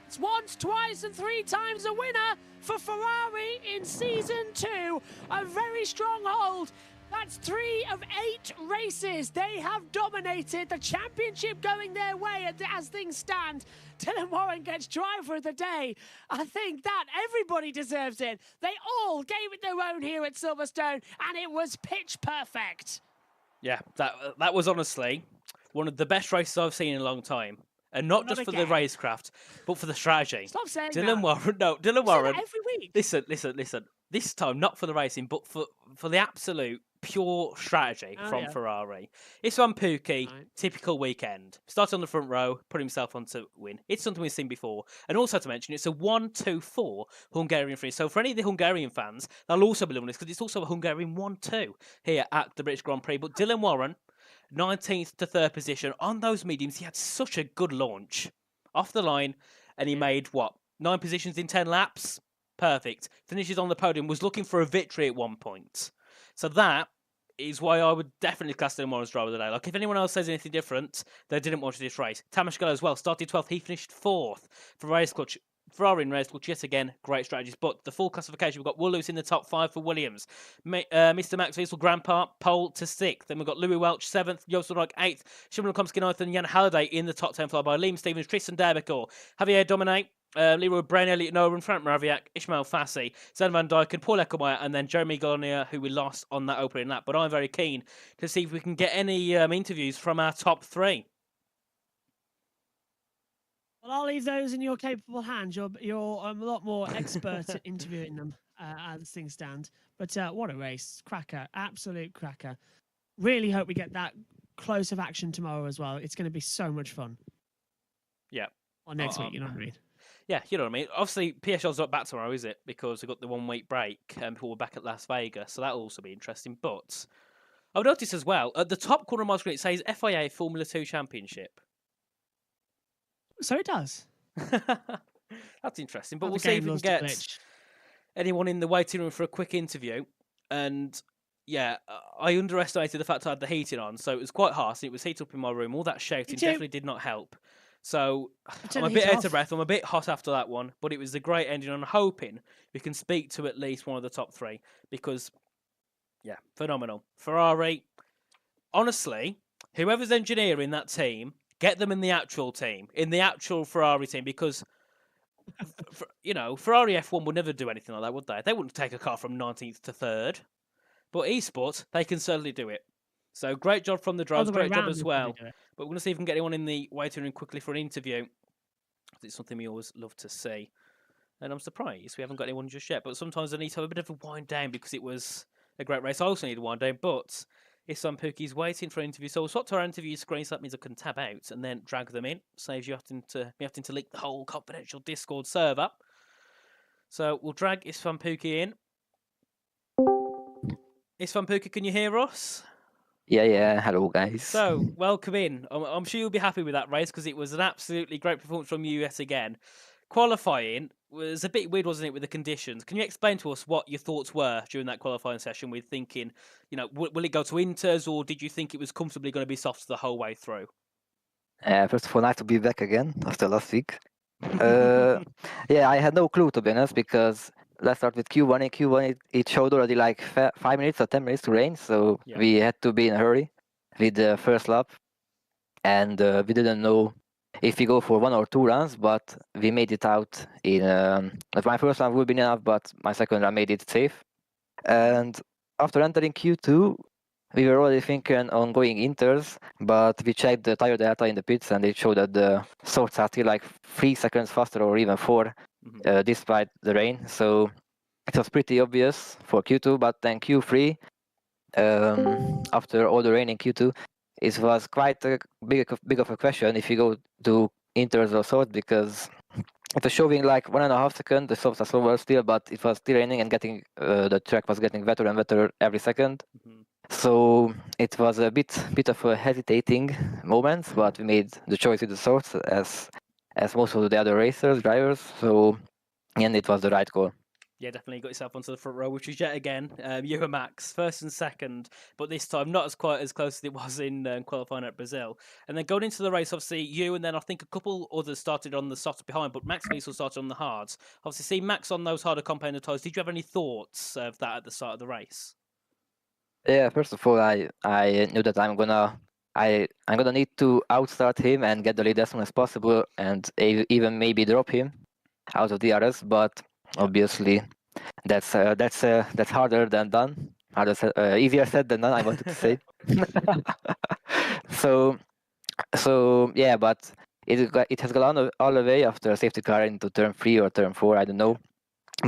It's once, twice, and 3 times a winner for Ferrari in Season 2. A very strong hold. That's 3 of 8 races. They have dominated the championship going their way as things stand. Dylan Warren gets driver of the day. I think that everybody deserves it. They all gave it their own here at Silverstone, and it was pitch perfect. Yeah, that was honestly one of the best races I've seen in a long time. And not just for the racecraft, but for the strategy. Stop saying Dylan that. Warren, no, Dylan Warren. Every week. Listen. This time, not for the racing, but for the absolute pure strategy from Ferrari. Istvan Pukki, typical weekend. Started on the front row, put himself on to win. It's something we've seen before. And also to mention, it's a 1-2-4 Hungarian free. So for any of the Hungarian fans, they'll also be loving this, because it's also a Hungarian 1-2 here at the British Grand Prix. But Dylan Warren, 19th to 3rd position. On those mediums, he had such a good launch. Off the line, and he made, 9 positions in 10 laps? Perfect. Finishes on the podium, was looking for a victory at one point. So that is why I would definitely class Dylan Warren as driver of the day. Like, if anyone else says anything different, they didn't watch this race. Tamas Gal as well, started 12th, he finished 4th. For race clutch, Ferrari in race clutch, yet again, great strategies. But the full classification, we've got Will Lewis in the top 5 for Williams. Mr. Max Wiesel, Grandpa, pole to 6th. Then we've got Louis Welch, 7th. Joost Ulrich, 8th. Shimon Komsky, 9th. And Jan Halliday in the top 10, followed by Liam Stevens, Tristan Derbicourt, Javier Domine, Leroy Brown, Elliot Nolan, Frank Moraviak, Ishmael Fassi, Zen Van Dijk, and Paul Eckelmeyer, and then Jeremy Golonia, who we lost on that opening lap. But I'm very keen to see if we can get any interviews from our top 3. Well, I'll leave those in your capable hands. You're a lot more expert at interviewing them as things stand. But what a race. Cracker. Absolute cracker. Really hope we get that close of action tomorrow as well. It's going to be so much fun. Yeah. Or next week, you know what I mean? Yeah, you know what I mean. Obviously, PSGL's not back tomorrow, is it? Because we've got the 1-week break before we're back at Las Vegas. So that'll also be interesting. But I've noticed as well, at the top corner of my screen, it says FIA Formula 2 Championship. So it does. That's interesting. But we'll see if we can get anyone in the waiting room for a quick interview. And yeah, I underestimated the fact I had the heating on, so it was quite harsh. It was heated up in my room. All that shouting definitely did not help. So I'm a bit out of breath. I'm a bit hot after that one, but it was a great ending. I'm hoping we can speak to at least one of the top 3 because, yeah, phenomenal. Ferrari, honestly, whoever's engineering that team, get them in the actual team, in the actual Ferrari team, because, Ferrari F1 would never do anything like that, would they? They wouldn't take a car from 19th to 3rd. But esports, they can certainly do it. So great job from the drivers, great job as well. But we're going to see if we can get anyone in the waiting room quickly for an interview. It's something we always love to see. And I'm surprised we haven't got anyone just yet. But sometimes I need to have a bit of a wind down because it was a great race. I also need a wind down, but Istvan Pukki's waiting for an interview. So we'll swap to our interview screen, so that means I can tab out and then drag them in. Saves you having to link the whole confidential Discord server. So we'll drag Istvan Pukki in. Istvan Pukki, can you hear us? Yeah. Hello, guys. So, welcome in. I'm sure you'll be happy with that race because it was an absolutely great performance from you yet again. Qualifying was a bit weird, wasn't it, with the conditions? Can you explain to us what your thoughts were during that qualifying session with thinking, will it go to Inters, or did you think it was comfortably going to be soft the whole way through? First of all, nice to be back again after last week. Yeah, I had no clue, to be honest, because let's start with Q1. In Q1, it showed already like 5 minutes or 10 minutes to rain, so we had to be in a hurry with the first lap, and we didn't know if we go for 1 or 2 runs, but we made it out in. My first run would be enough, but my second run made it safe. And after entering Q2, we were already thinking on going inters, but we checked the tire data in the pits and it showed that the softs are still like 3 seconds faster or even 4, despite the rain. So it was pretty obvious for Q2, but then Q3, after all the rain in Q2, it was quite a big of a question if you go to inters or softs, because it was showing like 1.5 seconds. The softs are slower still, but it was still raining and getting the track was getting wetter and wetter every second. So it was a bit of a hesitating moment, but we made the choice with the softs as most of the other drivers. So in the end, it was the right call. Yeah, definitely got yourself onto the front row, which was yet again you and Max, first and second, but this time not as quite as close as it was in qualifying at Brazil. And then going into the race, obviously you and then I think a couple others started on the softs behind, but Max Wiesel started on the hards. Obviously, see Max on those harder compound tyres. Did you have any thoughts of that at the start of the race? Yeah, first of all, I knew that I'm gonna need to outstart him and get the lead as soon as possible, and even maybe drop him out of DRS. But obviously, that's harder than done. Easier said than done, I wanted to say. so yeah, but it has gone all the way after a safety car into turn 3 or turn 4, I don't know.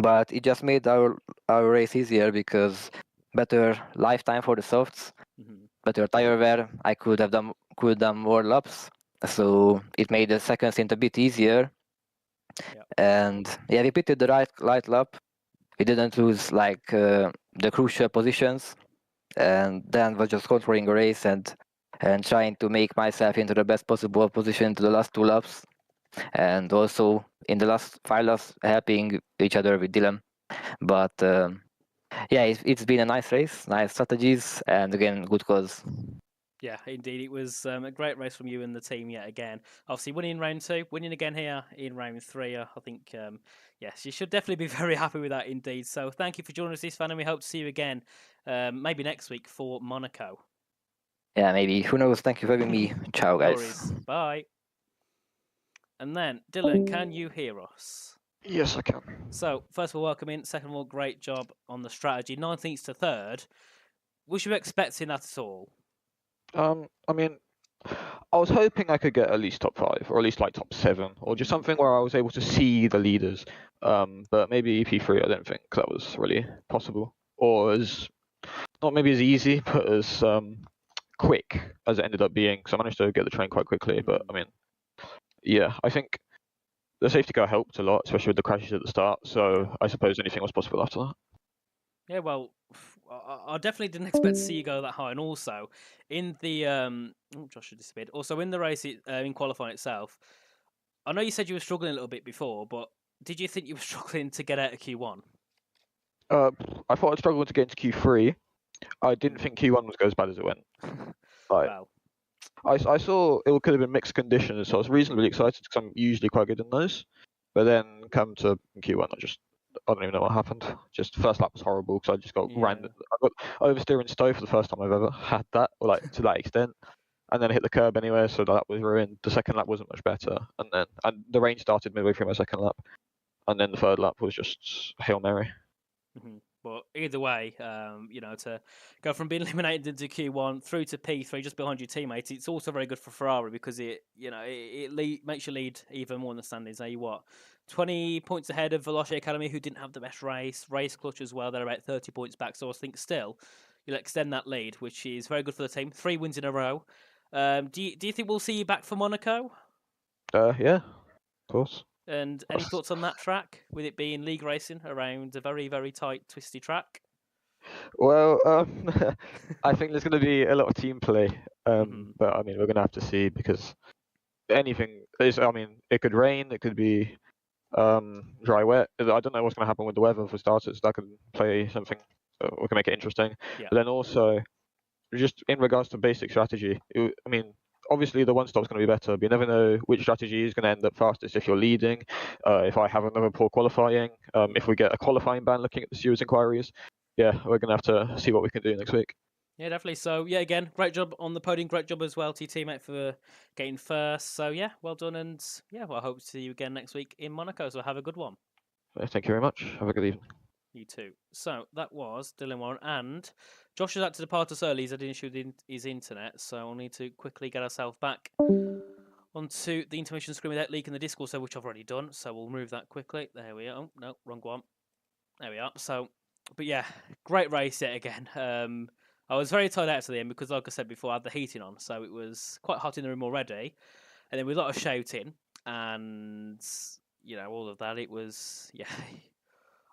But it just made our race easier because better lifetime for the softs, better tire wear. I could have done more laps, so it made the second stint a bit easier. And yeah, we pitted the right lap. We didn't lose like the crucial positions, and then was just controlling the race and trying to make myself into the best possible position to the last 2 laps, and also in the last 5 laps helping each other with Dylan. But yeah, it's been a nice race, nice strategies, and again, good cause. Yeah, indeed. It was a great race from you and the team yet again. Obviously, winning round 2, winning again here in round 3. I think, yes, you should definitely be very happy with that indeed. So thank you for joining us this fan, and we hope to see you again maybe next week for Monaco. Yeah, maybe. Who knows? Thank you for having me. Ciao, guys. No worries. Bye. And then, Dylan, can you hear us? Yes, I can. So, first of all, welcome in. Second of all, great job on the strategy. 19th to 3rd. Was you expecting that at all? I mean, I was hoping I could get at least top 5, or at least like top 7, or just something where I was able to see the leaders. But maybe EP3, I don't think that was really possible, or as not maybe as easy, but as quick as it ended up being. Because I managed to get the train quite quickly. But I mean, yeah, I think the safety car helped a lot, especially with the crashes at the start. So I suppose anything was possible after that. Yeah, well, I definitely didn't expect to see you go that high. And also, in the Josh had disappeared. Also, in the race, in qualifying itself, I know you said you were struggling a little bit before, but did you think you were struggling to get out of Q1? I thought I'd struggle to get into Q3. I didn't think Q1 was go as bad as it went. Like, Well, I saw it could have been mixed conditions, so I was reasonably excited because I'm usually quite good in those. But then come to Q1, I don't even know what happened. Just first lap was horrible because I just got random. I got oversteer and stow for the first time I've ever had that, or like to that extent, and then I hit the curb anyway, so that was ruined. The second lap wasn't much better, and the rain started midway through my second lap, and then the third lap was just Hail Mary. But either way, to go from being eliminated into Q1 through to P3 just behind your teammates, it's also very good for Ferrari because it makes you lead even more in the standings. Are you what? 20 points ahead of Veloce Academy, who didn't have the best race clutch as well. They're about 30 points back. So I think still you'll extend that lead, which is very good for the team. 3 wins in a row. Do you think we'll see you back for Monaco? Yeah, of course. And any thoughts on that track, with it being league racing around a very, very tight, twisty track? Well, I think there's going to be a lot of team play, but I mean, we're going to have to see because anything is. I mean, it could rain, it could be dry, wet. I don't know what's going to happen with the weather for starters. That could play something. We can make it interesting. Yeah. But then also, just in regards to basic strategy, I mean, obviously the one stop's going to be better, but you never know which strategy is going to end up fastest if you're leading. If I have another poor qualifying, if we get a qualifying ban looking at the stewards' inquiries, yeah, we're going to have to see what we can do next week. Yeah, definitely. So, yeah, again, great job on the podium. Great job as well to your teammate for getting first. So, yeah, well done. And, yeah, well, I hope to see you again next week in Monaco. So, have a good one. Thank you very much. Have a good evening. You too. So, that was Dylan Warren. And Josh has had to depart us early. He's had an issue with his internet. So, I'll need to quickly get ourselves back onto the intermission screen without leaking the Discord server, which I've already done. So, we'll move that quickly. There we are. Oh, no, wrong one. There we are. So, but yeah, great race yet again. I was very tired out to the end because, like I said before, I had the heating on, so it was quite hot in the room already. And then with a lot of shouting and all of that, it was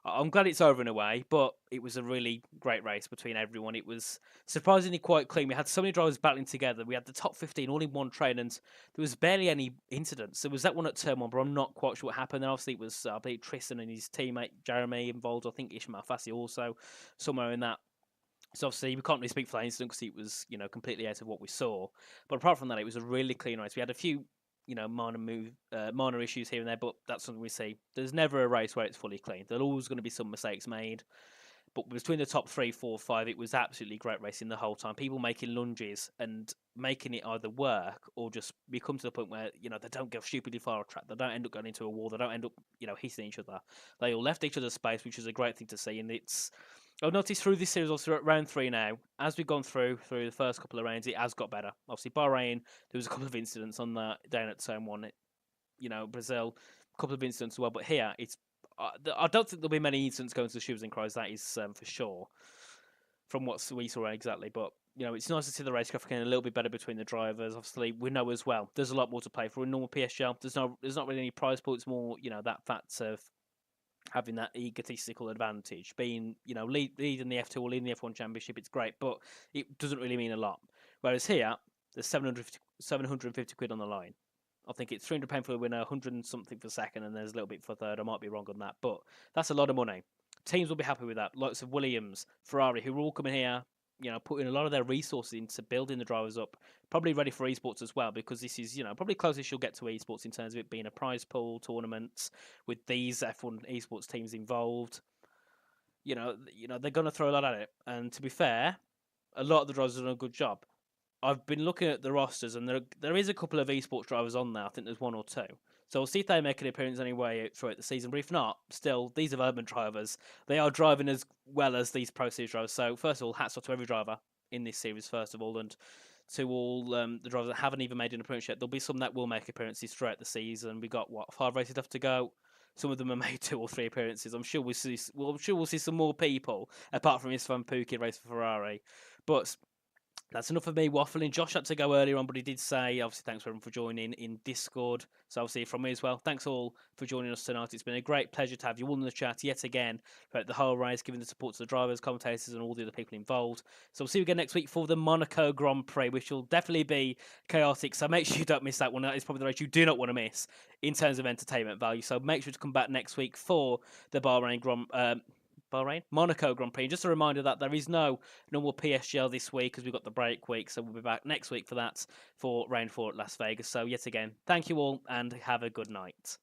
I'm glad it's over in a way, but it was a really great race between everyone. It was surprisingly quite clean. We had so many drivers battling together. We had the top 15 all in one train, and there was barely any incidents. There was that one at turn one, but I'm not quite sure what happened. And obviously, it was I believe Tristan and his teammate Jeremy involved. I think Ishmael Fassi also somewhere in that. So obviously we can't really speak for that incident because it was completely out of what we saw. But apart from that, it was a really clean race. We had a few minor issues here and there, but that's something we see. There's never a race where it's fully clean. There's always going to be some mistakes made. But between the top 3, 4, 5, it was absolutely great racing the whole time. People making lunges and making it either work or just we come to the point where they don't go stupidly far off track. They don't end up going into a wall. They don't end up hitting each other. They all left each other's space, which is a great thing to see. And I've noticed through this series, also at round 3 now, as we've gone through the first couple of rounds, it has got better. Obviously, Bahrain, there was a couple of incidents on that down at turn 1. Brazil, a couple of incidents as well. But here, I don't think there'll be many incidents going to the shooting cries. That is for sure, from what we saw exactly. But it's nice to see the racecraft getting a little bit better between the drivers. Obviously, we know as well there's a lot more to play for. In normal PSGL, there's not really any prize pool. It's more that fact of having that egotistical advantage, being leading the F2 or leading the F1 Championship. It's great, but it doesn't really mean a lot. Whereas here, there's 750 quid on the line. I think it's £300 for the winner, 100 and something for second, and there's a little bit for third. I might be wrong on that, but that's a lot of money. Teams will be happy with that. Lots of Williams, Ferrari, who are all coming here, putting a lot of their resources into building the drivers up, probably ready for esports as well, because this is, probably closest you'll get to esports in terms of it being a prize pool tournament with these F1 esports teams involved. They're going to throw a lot at it, and to be fair, a lot of the drivers have done a good job. I've been looking at the rosters, and there is a couple of esports drivers on there. I think there's 1 or 2. So we'll see if they make an appearance anyway throughout the season. But if not, still, these are urban drivers. They are driving as well as these Pro Series drivers. So first of all, hats off to every driver in this series, first of all, and to all the drivers that haven't even made an appearance yet. There'll be some that will make appearances throughout the season. We got 5 races left to go. Some of them have made 2 or 3 appearances. I'm sure we'll see some more people apart from his Van Pookie race for Ferrari. But that's enough of me waffling. Josh had to go earlier on, but he did say, obviously, thanks everyone for joining in Discord. So obviously from me as well, thanks all for joining us tonight. It's been a great pleasure to have you all in the chat yet again throughout the whole race, giving the support to the drivers, commentators, and all the other people involved. So we'll see you again next week for the Monaco Grand Prix, which will definitely be chaotic. So make sure you don't miss that one. That is probably the race you do not want to miss in terms of entertainment value. So make sure to come back next week for the Monaco Grand Prix. And just a reminder that there is no normal PSGL this week because we've got the break week. So we'll be back next week for that for round 4 at Las Vegas. So yet again, thank you all and have a good night.